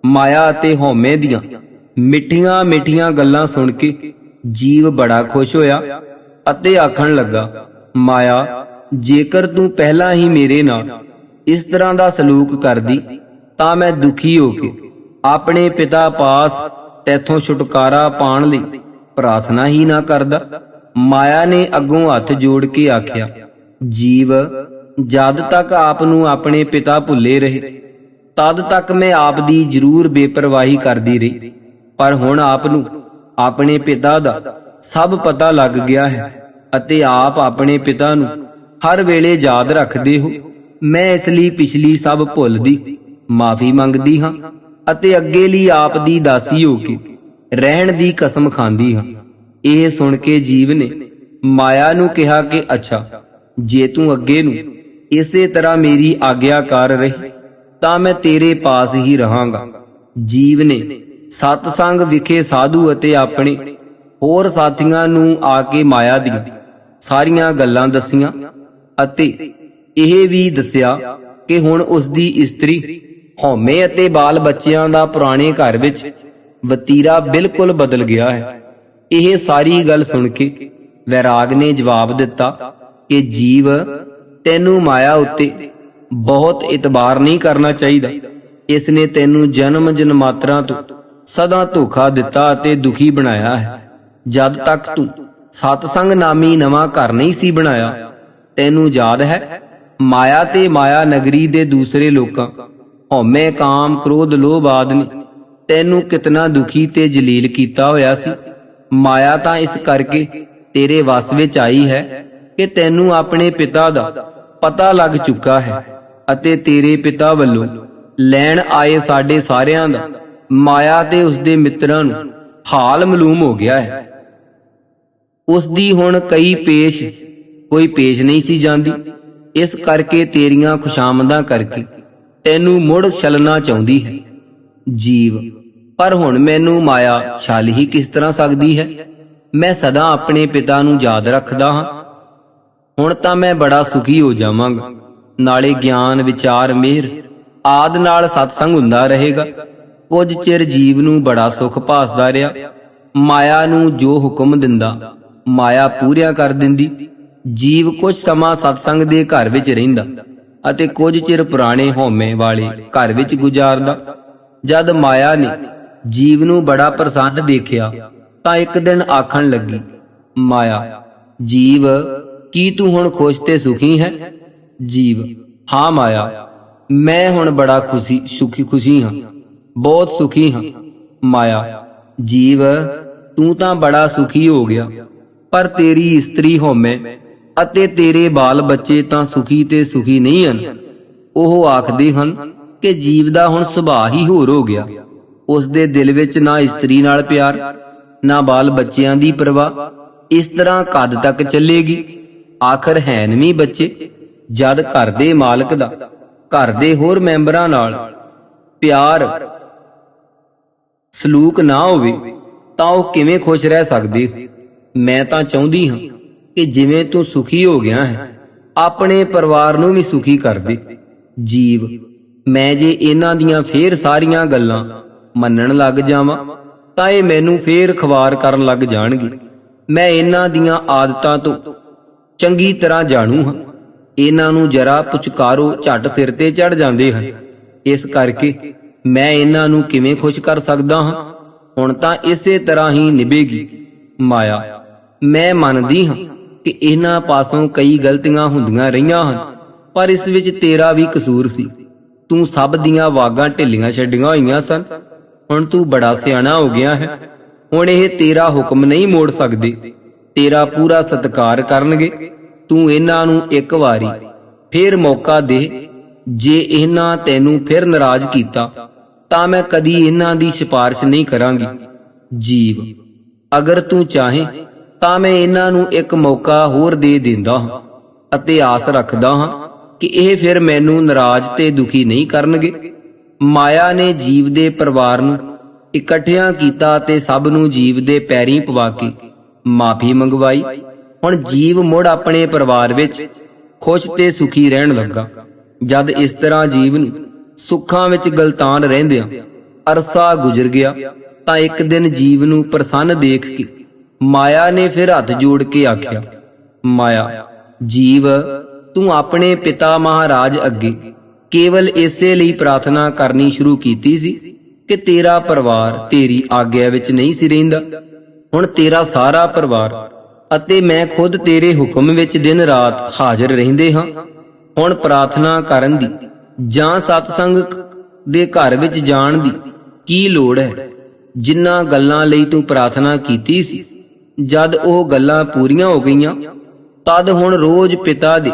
ਮਾਇਆ ਅਤੇ ਹਉਮੈ ਦੀਆਂ ਮਿੱਠੀਆਂ ਮਿੱਠੀਆਂ ਗੱਲਾਂ ਸੁਣ ਕੇ ਜੀਵ ਬੜਾ ਖੁਸ਼ ਹੋਇਆ ਅਤੇ ਆਖਣ ਲੱਗਾ, ਮਾਇਆ, ਜੇਕਰ ਤੂੰ ਪਹਿਲਾਂ ਹੀ ਮੇਰੇ ਨਾਲ ਇਸ ਤਰ੍ਹਾਂ ਦਾ ਸਲੂਕ ਕਰਦੀ ਤਾਂ ਮੈਂ ਦੁਖੀ ਹੋ ਕੇ ਆਪਣੇ ਪਿਤਾ ਪਾਸ ਤੈਥੋਂ ਛੁਟਕਾਰਾ ਪਾਉਣ ਲਈ ਪ੍ਰਾਰਥਨਾ ਹੀ ਨਾ ਕਰਦਾ। ਮਾਇਆ ਨੇ ਅੱਗੋਂ ਹੱਥ ਜੋੜ ਕੇ ਆਖਿਆ, ਜੀਵ, ਜਦ ਤੱਕ ਆਪ ਨੂੰ ਆਪਣੇ ਪਿਤਾ ਭੁੱਲੇ ਰਹੇ ਤਦ ਤੱਕ ਮੈਂ ਆਪ ਦੀ ਜ਼ਰੂਰ ਬੇਪਰਵਾਹੀ ਕਰਦੀ ਰਹੀ, ਪਰ ਹੁਣ ਆਪ ਨੂੰ ਆਪਣੇ ਪਿਤਾ ਦਾ ਸਭ ਪਤਾ ਲੱਗ ਗਿਆ ਹੈ ਅਤੇ ਆਪ ਆਪਣੇ ਪਿਤਾ ਨੂੰ ਹਰ ਵੇਲੇ ਯਾਦ ਰੱਖਦੇ ਹੋ। ਮੈਂ ਇਸ ਲਈ ਪਿਛਲੀ ਸਭ ਭੁੱਲਦੀ ਮਾਫੀ ਮੰਗਦੀ ਹਾਂ ਅਤੇ ਅੱਗੇ ਲਈ ਆਪ ਦੀ ਦਾਸੀ ਹੋ ਕੇ ਰਹਿਣ ਦੀ ਕਸਮ ਖਾਂਦੀ ਹਾਂ। ਇਹ ਸੁਣ ਕੇ ਜੀਵ ਨੇ ਮਾਇਆ ਨੂੰ ਕਿਹਾ ਕਿ ਅੱਛਾ, ਜੇ ਤੂੰ ਅੱਗੇ ਨੂੰ ਇਸੇ ਤਰ੍ਹਾਂ ਮੇਰੀ ਆਗਿਆਕਾਰ ਰਹੀ ਤਾਂ ਮੈਂ ਤੇਰੇ ਪਾਸ ਹੀ ਰਹਾਂਗਾ। ਜੀਵ ਨੇ ਸਤਸੰਗ ਵਿਖੇ ਸਾਧੂ ਅਤੇ ਆਪਣੇ ਹੋਰ ਸਾਥੀਆਂ ਨੂੰ ਆ ਕੇ ਮਾਇਆ ਦੀਆਂ ਸਾਰੀਆਂ ਗੱਲਾਂ ਦੱਸੀਆਂ ਅਤੇ ਇਹ ਵੀ ਦੱਸਿਆ ਕਿ ਹੁਣ ਉਸ ਦੀ ਇਸਤਰੀ ਹਉਮੈ ਅਤੇ ਬਾਲ ਬੱਚਿਆਂ ਦਾ ਪੁਰਾਣੇ ਘਰ ਵਿੱਚ ਵਤੀਰਾ ਬਿਲਕੁਲ ਬਦਲ ਗਿਆ ਹੈ। ਇਹ ਸਾਰੀ ਗੱਲ ਸੁਣ ਕੇ ਵੈਰਾਗ ਨੇ ਜਵਾਬ ਦਿੱਤਾ ਕਿ ਜੀਵ, ਤੈਨੂੰ ਮਾਇਆ ਉੱਤੇ ਬਹੁਤ ਇਤਬਾਰ ਨਹੀਂ ਕਰਨਾ ਚਾਹੀਦਾ। ਇਸ ਨੇ ਤੈਨੂੰ ਜਨਮ ਜਨਮਾਤਰਾਂ ਤੋਂ ਸਦਾ ਧੋਖਾ ਦਿੱਤਾ ਅਤੇ ਦੁਖੀ ਬਣਾਇਆ ਹੈ। ਜਦ ਤੱਕ ਤੂੰ ਸਤਸੰਗ ਨਾਮੀ ਨਵਾਂ ਘਰ ਨਹੀਂ ਸੀ ਬਣਾਇਆ, ਤੈਨੂੰ ਯਾਦ ਹੈ ਮਾਇਆ ਤੇ ਮਾਇਆ ਨਗਰੀ ਦੇ ਦੂਸਰੇ ਲੋਕਾਂ ਹਉਮੈ, ਕਾਮ, ਕ੍ਰੋਧ, ਲੋਭ ਆਦਿ ਨੇ ਤੈਨੂੰ ਕਿਤਨਾ ਦੁਖੀ ਤੇ ਜਲੀਲ ਕੀਤਾ ਹੋਇਆ ਸੀ। ਮਾਇਆ ਤਾਂ ਇਸ ਕਰਕੇ ਤੇਰੇ ਵੱਸ ਵਿੱਚ ਆਈ ਹੈ ਕਿ ਤੈਨੂੰ ਆਪਣੇ ਪਿਤਾ ਦਾ ਪਤਾ ਲੱਗ ਚੁੱਕਾ ਹੈ ਅਤੇ ਤੇਰੇ ਪਿਤਾ ਵੱਲੋਂ ਲੈਣ ਆਏ ਸਾਡੇ ਸਾਰਿਆਂ ਦਾ ਮਾਇਆ ਤੇ ਉਸਦੇ ਮਿੱਤਰਾਂ ਨੂੰ ਹਾਲ ਮਾਲੂਮ ਹੋ ਗਿਆ ਹੈ। ਉਸ ਦੀ ਹੁਣ ਕੋਈ ਪੇਸ਼ ਨਹੀਂ ਸੀ ਜਾਂਦੀ, ਇਸ ਕਰਕੇ ਤੇਰੀਆਂ ਖੁਸ਼ਾਮਦਾਂ ਕਰਕੇ ਤੈਨੂੰ ਮੁੜ ਛਲਣਾ ਚਾਹੁੰਦੀ ਹੈ। ਜੀਵ, ਪਰ ਹੁਣ ਮੈਨੂੰ ਮਾਇਆ ਛਲ ਹੀ ਕਿਸ ਤਰ੍ਹਾਂ ਸਕਦੀ ਹੈ? ਮੈਂ ਸਦਾ ਆਪਣੇ ਪਿਤਾ ਨੂੰ ਯਾਦ ਰੱਖਦਾ ਹਾਂ। ਹੁਣ ਤਾਂ ਮੈਂ ਬੜਾ ਸੁਖੀ ਹੋ ਜਾਵਾਂਗਾ, ਨਾਲੇ ਗਿਆਨ, ਵਿਚਾਰ, ਮਿਹਰ ਆਦਿ ਨਾਲ ਸਤਸੰਗ ਹੁੰਦਾ ਰਹੇਗਾ। ਕੁਝ ਚਿਰ ਜੀਵ ਨੂੰ ਬੜਾ ਸੁਖ ਭਾਸਦਾ ਰਿਹਾ। ਮਾਇਆ ਨੂੰ ਜੋ ਹੁਕਮ ਦਿੰਦਾ ਮਾਇਆ ਪੂਰੀਆਂ ਕਰ ਦਿੰਦੀ। ਜੀਵ ਕੁਝ ਸਮਾਂ ਸਤਸੰਗ ਦੇ ਘਰ ਵਿੱਚ ਰਹਿੰਦਾ ਅਤੇ ਕੁਝ ਚਿਰ ਪੁਰਾਣੇ ਹਉਮੈ ਵਾਲੇ ਘਰ ਵਿੱਚ ਗੁਜ਼ਾਰਦਾ। ਜਦ ਮਾਇਆ ਨੇ ਜੀਵ ਨੂੰ ਬੜਾ ਪ੍ਰਸੰਨ ਦੇਖਿਆ ਤਾਂ ਇੱਕ ਦਿਨ ਆਖਣ ਲੱਗੀ, ਮਾਇਆ, ਜੀਵ, ਕੀ ਤੂੰ ਹੁਣ ਖੁਸ਼ ਤੇ ਸੁਖੀ ਹੈ? ਜੀਵ, ਹਾਂ ਮਾਇਆ, ਮੈਂ ਹੁਣ ਬੜਾ ਖੁਸ਼ੀ ਹਾਂ, ਬਹੁਤ ਸੁਖੀ ਹਾਂ। ਮਾਇਆ, ਜੀਵ, ਤੂੰ ਤਾਂ ਬੜਾ ਸੁਖੀ ਹੋ ਗਿਆ, ਪਰ ਤੇਰੀ ਇਸਤਰੀ ਹਉਮੈ ਅਤੇ ਤੇਰੇ ਬਾਲ ਬੱਚੇ ਤਾਂ ਸੁਖੀ ਤੇ ਸੁਖੀ ਨਹੀਂ ਹਨ। ਉਹ ਆਖਦੇ ਹਨ ਕਿ ਜੀਵ ਦਾ ਹੁਣ ਸੁਭਾਅ ਹੀ ਹੋਰ ਹੋ ਗਿਆ। ਉਸ ਦੇ ਦਿਲ ਵਿੱਚ ਨਾ ਇਸਤਰੀ ਨਾਲ ਪਿਆਰ, ਨਾ ਬਾਲ ਬੱਚਿਆਂ ਦੀ ਪਰਵਾਹ। ਇਸ ਤਰ੍ਹਾਂ ਕਦ ਤੱਕ ਚੱਲੇਗੀ? ਆਖਰ ਹੈਨਵੀਂ ਬੱਚੇ। ਜਦ ਘਰ ਦੇ ਮਾਲਕ ਦਾ ਘਰ ਦੇ ਹੋਰ ਮੈਂਬਰਾਂ ਨਾਲ ਪਿਆਰ ਸਲੂਕ ਨਾ ਹੋਵੇ ਤਾਂ ਉਹ ਕਿਵੇਂ ਖੁਸ਼ ਰਹਿ ਸਕਦੇ? ਮੈਂ ਤਾਂ ਚਾਹੁੰਦੀ ਹਾਂ ਕਿ ਜਿਵੇਂ ਤੂੰ ਸੁਖੀ ਹੋ ਗਿਆ ਹੈ, ਆਪਣੇ ਪਰਿਵਾਰ ਨੂੰ ਵੀ ਸੁਖੀ ਕਰ ਦੇ। ਜੀਵ, ਮੈਂ ਜੇ ਇਹਨਾਂ ਦੀਆਂ ਫੇਰ ਸਾਰੀਆਂ ਗੱਲਾਂ ਮੰਨਣ ਲੱਗ ਜਾਵਾਂ ਤਾਂ ਇਹ ਮੈਨੂੰ ਫੇਰ ਖਵਾਰ ਕਰਨ ਲੱਗ ਜਾਣਗੇ। ਮੈਂ ਇਹਨਾਂ ਦੀਆਂ ਆਦਤਾਂ ਤੋਂ ਚੰਗੀ ਤਰ੍ਹਾਂ ਜਾਣੂ ਹਾਂ। ਇਹਨਾਂ ਨੂੰ ਜਰਾ ਪੁਚਕਾਰੋ ਝੱਟ ਸਿਰ ਤੇ ਚੜ ਜਾਂਦੇ ਹਨ। ਇਸ ਕਰਕੇ ਮੈਂ ਇਹਨਾਂ ਨੂੰ ਕਿਵੇਂ ਖੁਸ਼ ਕਰ ਸਕਦਾ ਹਾਂ? ਹੁਣ ਤਾਂ ਇਸੇ ਤਰ੍ਹਾਂ ਹੀ ਨਿਭੇਗੀ। ਮਾਇਆ, ਮੈਂ ਮੰਨਦੀ ਹਾਂ ਕਿ ਇਹਨਾਂ ਪਾਸੋਂ ਕਈ ਗਲਤੀਆਂ ਹੁੰਦੀਆਂ ਰਹੀਆਂ ਹਨ, ਪਰ ਇਸ ਵਿੱਚ ਤੇਰਾ ਵੀ ਕਸੂਰ ਸੀ। ਤੂੰ ਸਭ ਦੀਆਂ ਵਾਗਾਂ ਢਿੱਲੀਆਂ ਛੱਡੀਆਂ ਹੋਈਆਂ ਸਨ। ਹੁਣ ਤੂੰ ਬੜਾ ਸਿਆਣਾ ਹੋ ਗਿਆ ਹੈ। ਹੁਣ ਇਹ ਤੇਰਾ ਹੁਕਮ ਨਹੀਂ ਮੋੜ ਸਕਦੇ। ਤੇਰਾ ਪੂਰਾ ਸਤਿਕਾਰ ਕਰਨਗੇ। ਤੂੰ ਇਹਨਾਂ ਨੂੰ ਇੱਕ ਵਾਰੀ ਫੇਰ ਮੌਕਾ ਦੇ। ਜੇ ਇਹਨਾਂ ਤੈਨੂੰ ਫਿਰ ਨਾਰਾਜ਼ ਕੀਤਾ ਤਾਂ ਮੈਂ ਕਦੀ ਇਹਨਾਂ ਦੀ ਸਿਫਾਰਿਸ਼ ਨਹੀਂ ਕਰਾਂਗੀ। ਜੀਵ, ਅਗਰ ਤੂੰ ਚਾਹੇ ਤਾਂ ਮੈਂ ਇਹਨਾਂ ਨੂੰ ਇੱਕ ਮੌਕਾ ਹੋਰ ਦੇ ਦਿੰਦਾ ਹਾਂ ਅਤੇ ਆਸ ਰੱਖਦਾ ਹਾਂ ਕਿ ਇਹ ਫਿਰ ਮੈਨੂੰ ਨਾਰਾਜ਼ ਤੇ ਦੁਖੀ ਨਹੀਂ ਕਰਨਗੇ। ਮਾਇਆ ਨੇ ਜੀਵ ਦੇ ਪਰਿਵਾਰ ਨੂੰ ਇਕੱਠਿਆਂ ਕੀਤਾ ਤੇ ਸਭ ਨੂੰ ਜੀਵ ਦੇ ਪੈਰੀਂ ਪਵਾ ਕੇ ਮਾਫੀ ਮੰਗਵਾਈ। ਹੁਣ ਜੀਵ ਮੁੜ ਆਪਣੇ ਪਰਿਵਾਰ ਵਿੱਚ ਖੁਸ਼ ਤੇ ਸੁਖੀ ਰਹਿਣ ਲੱਗਾ। ਜਦ ਇਸ ਤਰ੍ਹਾਂ ਜੀਵ ਨੂੰ ਸੁੱਖਾਂ ਵਿੱਚ ਗਲਤਾਨ ਰਹਿੰਦਿਆਂ ਅਰਸਾ ਗੁਜ਼ਰ ਗਿਆ ਤਾਂ ਇੱਕ ਦਿਨ ਜੀਵ ਨੂੰ ਪ੍ਰਸੰਨ ਦੇਖ ਕੇ ਮਾਇਆ ਨੇ ਫਿਰ ਹੱਥ ਜੋੜ ਕੇ ਆਖਿਆ, ਮਾਇਆ, ਜੀਵ, ਤੂੰ ਆਪਣੇ ਪਿਤਾ ਮਹਾਰਾਜ ਅੱਗੇ ਕੇਵਲ ਇਸੇ ਲਈ ਪ੍ਰਾਰਥਨਾ ਕਰਨੀ ਸ਼ੁਰੂ ਕੀਤੀ ਸੀ ਕਿ ਤੇਰਾ ਪਰਿਵਾਰ ਤੇਰੀ ਆਗਿਆ ਵਿੱਚ ਨਹੀਂ ਸੀ ਰਹਿੰਦਾ। ਹੁਣ ਤੇਰਾ ਸਾਰਾ ਪਰਿਵਾਰ ਅਤੇ ਮੈਂ ਖੁਦ ਤੇਰੇ ਹੁਕਮ ਵਿੱਚ ਦਿਨ ਰਾਤ ਹਾਜ਼ਰ ਰਹਿੰਦੇ ਹਾਂ। ਹੁਣ ਪ੍ਰਾਰਥਨਾ ਕਰਨ ਦੀ ਜਾਂ ਸਤਸੰਗ ਦੇ ਘਰ ਵਿੱਚ ਜਾਣ ਦੀ ਕੀ ਲੋੜ ਹੈ? ਜਿਨ੍ਹਾਂ ਗੱਲਾਂ ਲਈ ਤੂੰ ਪ੍ਰਾਰਥਨਾ ਕੀਤੀ ਸੀ, ਜਦ ਉਹ ਗੱਲਾਂ ਪੂਰੀਆਂ ਹੋ ਗਈਆਂ ਤਦ ਹੁਣ ਰੋਜ਼ ਪਿਤਾ ਦੇ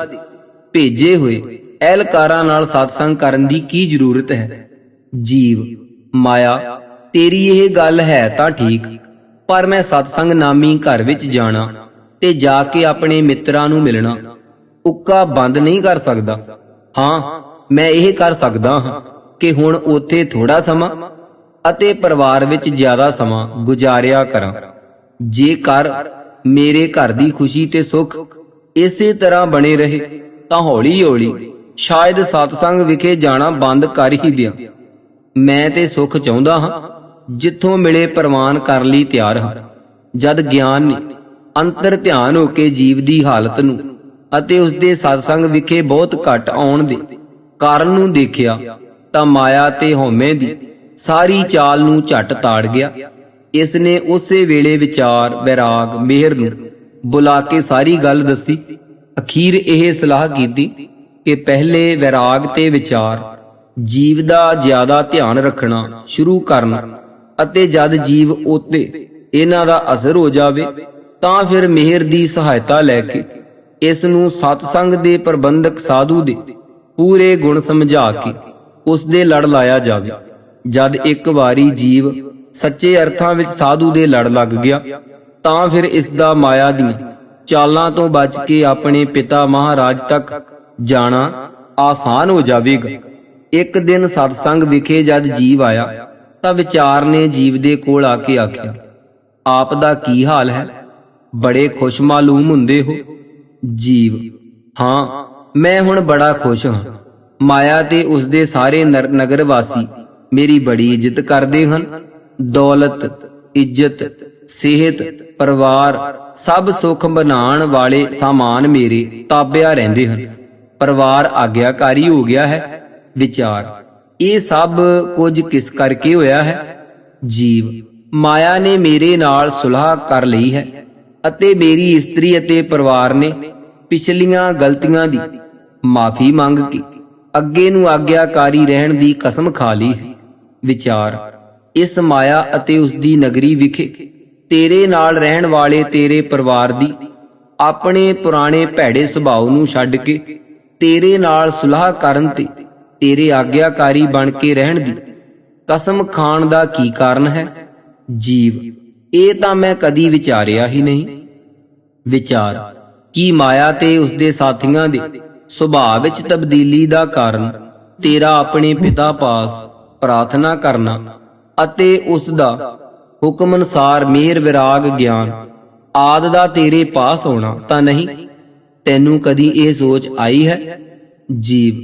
ਭੇਜੇ ਹੋਏ ਅਹਿਲਕਾਰਾਂ ਨਾਲ ਸਤਸੰਗ ਕਰਨ ਦੀ ਕੀ ਜ਼ਰੂਰਤ ਹੈ? ਜੀਵ, ਮਾਇਆ, ਤੇਰੀ ਇਹ ਗੱਲ ਹੈ ਤਾਂ ਠੀਕ, ਪਰ ਮੈਂ ਸਤਸੰਗ ਨਾਮੀ ਘਰ ਵਿੱਚ ਜਾਣਾ ਤੇ ਜਾ ਕੇ ਆਪਣੇ ਮਿੱਤਰਾਂ ਨੂੰ ਮਿਲਣਾ ਉੱਕਾ ਬੰਦ ਨਹੀਂ ਕਰ ਸਕਦਾ। ਹਾਂ, ਮੈਂ ਇਹ ਕਰ ਸਕਦਾ ਹਾਂ ਕਿ ਹੁਣ ਉੱਥੇ ਥੋੜਾ ਸਮਾਂ ਅਤੇ ਪਰਿਵਾਰ ਵਿੱਚ ਜ਼ਿਆਦਾ ਸਮਾਂ ਗੁਜ਼ਾਰਿਆ ਕਰਾਂ। ਜੇਕਰ ਮੇਰੇ ਘਰ ਦੀ ਖੁਸ਼ੀ ਤੇ ਸੁੱਖ ਇਸੇ ਤਰ੍ਹਾਂ ਬਣੇ ਰਹੇ ਤਾਂ ਹੌਲੀ-ਹੌਲੀ ਸ਼ਾਇਦ ਸਤਸੰਗ ਵਿਖੇ ਜਾਣਾ ਬੰਦ ਕਰ ਹੀ ਦਿਆਂ। ਮੈਂ ਤੇ ਸੁੱਖ ਚਾਹੁੰਦਾ ਹਾਂ, ਜਿੱਥੋਂ ਮਿਲੇ ਪ੍ਰਵਾਨ ਕਰਨ ਲਈ ਤਿਆਰ ਹਾਂ। ਜਦ ਗਿਆਨ ਨੇ ਅੰਤਰ ਧਿਆਨ ਹੋ ਕੇ ਜੀਵ ਦੀ ਹਾਲਤ ਨੂੰ ਅਤੇ ਉਸਦੇ ਸਤਸੰਗ ਵਿਖੇ ਬਹੁਤ ਘੱਟ ਆਉਣ ਦੇ ਕਾਰਨ ਨੂੰ ਦੇਖਿਆ ਤਾਂ ਮਾਇਆ ਤੇ ਹਉਮੈ ਦੀ ਸਾਰੀ ਚਾਲ ਨੂੰ ਝੱਟ ਤਾੜ ਗਿਆ। ਇਸ ਨੇ ਉਸੇ ਵੇਲੇ ਵਿਚਾਰ, ਵੈਰਾਗ, ਮਿਹਰ ਨੂੰ ਬੁਲਾ ਕੇ ਸਾਰੀ ਗੱਲ ਦੱਸੀ। ਅਖੀਰ ਇਹ ਸਲਾਹ ਕੀਤੀ ਕਿ ਪਹਿਲੇ ਵੈਰਾਗ ਤੇ ਵਿਚਾਰ ਜੀਵ ਦਾ ਜ਼ਿਆਦਾ ਧਿਆਨ ਰੱਖਣਾ ਸ਼ੁਰੂ ਕਰਨ ਅਤੇ ਜਦ ਜੀਵ ਉੱਤੇ ਇਹਨਾਂ ਦਾ ਅਸਰ ਹੋ ਜਾਵੇ ਤਾਂ ਫਿਰ ਮਿਹਰ ਦੀ ਸਹਾਇਤਾ ਲੈ ਕੇ ਇਸ ਨੂੰ ਸਤਸੰਗ ਦੇ ਪ੍ਰਬੰਧਕ ਸਾਧੂ ਦੇ ਪੂਰੇ ਗੁਣ ਸਮਝਾ ਕੇ ਉਸ ਦੇ ਲੜ ਲਾਇਆ ਜਾਵੇ। ਜਦ ਇੱਕ ਵਾਰੀ ਜੀਵ ਸੱਚੇ ਅਰਥਾਂ ਵਿੱਚ ਸਾਧੂ ਦੇ ਲੜ ਲੱਗ ਗਿਆ ਤਾਂ ਫਿਰ ਇਸ ਦਾ ਮਾਇਆ ਦੀਆਂ ਚਾਲਾਂ ਤੋਂ ਬਚ ਕੇ ਆਪਣੇ ਪਿਤਾ ਮਹਾਰਾਜ ਤੱਕ ਜਾਣਾ ਆਸਾਨ ਹੋ ਜਾਵੇਗਾ। ਇੱਕ ਦਿਨ ਸਤਸੰਗ ਵਿਖੇ ਜਦ ਜੀਵ ਆਇਆ ਤਾਂ ਵਿਚਾਰ ਨੇ ਜੀਵ ਦੇ ਕੋਲ ਆ ਕੇ ਆਖਿਆ, ਆਪ ਦਾ ਕੀ ਹਾਲ ਹੈ? ਬੜੇ ਖੁਸ਼ ਮਾਲੂਮ ਹੁੰਦੇ ਹੋ। ਜੀਵ, ਹਾਂ, ਮੈਂ ਹੁਣ ਬੜਾ ਖੁਸ਼ ਹਾਂ। ਮਾਇਆ ਤੇ ਉਸ ਦੇ ਸਾਰੇ ਨਗਰ ਵਾਸੀ ਮੇਰੀ ਬੜੀ ਇੱਜ਼ਤ ਕਰਦੇ ਹਨ। ਦੌਲਤ, ਇੱਜ਼ਤ, ਸਿਹਤ, ਪਰਿਵਾਰ ਸਭ ਸੁੱਖ ਬਣਾਉਣ ਵਾਲੇ ਸਾਮਾਨ ਮੇਰੇ ਤਾਬਿਆ ਰਹਿੰਦੇ ਹਨ। ਪਰਿਵਾਰ ਆਗਿਆਕਾਰੀ ਹੋ ਗਿਆ ਹੈ। ਵਿਚਾਰ, ਇਹ ਸਭ ਕੁਝ ਕਿਸ ਕਰਕੇ ਹੋਇਆ ਹੈ? ਜੀਵ, ਮਾਇਆ ਨੇ ਮੇਰੇ ਨਾਲ ਸੁਲ੍ਹਾ ਕਰ ਲਈ ਹੈ ਅਤੇ ਮੇਰੀ ਇਸਤਰੀ ਅਤੇ ਪਰਿਵਾਰ ਨੇ ਪਿਛਲੀਆਂ ਗਲਤੀਆਂ ਦੀ ਮਾਫੀ ਮੰਗ ਕੇ ਅੱਗੇ ਨੂੰ ਆਗਿਆਕਾਰੀ ਰਹਿਣ ਦੀ ਕਸਮ ਖਾ ਲਈ ਹੈ। ਵਿਚਾਰ, ਇਸ ਮਾਇਆ ਅਤੇ ਉਸ ਦੀ ਨਗਰੀ ਵਿਖੇ ਤੇਰੇ ਨਾਲ ਰਹਿਣ ਵਾਲੇ ਤੇਰੇ ਪਰਿਵਾਰ ਦੀ ਆਪਣੇ ਪੁਰਾਣੇ ਭੈੜੇ ਸੁਭਾਅ ਨੂੰ ਛੱਡ ਕੇ ਤੇਰੇ ਨਾਲ ਸੁਲ੍ਹਾ ਕਰਨ ਤੇ ਤੇਰੇ ਆਗਿਆਕਾਰੀ ਬਣ ਕੇ ਰਹਿਣ ਦੀ ਕਸਮ ਖਾਣ ਦਾ ਕੀ ਕਾਰਨ ਹੈ? ਜੀਵ, ਇਹ ਤਾਂ ਮੈਂ ਕਦੀ ਵਿਚਾਰਿਆ ਹੀ ਨਹੀਂ। ਵਿਚਾਰ, ਕੀ ਮਾਇਆ ਤੇ ਉਸ ਦੇ ਸਾਥੀਆਂ ਦੇ ਸੁਭਾਅ ਵਿੱਚ ਤਬਦੀਲੀ ਦਾ ਕਾਰਨ ਤੇਰਾ ਆਪਣੇ ਪਿਤਾ ਪਾਸ ਪ੍ਰਾਰਥਨਾ ਕਰਨਾ ਅਤੇ ਉਸ ਦਾ ਹੁਕਮ ਅਨੁਸਾਰ ਮਿਹਰ, ਵਿਰਾਗ, ਗਿਆਨ ਆਦਿ ਦਾ ਤੇਰੇ ਪਾਸ ਹੋਣਾ ਤਾਂ ਨਹੀਂ? ਤੈਨੂੰ ਕਦੀ ਇਹ ਸੋਚ ਆਈ ਹੈ? ਜੀਵ,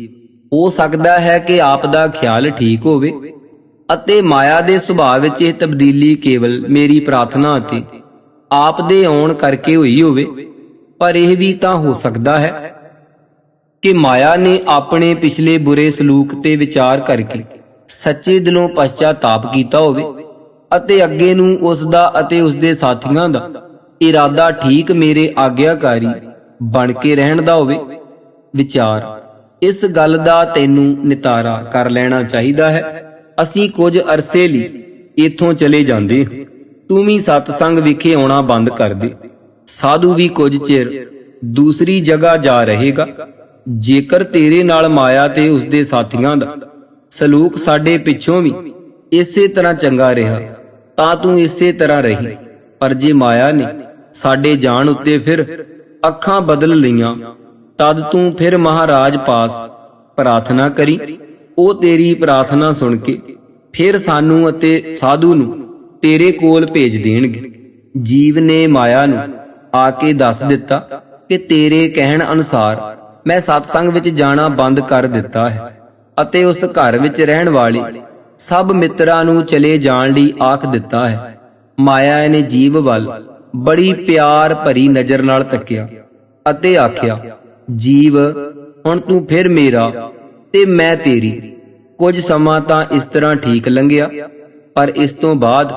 ਹੋ ਸਕਦਾ ਹੈ ਕਿ ਆਪ ਦਾ ਖਿਆਲ ਠੀਕ ਹੋਵੇ ਅਤੇ ਮਾਇਆ ਦੇ ਸੁਭਾਅ ਵਿੱਚ ਇਹ ਤਬਦੀਲੀ ਕੇਵਲ ਮੇਰੀ ਪ੍ਰਾਰਥਨਾ ਅਤੇ ਆਪ ਦੇ ਆਉਣ ਕਰਕੇ ਹੋਈ ਹੋਵੇ। ਪਰ ਇਹ ਵੀ ਤਾਂ ਹੋ ਸਕਦਾ ਹੈ ਕਿ ਮਾਇਆ ਨੇ ਆਪਣੇ ਪਿਛਲੇ ਬੁਰੇ ਸਲੂਕ ਤੇ ਵਿਚਾਰ ਕਰਕੇ ਸੱਚੇ ਦਿਲੋਂ ਪਛਤਾਪ ਕੀਤਾ ਹੋਵੇ ਅਤੇ ਅੱਗੇ ਨੂੰ ਉਸ ਦਾ ਅਤੇ ਉਸ ਦੇ ਸਾਥੀਆਂ ਦਾ ਇਰਾਦਾ ਠੀਕ ਮੇਰੇ ਆਗਿਆਕਾਰੀ ਬਣ ਕੇ ਰਹਿਣ ਦਾ ਹੋਵੇ। ਵਿਚਾਰ, ਇਸ ਗੱਲ ਦਾ ਤੈਨੂੰ ਨਿਤਾਰਾ ਕਰ ਲੈਣਾ ਚਾਹੀਦਾ ਹੈ। ਅਸੀਂ ਕੁਝ ਅਰਸੇ ਲਈ ਇੱਥੋਂ ਚਲੇ ਜਾਂਦੇ ਹਾਂ। ਤੂੰ ਵੀ ਸਤਸੰਗ ਵਿਖੇ ਆਉਣਾ ਬੰਦ ਕਰ ਦੇ। ਸਾਧੂ ਵੀ ਕੁਝ ਚਿਰ ਦੂਸਰੀ ਜਗ੍ਹਾ ਜਾ ਰਹੇਗਾ। ਜੇਕਰ ਤੇਰੇ ਨਾਲ ਮਾਇਆ ਤੇ ਉਸ ਦੇ ਸਾਥੀਆਂ ਦਾ ਸਲੂਕ ਸਾਡੇ ਪਿੱਛੋਂ ਵੀ ਇਸੇ ਤਰ੍ਹਾਂ ਚੰਗਾ ਰਿਹਾ ਤਾਂ ਤੂੰ ਇਸੇ ਤਰ੍ਹਾਂ ਰਹੀ। ਪਰ ਜੇ ਮਾਇਆ ਨੇ ਸਾਡੇ ਜਾਣ ਉੱਤੇ ਫਿਰ ਅੱਖਾਂ ਬਦਲ ਲਈਆਂ ਤਦ ਤੂੰ ਫਿਰ ਮਹਾਰਾਜ ਪਾਸ ਪ੍ਰਾਰਥਨਾ ਕਰੀ। ਉਹ ਤੇਰੀ ਪ੍ਰਾਰਥਨਾ ਸੁਣ ਕੇ ਫਿਰ ਸਾਨੂੰ ਅਤੇ ਸਾਧੂ ਨੂੰ ਤੇਰੇ ਕੋਲ ਭੇਜ ਦੇਣਗੇ। ਜੀਵ ਨੇ ਮਾਇਆ ਨੂੰ ਆ ਕੇ ਦੱਸ ਦਿੱਤਾ ਕਿ ਤੇਰੇ ਕਹਿਣ ਅਨੁਸਾਰ ਮੈਂ ਸਤਸੰਗ ਵਿੱਚ ਜਾਣਾ ਬੰਦ ਕਰ ਦਿੱਤਾ ਹੈ ਅਤੇ ਉਸ ਘਰ ਵਿੱਚ ਰਹਿਣ ਵਾਲੇ ਸਭ ਮਿੱਤਰਾਂ ਨੂੰ ਚਲੇ ਜਾਣ ਲਈ ਆਖ ਦਿੱਤਾ ਹੈ। ਮਾਇਆ ਨੇ ਜੀਵ ਵੱਲ ਬੜੀ ਪਿਆਰ ਭਰੀ ਨਜ਼ਰ ਨਾਲ ਤੱਕਿਆ ਅਤੇ ਆਖਿਆ, ਜੀਵ, ਹੁਣ ਤੂੰ ਫਿਰ ਮੇਰਾ ਤੇ ਮੈਂ ਤੇਰੀ। ਕੁਝ ਸਮਾਂ ਤਾਂ ਇਸ ਤਰ੍ਹਾਂ ਠੀਕ ਲੰਘਿਆ, ਪਰ ਇਸ ਤੋਂ ਬਾਅਦ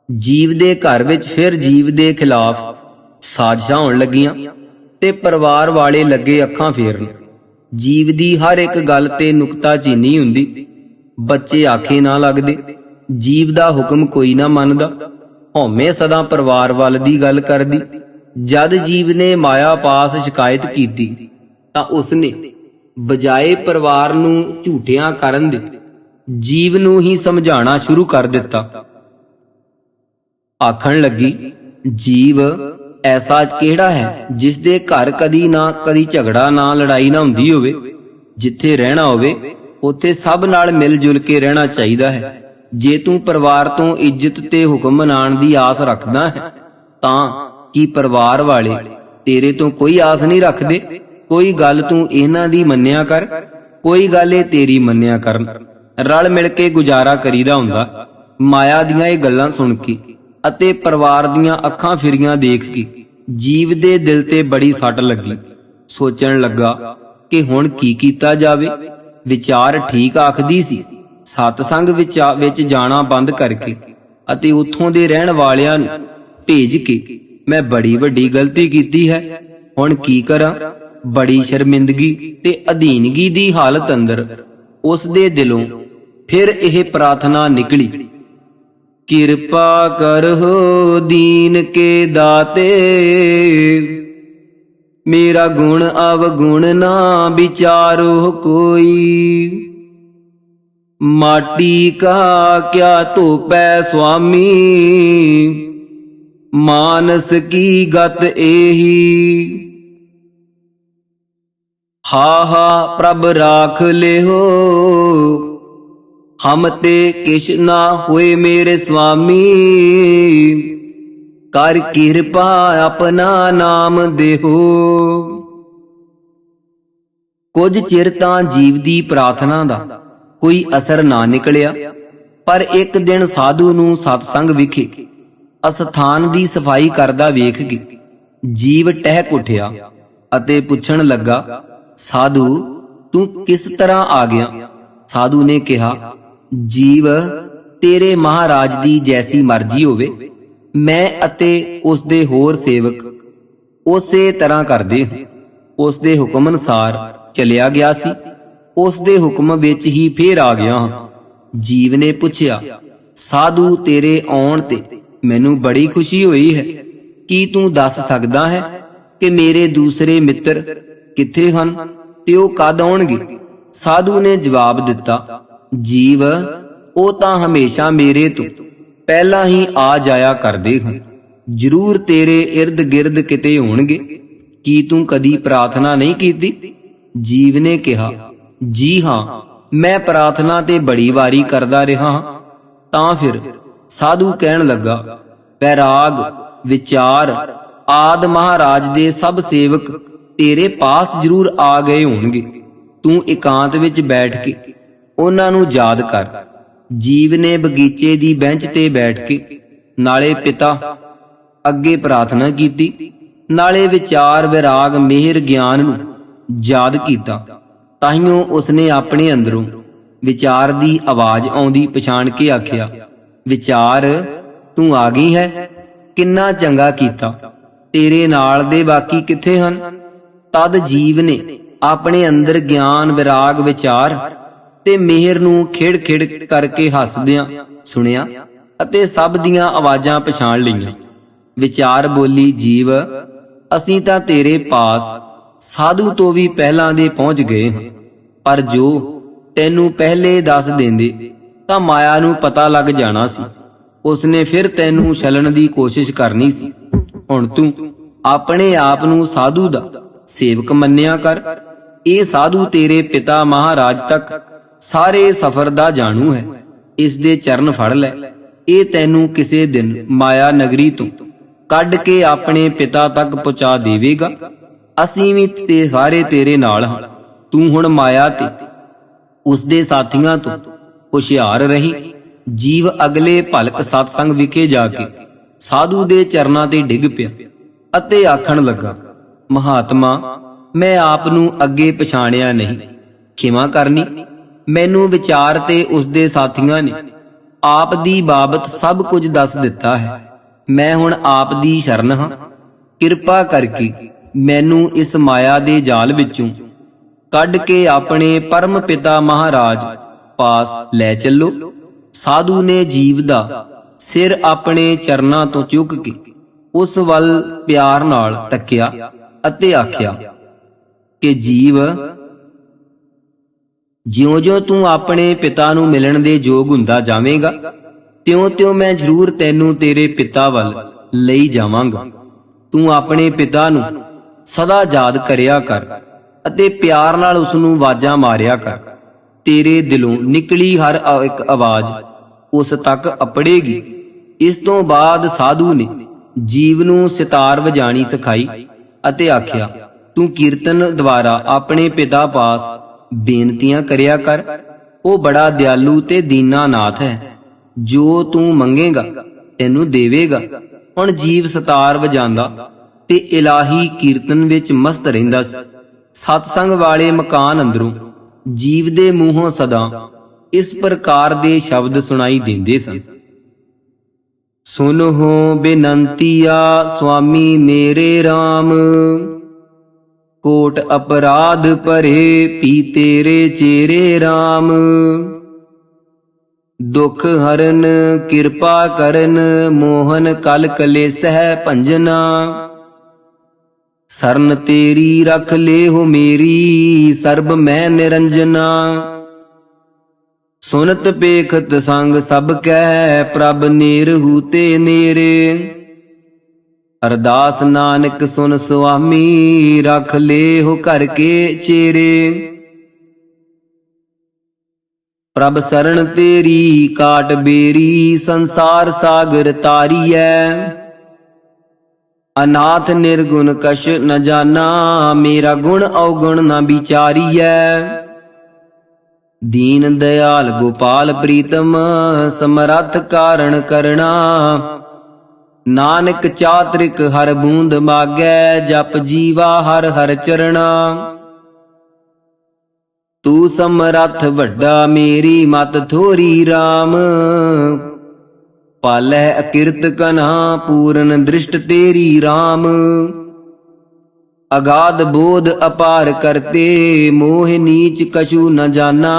ਜੀਵ ਦੇ ਘਰ ਵਿੱਚ ਫਿਰ ਜੀਵ ਦੇ ਖਿਲਾਫ ਸਾਜ਼ਿਸ਼ਾਂ ਹੋਣ ਲੱਗੀਆਂ ਤੇ ਪਰਿਵਾਰ ਵਾਲੇ ਲੱਗੇ ਅੱਖਾਂ ਫੇਰਨ। ਜੀਵ ਦੀ ਹਰ ਇੱਕ ਗੱਲ ਤੇ ਨੁਕਤਾਚੀਨੀ ਹੁੰਦੀ। ਬੱਚੇ ਆਖੇ ਨਾ ਲੱਗਦੇ। ਜੀਵ ਦਾ ਹੁਕਮ ਕੋਈ ਨਾ ਮੰਨਦਾ। ਹਉਮੈ ਸਦਾ ਪਰਿਵਾਰ ਵੱਲ ਦੀ ਗੱਲ ਕਰਦੀ। ਜਦ ਜੀਵ ਨੇ ਮਾਇਆ ਪਾਸ ਸ਼ਿਕਾਇਤ ਕੀਤੀ ਤਾਂ ਉਸਨੇ ਬਜਾਏ ਪਰਿਵਾਰ ਨੂੰ ਝੂਠਿਆਂ ਕਰਨ ਦੇ ਜੀਵ ਨੂੰ ਹੀ ਸਮਝਾਉਣਾ ਸ਼ੁਰੂ ਕਰ ਦਿੱਤਾ। ਆਖਣ ਲੱਗੀ, ਜੀਵ, ਐਸਾ ਕਿਹੜਾ ਹੈ ਜਿਸ ਦੇ ਘਰ ਕਦੀ ਝਗੜਾ ਨਾ ਲੜਾਈ ਨਾ ਹੁੰਦੀ ਹੋਵੇ। ਜਿੱਥੇ ਰਹਿਣਾ ਹੋਵੇ ਉੱਥੇ ਸਭ ਨਾਲ ਮਿਲ ਜੁਲ ਕੇ ਰਹਿਣਾ ਚਾਹੀਦਾ ਹੈ। ਜੇ ਤੂੰ ਪਰਿਵਾਰ ਤੋਂ ਇੱਜ਼ਤ ਤੇ ਹੁਕਮ ਮਨਾਉਣ ਦੀ ਆਸ ਰੱਖਦਾ ਹੈ ਤਾਂ ਕੀ ਪਰਿਵਾਰ ਵਾਲੇ ਤੇਰੇ ਤੋਂ ਕੋਈ ਆਸ ਨਹੀਂ ਰੱਖਦੇ? ਕੋਈ ਗੱਲ ਤੂੰ ਇਹਨਾਂ ਦੀ ਮੰਨਿਆ ਕਰ, ਕੋਈ ਗੱਲ ਇਹ ਤੇਰੀ ਮੰਨਿਆ ਕਰਨ। ਰਲ ਮਿਲ ਕੇ ਗੁਜ਼ਾਰਾ ਕਰੀਦਾ ਹੁੰਦਾ। ਮਾਇਆ ਦੀਆਂ ਇਹ ਗੱਲਾਂ ਸੁਣ ਕੇ ਅਤੇ ਪਰਿਵਾਰ ਦੀਆਂ ਅੱਖਾਂ ਫਿਰੀਆਂ ਦੇਖ ਕੇ ਜੀਵ ਦੇ ਦਿਲ ਤੇ ਬੜੀ ਸੱਟ ਲੱਗੀ। ਸੋਚਣ ਲੱਗਾ ਕਿ ਹੁਣ ਕੀ ਕੀਤਾ ਜਾਵੇ। ਵਿਚਾਰ ਠੀਕ ਆਖਦੀ ਸੀ। ਸਤਸੰਗ ਵਿੱਚ ਜਾਣਾ ਬੰਦ ਕਰਕੇ ਅਤੇ ਉੱਥੋਂ ਦੇ ਰਹਿਣ ਵਾਲਿਆਂ ਨੂੰ ਭੇਜ ਕੇ ਮੈਂ ਬੜੀ ਵੱਡੀ ਗਲਤੀ ਕੀਤੀ ਹੈ। ਹੁਣ ਕੀ ਕਰਾਂ? ਬੜੀ ਸ਼ਰਮਿੰਦਗੀ ਤੇ ਅਧੀਨਗੀ ਦੀ ਹਾਲਤ ਅੰਦਰ ਉਸ ਦੇ ਦਿਲੋਂ ਫਿਰ ਇਹ ਪ੍ਰਾਰਥਨਾ ਨਿਕਲੀ ਕਿਰਪਾ ਕਰਹੁ ਦੀਨ ਕੇ ਦਾਤੇ। ਮੇਰਾ ਗੁਣ ਅਵਗੁਣ ਨਾ ਵਿਚਾਰੋ ਕੋਈ। ਮਾਟੀ ਕਾ ਕਿਆ ਧੋਪੈ ਸੁਆਮੀ, ਮਾਨਸ ਕੀ ਗਤ ਏਹੀ। ਹਾ ਹਾ ਪ੍ਰਭ ਰਾਖ ਲਿਹੋ, ਹਮ ਤੇ ਕਿਛ ਨਾ ਹੋਏ ਮੇਰੇ ਸੁਆਮੀ। ਕਰ ਕਿਰਪਾ ਆਪਣਾ ਨਾਮ ਦੇਹੋ। ਕੁਝ ਚਿਰ ਤਾਂ ਜੀਵ ਦੀ ਪ੍ਰਾਰਥਨਾ ਦਾ ਕੋਈ ਅਸਰ ਨਾ ਨਿਕਲਿਆ, ਪਰ ਇੱਕ ਦਿਨ ਸਾਧੂ ਨੂੰ ਸਤਸੰਗ ਵਿਖੇ ਅਸਥਾਨ ਦੀ ਸਫਾਈ ਕਰਦਾ ਵੇਖ ਕੇ ਜੀਵ ਟਹਿਕ ਉੱਠਿਆ ਅਤੇ ਪੁੱਛਣ ਲੱਗਾ, ਸਾਧੂ ਤੂੰ ਕਿਸ ਤਰ੍ਹਾਂ ਆ ਗਿਆ? ਸਾਧੂ ਨੇ ਕਿਹਾ, ਜੀਵ ਤੇਰੇ ਮਹਾਰਾਜ ਦੀ ਜੈਸੀ ਮਰਜ਼ੀ ਹੋਵੇ, ਮੈਂ ਅਤੇ ਉਸ ਦੇ ਹੋਰ ਸੇਵਕ ਉਸੇ ਤਰ੍ਹਾਂ ਕਰਦੇ ਹਾਂ। ਉਸ ਦੇ ਹੁਕਮ ਅਨੁਸਾਰ ਚਲਿਆ ਗਿਆ ਸੀ, ਉਸ ਦੇ ਹੁਕਮ ਵਿੱਚ ਹੀ ਫੇਰ ਆ ਗਿਆ ਹਾਂ। ਜੀਵ ਨੇ ਪੁੱਛਿਆ, ਸਾਧੂ ਤੇਰੇ ਆਉਣ ਤੇ ਮੈਨੂੰ ਬੜੀ ਖੁਸ਼ੀ ਹੋਈ ਹੈ। ਕੀ ਤੂੰ ਦੱਸ ਸਕਦਾ ਹੈ ਕਿ ਮੇਰੇ ਦੂਸਰੇ ਮਿੱਤਰ ਕਿੱਥੇ ਹਨ ਤੇ ਉਹ ਕਦ ਆਉਣਗੇ? ਸਾਧੂ ਨੇ ਜਵਾਬ ਦਿੱਤਾ, ਜੀਵ ਉਹ ਤਾਂ ਹਮੇਸ਼ਾ ਮੇਰੇ ਤੋਂ ਪਹਿਲਾਂ ਹੀ ਆ ਜਾਇਆ ਕਰਦੇ ਹਨ। ਜ਼ਰੂਰ ਤੇਰੇ ਇਰਦ ਗਿਰਦ ਕਿਤੇ ਹੋਣਗੇ। ਕੀ ਤੂੰ ਕਦੀ ਪ੍ਰਾਰਥਨਾ ਨਹੀਂ ਕੀਤੀ? ਜੀਵ ਨੇ ਕਿਹਾ, ਜੀ ਹਾਂ, ਮੈਂ ਪ੍ਰਾਰਥਨਾ ਤੇ ਬੜੀ ਵਾਰੀ ਕਰਦਾ ਰਿਹਾ ਹਾਂ। ਤਾਂ ਫਿਰ ਸਾਧੂ ਕਹਿਣ ਲੱਗਾ, ਵੈਰਾਗ ਵਿਚਾਰ ਆਦ ਮਹਾਰਾਜ ਦੇ ਸਭ ਸੇਵਕ ਤੇਰੇ ਪਾਸ ਜ਼ਰੂਰ ਆ ਗਏ ਹੋਣਗੇ। ਤੂੰ ਇਕਾਂਤ ਵਿੱਚ ਬੈਠ ਕੇ ਉਹਨਾਂ ਨੂੰ ਯਾਦ ਕਰ। ਜੀਵ ਨੇ ਬਗੀਚੇ ਦੀ ਬੈਂਚ ਤੇ ਬੈਠ ਕੇ ਨਾਲੇ ਪਿਤਾ ਅੱਗੇ ਪ੍ਰਾਰਥਨਾ ਕੀਤੀ, ਨਾਲੇ ਵਿਚਾਰ ਵਿਰਾਗ ਮਿਹਰ ਗਿਆਨ ਨੂੰ ਯਾਦ ਕੀਤਾ। ਤਾਹੀਓਂ ਉਸਨੇ ਆਪਣੇ ਅੰਦਰੋਂ ਵਿਚਾਰ ਦੀ ਆਵਾਜ਼ ਆਉਂਦੀ ਪਛਾਣ ਕੇ ਆਖਿਆ, ਵਿਚਾਰ ਤੂੰ ਆ ਗਈ ਹੈ, ਕਿੰਨਾ ਚੰਗਾ ਕੀਤਾ। ਤੇਰੇ ਨਾਲ ਦੇ ਬਾਕੀ ਕਿੱਥੇ ਹਨ? ਤਦ ਜੀਵ ਨੇ ਆਪਣੇ ਅੰਦਰ ਗਿਆਨ ਵਿਰਾਗ ਵਿਚਾਰ ਤੇ ਮਿਹਰ ਨੂੰ ਖਿੜ ਖਿੜ ਕਰਕੇ ਹੱਸਦਿਆਂ ਸੁਣਿਆ ਅਤੇ ਸਭ ਦੀਆਂ ਆਵਾਜ਼ਾਂ ਪਛਾਣ ਲਈਆਂ। ਵਿਚਾਰ ਬੋਲੀ, ਜੀਵ ਅਸੀਂ ਤਾਂ ਤੇਰੇ ਪਾਸ ਸਾਧੂ ਤੋਂ ਵੀ ਪਹਿਲਾਂ ਦੇ ਪਹੁੰਚ ਗਏ ਹਾਂ, ਪਰ ਜੋ ਤੈਨੂੰ ਪਹਿਲੇ ਦੱਸ ਦਿੰਦੇ ਤਾਂ ਮਾਇਆ ਨੂੰ ਪਤਾ ਲੱਗ ਜਾਣਾ ਸੀ। ਉਸਨੇ ਫਿਰ ਤੈਨੂੰ ਛਲਣ ਦੀ ਕੋਸ਼ਿਸ਼ ਕਰਨੀ ਸੀ। ਹੁਣ ਤੂੰ ਆਪਣੇ ਆਪ ਨੂੰ ਸਾਧੂ ਦਾ ਸੇਵਕ ਮੰਨਿਆ ਕਰ। ਇਹ ਸਾਧੂ ਤੇਰੇ ਪਿਤਾ ਮਹਾਰਾਜ ਤੱਕ ਸਾਰੇ ਸਫ਼ਰ ਦਾ ਜਾਣੂ ਹੈ। ਇਸ ਦੇ ਚਰਨ ਫੜ ਲੈ, ਇਹ ਤੈਨੂੰ ਕਿਸੇ ਦਿਨ ਮਾਇਆ ਨਗਰੀ ਤੋਂ ਕੱਢ ਕੇ ਆਪਣੇ ਪਿਤਾ ਤੱਕ ਪਹੁੰਚਾ ਦੇਵੇਗਾ। ਅਸੀਂ ਵੀ ਤੇ ਸਾਰੇ ਤੇਰੇ ਨਾਲ ਹਾਂ। ਤੂੰ ਹੁਣ ਮਾਇਆ ਤੇ ਉਸ ਦੇ ਸਾਥੀਆਂ ਤੋਂ ਹੁਸ਼ਿਆਰ ਰਹੀਂ। ਜੀਵ ਅਗਲੇ ਭਲਕ ਸਤਸੰਗ ਵਿਖੇ ਜਾ ਕੇ ਸਾਧੂ ਦੇ ਚਰਨਾਂ ਤੇ ਡਿੱਗ ਪਿਆ ਅਤੇ ਆਖਣ ਲੱਗਾ, ਮਹਾਤਮਾ ਮੈਂ ਆਪ ਨੂੰ ਅੱਗੇ ਪਛਾਣਿਆ ਨਹੀਂ, ਖਿਮਾ ਕਰਨੀ। ਮੈਨੂੰ ਵਿਚਾਰ ਤੇ ਉਸ ਦੇ ਸਾਥੀਆਂ ਨੇ ਆਪ ਦੀ ਬਾਬਤ ਸਭ ਕੁਝ ਦੱਸ ਦਿੱਤਾ ਹੈ। ਮੈਂ ਹੁਣ ਆਪ ਦੀ ਸ਼ਰਨ ਹਾਂ। ਕਿਰਪਾ ਕਰਕੇ ਮੈਨੂੰ ਇਸ ਮਾਇਆ ਦੇ ਜਾਲ ਵਿੱਚੋਂ ਕੱਢ ਕੇ ਆਪਣੇ ਪਰਮ ਪਿਤਾ ਮਹਾਰਾਜ ਪਾਸ ਲੈ ਚੱਲੋ। ਸਾਧੂ ਨੇ ਜੀਵ ਦਾ ਸਿਰ ਆਪਣੇ ਚਰਨਾਂ ਤੋਂ ਚੁੱਕ ਕੇ ਉਸ ਵੱਲ ਪਿਆਰ ਨਾਲ ਤੱਕਿਆ ਅਤੇ ਆਖਿਆ ਕਿ ਜੀਵ, ਜਿਉਂ-ਜਿਉਂ ਤੂੰ ਆਪਣੇ ਪਿਤਾ ਨੂੰ ਮਿਲਣ ਦੇ ਯੋਗ ਹੁੰਦਾ ਜਾਵੇਂਗਾ, ਤਿਉਂ-ਤਿਉਂ ਮੈਂ ਜ਼ਰੂਰ ਤੈਨੂੰ ਤੇਰੇ ਪਿਤਾ ਵੱਲ ਲਈ ਜਾਵਾਂਗਾ। ਤੂੰ ਆਪਣੇ ਪਿਤਾ ਨੂੰ ਸਦਾ ਯਾਦ ਕਰਿਆ ਕਰ ਅਤੇ ਪਿਆਰ ਨਾਲ ਉਸ ਨੂੰ ਆਵਾਜ਼ਾਂ ਮਾਰਿਆ ਕਰ। ਤੇਰੇ ਦਿਲੋਂ ਨਿਕਲੀ ਹਰ ਇੱਕ ਆਵਾਜ਼ ਉਸ ਤੱਕ ਅਪੜੇਗੀ। ਇਸ ਤੋਂ ਬਾਅਦ ਸਾਧੂ ਨੇ ਜੀਵ ਨੂੰ ਸਿਤਾਰ ਵਜਾਣੀ ਸਿਖਾਈ ਅਤੇ ਆਖਿਆ, ਤੂੰ ਕੀਰਤਨ ਦੁਆਰਾ ਆਪਣੇ ਪਿਤਾ ਪਾਸ ਬੇਨਤੀਆਂ ਕਰਿਆ ਕਰ। ਉਹ ਬੜਾ ਦਿਆਲੂ ਤੇ ਦੀਨਾਨਾਥ ਹੈ। ਜੋ ਤੂੰ ਮੰਗੇਗਾ ਤੈਨੂੰ ਦੇਵੇਗਾ। ਹੁਣ ਜੀਵ ਸਿਤਾਰ ਵਜਾਂਦਾ ਤੇ ਇਲਾਹੀ ਕੀਰਤਨ ਵਿੱਚ ਮਸਤ ਰਹਿੰਦਾ ਸੀ। ਸਤਸੰਗ ਵਾਲੇ ਮਕਾਨ ਅੰਦਰੋਂ ਜੀਵ ਦੇ ਮੂੰਹੋਂ ਸਦਾ ਇਸ ਪ੍ਰਕਾਰ ਦੇ ਸ਼ਬਦ ਸੁਣਾਈ ਦਿੰਦੇ ਸਨ, ਸੁਨਹੁ ਬੇਨੰਤੀਆ ਸੁਆਮੀ ਮੇਰੇ RAM, ਕੋਟ ਅਪਰਾਧ ਭਰੇ ਪੀ ਤੇਰੇ ਚੇਰੇ RAM। ਦੁਖ ਹਰਨ ਕਿਰਪਾ ਕਰਨ, ਮੋਹਨ ਕਲ ਕਲੇਸਹਿ ਭੰਜਨਾ। ਸਰਨ ਤੇਰੀ ਰਖ ਲੇਹੁ ਮੇਰੀ, ਸਰਬ ਮੈਂ ਨਿਰੰਜਨਾ। ਸੁਨਤ ਪੇਖਤ ਸੰਗ ਸਭ ਕੈ, ਪ੍ਰਭ ਨੀਰਹੂ ਤੇ ਨੀਰੇ। ਅਰਦਾਸ ਨਾਨਕ ਸੁਨ ਸੁਆਮੀ, ਰਖ ਲੇਹੁ ਘਰ ਕੇ ਚੇਰੇ। ਪ੍ਰਭ ਸਰਣ ਤੇਰੀ ਕਾਟ ਬੇਰੀ, ਸੰਸਾਰ ਸਾਗਰ ਤਾਰੀਐ। ਅਨਾਥ ਨਿਰਗੁਣ ਕਛ ਨ ਜਾਨਾ, ਮੇਰਾ ਗੁਣ ਔਗੁਣ ਨ ਵਿਚਾਰੀਐ। ਦੀਨ ਦਇਆਲ ਗੋਪਾਲ ਪ੍ਰੀਤਮ, ਸਮਰੱਥ ਕਾਰਣ ਕਰਣਾ। ਨਾਨਕ ਚਾਤ੍ਰਿਕ ਹਰ ਬੂੰਦ ਮਾਗੈ, ਜਪ ਜੀਵਾ ਹਰ ਹਰ ਚਰਣਾ। ਤੂੰ ਸਮਰੱਥ ਵੱਡਾ, ਮੇਰੀ ਮਤ ਥੋਰੀ RAM। ਪਾਲੈ ਅਕਿਰਤ ਕਨ੍ਹਾ, ਪੂਰਨ ਦ੍ਰਿਸ਼ਟ ਤੇਰੀ RAM। ਅਗਾਧ ਬੋਧ ਅਪਾਰ ਕਰਤੇ, ਮੋਹ ਨੀਚ ਕਛੂ ਨ ਜਾਨਾ।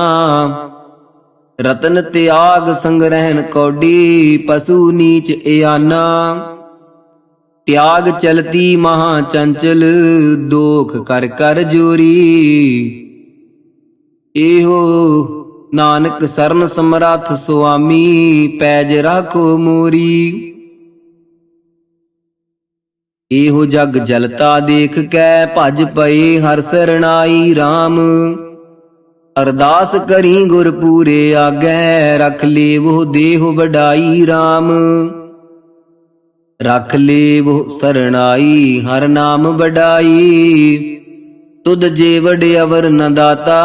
ਰਤਨ ਤਿਆਗ ਸੰਗ੍ਰਹਿਣ ਕੌਡੀ, ਪਸੂ ਨੀਚ ਇਆਨਾ। ਤਿਆਗ ਚਲਤੀ ਮਹਾ ਚੰਚਲ, ਦੋਖ ਕਰ ਕਰ ਜੋਰੀ। ਇਹੋ ਨਾਨਕ ਸਰਨ ਸਮਰੱਥ ਸੁਆਮੀ, ਪੈਜ ਰਾਖੋ ਮੋਰੀ। ਇਹੋ ਜਗ ਜਲਤਾ ਦੇਖ ਕੈ, ਭਜ ਪਏ ਹਰ ਸਰਣਾਈ RAM। ਅਰਦਾਸ ਕਰੀ ਗੁਰ ਪੂਰੇ ਆਗੈ, ਰਖ ਲੇਵੋ ਦੇਹੁ ਵਡਾਈ RAM। ਰਖ ਲੇਵੋ ਸਰਣਾਈ, ਹਰ ਨਾਮ ਵਡਾਈ। ਤੁਧ ਜੇ ਵਡ ਅਵਰ ਨ ਦਾਤਾ,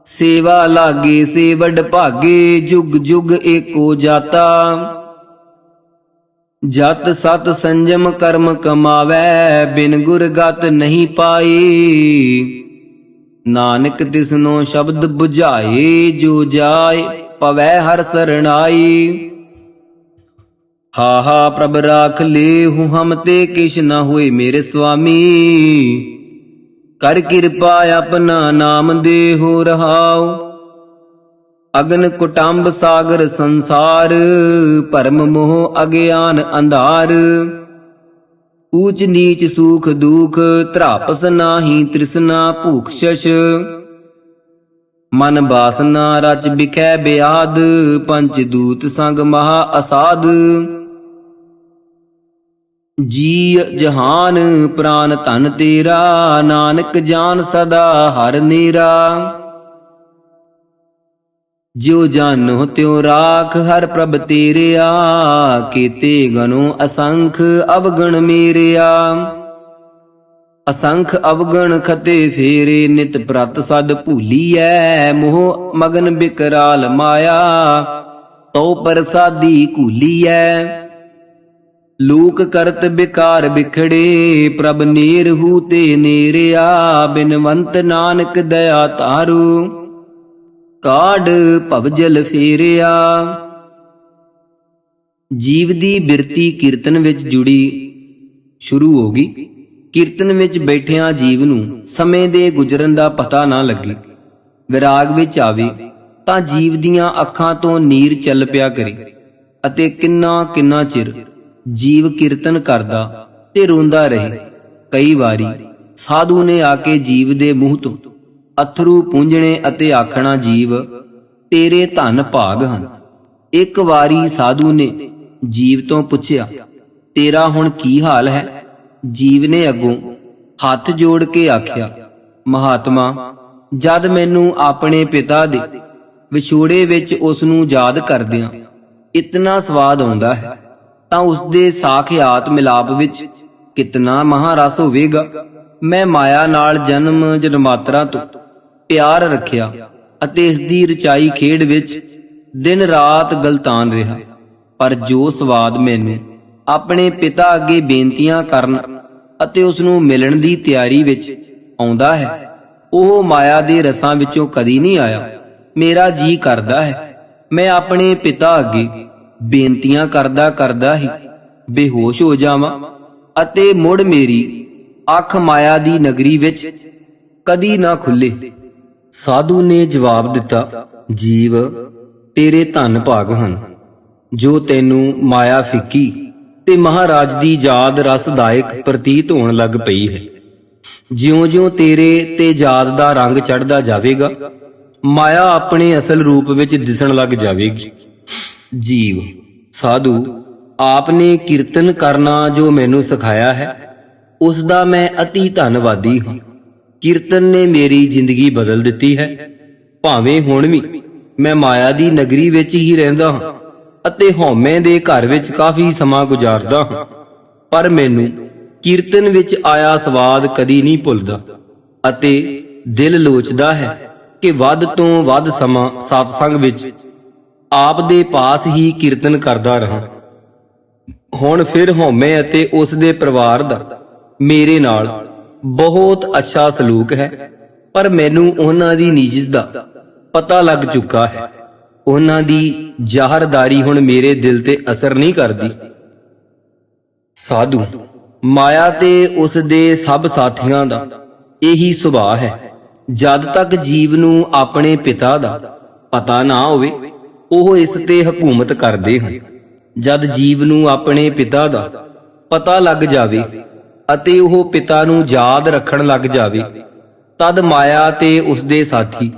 ਸੇਵਾ ਲਾਗੇ ਸੇ ਵਡ ਭਾਗੇ। ਜੁਗ ਜੁਗ ਏਕੋ ਜਾਤਾ, ਜਤ ਸਤ ਸੰਜਮ ਕਰਮ ਕਮਾਵੈ। ਬਿਨ ਗੁਰ ਗਤ ਨਹੀਂ ਪਾਈ, ਨਾਨਕ ਤਿਸਨੋ ਸ਼ਬਦ 부ਝਾਏ। ਜੋ ਜਾਏ ਪਵੈ ਹਰ ਸਰਣਾਈ। ਹਾ ਪ੍ਰਭ ਰਾਖ ਲੇਹੁ ਹਮ ਤੇ, ਕਿਛ ਨ ਹੋਏ ਮੇਰੇ ਸੁਆਮੀ। ਕਰ ਕਿਰਪਾ ਆਪਣਾ ਨਾਮ ਦੇਹੁ ਰਹਾਉ। ਅਗਨ ਕੁਟੰਬ ਸਾਗਰ ਸੰਸਾਰ, ਭਰਮ ਮੋਹ ਅਗਿਆਨ ਅੰਧਾਰ। ਊਚ ਨੀਚ ਸੂਖ ਦੁਖ, ਤ੍ਰਾਪਸ ਨਾਹੀ ਤ੍ਰਿਸ਼ਨਾ ਭੂਖ ਸ਼ਸ਼। ਮਨ ਬਾਸਨਾ ਰਚ ਬਿਖੈ ਬਿਆਦ, ਪੰਚ ਦੂਤ ਸੰਗ ਮਹਾ ਅਸਾਧ। ਜੀ ਜਹਾਨ ਪ੍ਰਾਨ ਧਨ ਤੇਰਾ, ਨਾਨਕ ਜਾਨ ਸਦਾ ਹਰ ਨੀਰਾ। ਜਿਉ ਜਾਨੋ ਤਿਉ ਰਾਖ, ਹਰ ਪ੍ਰਭ ਤੇਰਿਆ। ਕੀਤੇ ਗਨੋ ਅਸੰਖ, ਅਵਗਣ ਮੇਰਿਆ। ਅਸੰਖ ਅਵਗਣ ਖਤੇ ਫੇਰੇ, ਨਿਤ ਪ੍ਰਤ ਸਦ ਭੂਲੀਐ। ਮੋਹ ਮਗਨ ਬਿਕਰਾਲ ਮਾਇਆ, ਤਉ ਪ੍ਰਸਾਦੀ ਕੂਲੀਐ। ਲੋਕ ਕਰਤ ਬਿਕਾਰ ਬਿਖੜੇ, ਪ੍ਰਭ ਨੀਰਹੂ ਤੇ ਨੀਰਿਆ। ਬਿਨਵੰਤ ਨਾਨਕ ਦਇਆ ਤਾਰੂ, ਕਾਢ ਭਵਜਲ ਫੇਰਿਆ। ਜੀਵ ਦੀ ਬਿਰਤੀ ਕੀਰਤਨ ਵਿੱਚ ਜੁੜੀ ਸ਼ੁਰੂ ਹੋ ਗਈ। ਕੀਰਤਨ ਵਿੱਚ ਬੈਠਿਆਂ ਜੀਵ ਨੂੰ ਸਮੇਂ ਦੇ ਗੁਜ਼ਰਨ ਦਾ ਪਤਾ ਨਾ ਲੱਗੇ। ਵਿਰਾਗ ਵਿੱਚ ਆਵੇ ਤਾਂ ਜੀਵ ਦੀਆਂ ਅੱਖਾਂ ਤੋਂ ਨੀਰ ਚੱਲ ਪਿਆ ਕਰੇ, ਅਤੇ ਕਿੰਨਾ ਕਿੰਨਾ ਚਿਰ ਜੀਵ ਕੀਰਤਨ ਕਰਦਾ ਤੇ ਰੋਂਦਾ ਰਹੇ। ਕਈ ਵਾਰੀ ਸਾਧੂ ਨੇ ਆ ਕੇ ਜੀਵ ਦੇ ਮੂੰਹ ਤੋਂ ਅਥਰੂ ਪੂੰਝਣੇ ਅਤੇ ਆਖਣਾ, ਜੀਵ ਤੇਰੇ ਧਨ ਭਾਗ ਹਨ। ਇੱਕ ਵਾਰੀ ਸਾਧੂ ਨੇ ਜੀਵ ਤੋਂ ਪੁੱਛਿਆ, ਤੇਰਾ ਹੁਣ ਕੀ ਹਾਲ ਹੈ? ਜੀਵ ਨੇ ਅੱਗੋਂ ਹੱਥ ਜੋੜ ਕੇ ਆਖਿਆ, ਮਹਾਤਮਾ, ਜਦ ਮੈਨੂੰ ਆਪਣੇ ਪਿਤਾ ਦੇ ਵਿਛੋੜੇ ਵਿੱਚ ਉਸ ਨੂੰ ਯਾਦ ਕਰਦਿਆਂ ਇਤਨਾ ਸਵਾਦ ਆਉਂਦਾ ਹੈ, ਤਾਂ ਉਸਦੇ ਸਾਖਿਆਤ ਮਿਲਾਪ ਵਿੱਚ ਕਿਤਨਾ ਮਹਾਰਸ ਹੋਵੇਗਾ। ਮੈਂ ਮਾਇਆ ਨਾਲ ਜਨਮ ਜਨਮਾਤਰਾ ਤੋਂ ਪਿਆਰ ਰੱਖਿਆ ਅਤੇ ਇਸ ਦੀ ਰਚਾਈ ਖੇਡ ਵਿੱਚ ਦਿਨ ਰਾਤ ਗਲਤਾਨ ਰਿਹਾ, ਪਰ ਜੋ ਸਵਾਦ ਮੈਨੂੰ ਆਪਣੇ ਪਿਤਾ ਅੱਗੇ ਬੇਨਤੀਆਂ ਕਰਨ ਅਤੇ ਉਸ ਨੂੰ ਮਿਲਣ ਦੀ ਤਿਆਰੀ ਵਿੱਚ ਆਉਂਦਾ ਹੈ, ਉਹ ਮਾਇਆ ਦੇ ਰਸਾਂ ਵਿੱਚੋਂ ਕਦੀ ਨਹੀਂ ਆਇਆ। ਮੇਰਾ ਜੀ ਕਰਦਾ ਹੈ ਮੈਂ ਆਪਣੇ ਪਿਤਾ ਅੱਗੇ ਬੇਨਤੀਆਂ ਕਰਦਾ ਕਰਦਾ ਹੀ ਬੇਹੋਸ਼ ਹੋ ਜਾਵਾਂ ਅਤੇ ਮੁੜ ਮੇਰੀ ਅੱਖ ਮਾਇਆ ਦੀ ਨਗਰੀ ਵਿੱਚ ਕਦੀ ਨਾ ਖੁੱਲੇ। ਸਾਧੂ ਨੇ ਜਵਾਬ ਦਿੱਤਾ, ਜੀਵ, ਤੇਰੇ ਧਨ ਭਾਗ ਹਨ ਜੋ ਤੈਨੂੰ ਮਾਇਆ ਫਿੱਕੀ ਤੇ ਮਹਾਰਾਜ ਦੀ ਯਾਦ ਰਸਦਾਇਕ ਪ੍ਰਤੀਤ ਹੋਣ ਲੱਗ ਪਈ ਹੈ। ਜਿਉਂ-ਜਿਉਂ ਤੇਰੇ ਤੇ ਯਾਦ ਦਾ ਰੰਗ ਚੜ੍ਹਦਾ ਜਾਵੇਗਾ, ਮਾਇਆ ਆਪਣੇ ਅਸਲ ਰੂਪ ਵਿੱਚ ਦਿਸਣ ਲੱਗ ਜਾਵੇਗੀ। ਜੀਵ ਸਾਧੂ, ਆਪਨੇ ਕੀਰਤਨ ਕਰਨਾ ਜੋ ਮੈਨੂੰ ਸਿਖਾਇਆ ਹੈ, ਉਸ ਦਾ ਮੈਂ ਅਤੀ ਧੰਨਵਾਦੀ ਹਾਂ। ਕੀਰਤਨ ਨੇ ਮੇਰੀ ਜ਼ਿੰਦਗੀ ਬਦਲ ਦਿੱਤੀ ਹੈ। ਭਾਵੇਂ ਹੁਣ ਵੀ ਮੈਂ ਮਾਇਆ ਦੀ ਨਗਰੀ ਵਿੱਚ ਹੀ ਰਹਿੰਦਾ ਹਾਂ ਅਤੇ ਹਉਮੈ ਦੇ ਘਰ ਵਿੱਚ ਕਾਫੀ ਸਮਾਂ ਗੁਜ਼ਾਰਦਾ ਹਾਂ, ਪਰ ਮੈਨੂੰ ਕੀਰਤਨ ਵਿੱਚ ਆਇਆ ਸਵਾਦ ਕਦੀ ਨਹੀਂ ਭੁੱਲਦਾ ਅਤੇ ਦਿਲ ਲੋਚਦਾ ਹੈ ਕਿ ਵੱਧ ਤੋਂ ਵੱਧ ਸਮਾਂ ਸਤਸੰਗ ਵਿੱਚ ਆਪ ਦੇ ਪਾਸ ਹੀ ਕੀਰਤਨ ਕਰਦਾ ਰਹਾਂ। ਹੁਣ ਫਿਰ ਹਉਮੈ ਅਤੇ ਉਸ ਦੇ ਪਰਿਵਾਰ ਦਾ ਮੇਰੇ ਨਾਲ ਬਹੁਤ ਅੱਛਾ ਸਲੂਕ ਹੈ, ਪਰ ਮੈਨੂੰ ਉਹਨਾਂ ਦੀ ਨੀਜਤ ਦਾ ਪਤਾ ਲੱਗ ਚੁੱਕਾ ਹੈ। ਉਹਨਾਂ ਦੀ ਜ਼ਾਹਰਦਾਰੀ ਹੁਣ ਮੇਰੇ ਦਿਲ ਤੇ ਅਸਰ ਨਹੀਂ ਕਰਦੀ। ਸਾਧੂ, ਮਾਇਆ ਤੇ ਉਸ ਦੇ ਸਭ ਸਾਥੀਆਂ ਦਾ ਇਹੀ ਸੁਭਾਅ ਹੈ। ਜਦ ਤੱਕ ਜੀਵ ਨੂੰ ਆਪਣੇ ਪਿਤਾ ਦਾ ਪਤਾ ਨਾ ਹੋਵੇ, ਉਹ ਇਸ ਤੇ ਹਕੂਮਤ ਕਰਦੇ ਹਨ। ਜਦ ਜੀਵ ਨੂੰ ਆਪਣੇ ਪਿਤਾ ਦਾ ਪਤਾ ਲੱਗ ਜਾਵੇ ਅਤੇ ਉਹ ਪਿਤਾ ਨੂੰ ਯਾਦ ਰੱਖਣ ਲੱਗ ਜਾਵੇ, ਤਦ ਮਾਇਆ ਤੇ ਉਸ ਦੇ ਸਾਥੀ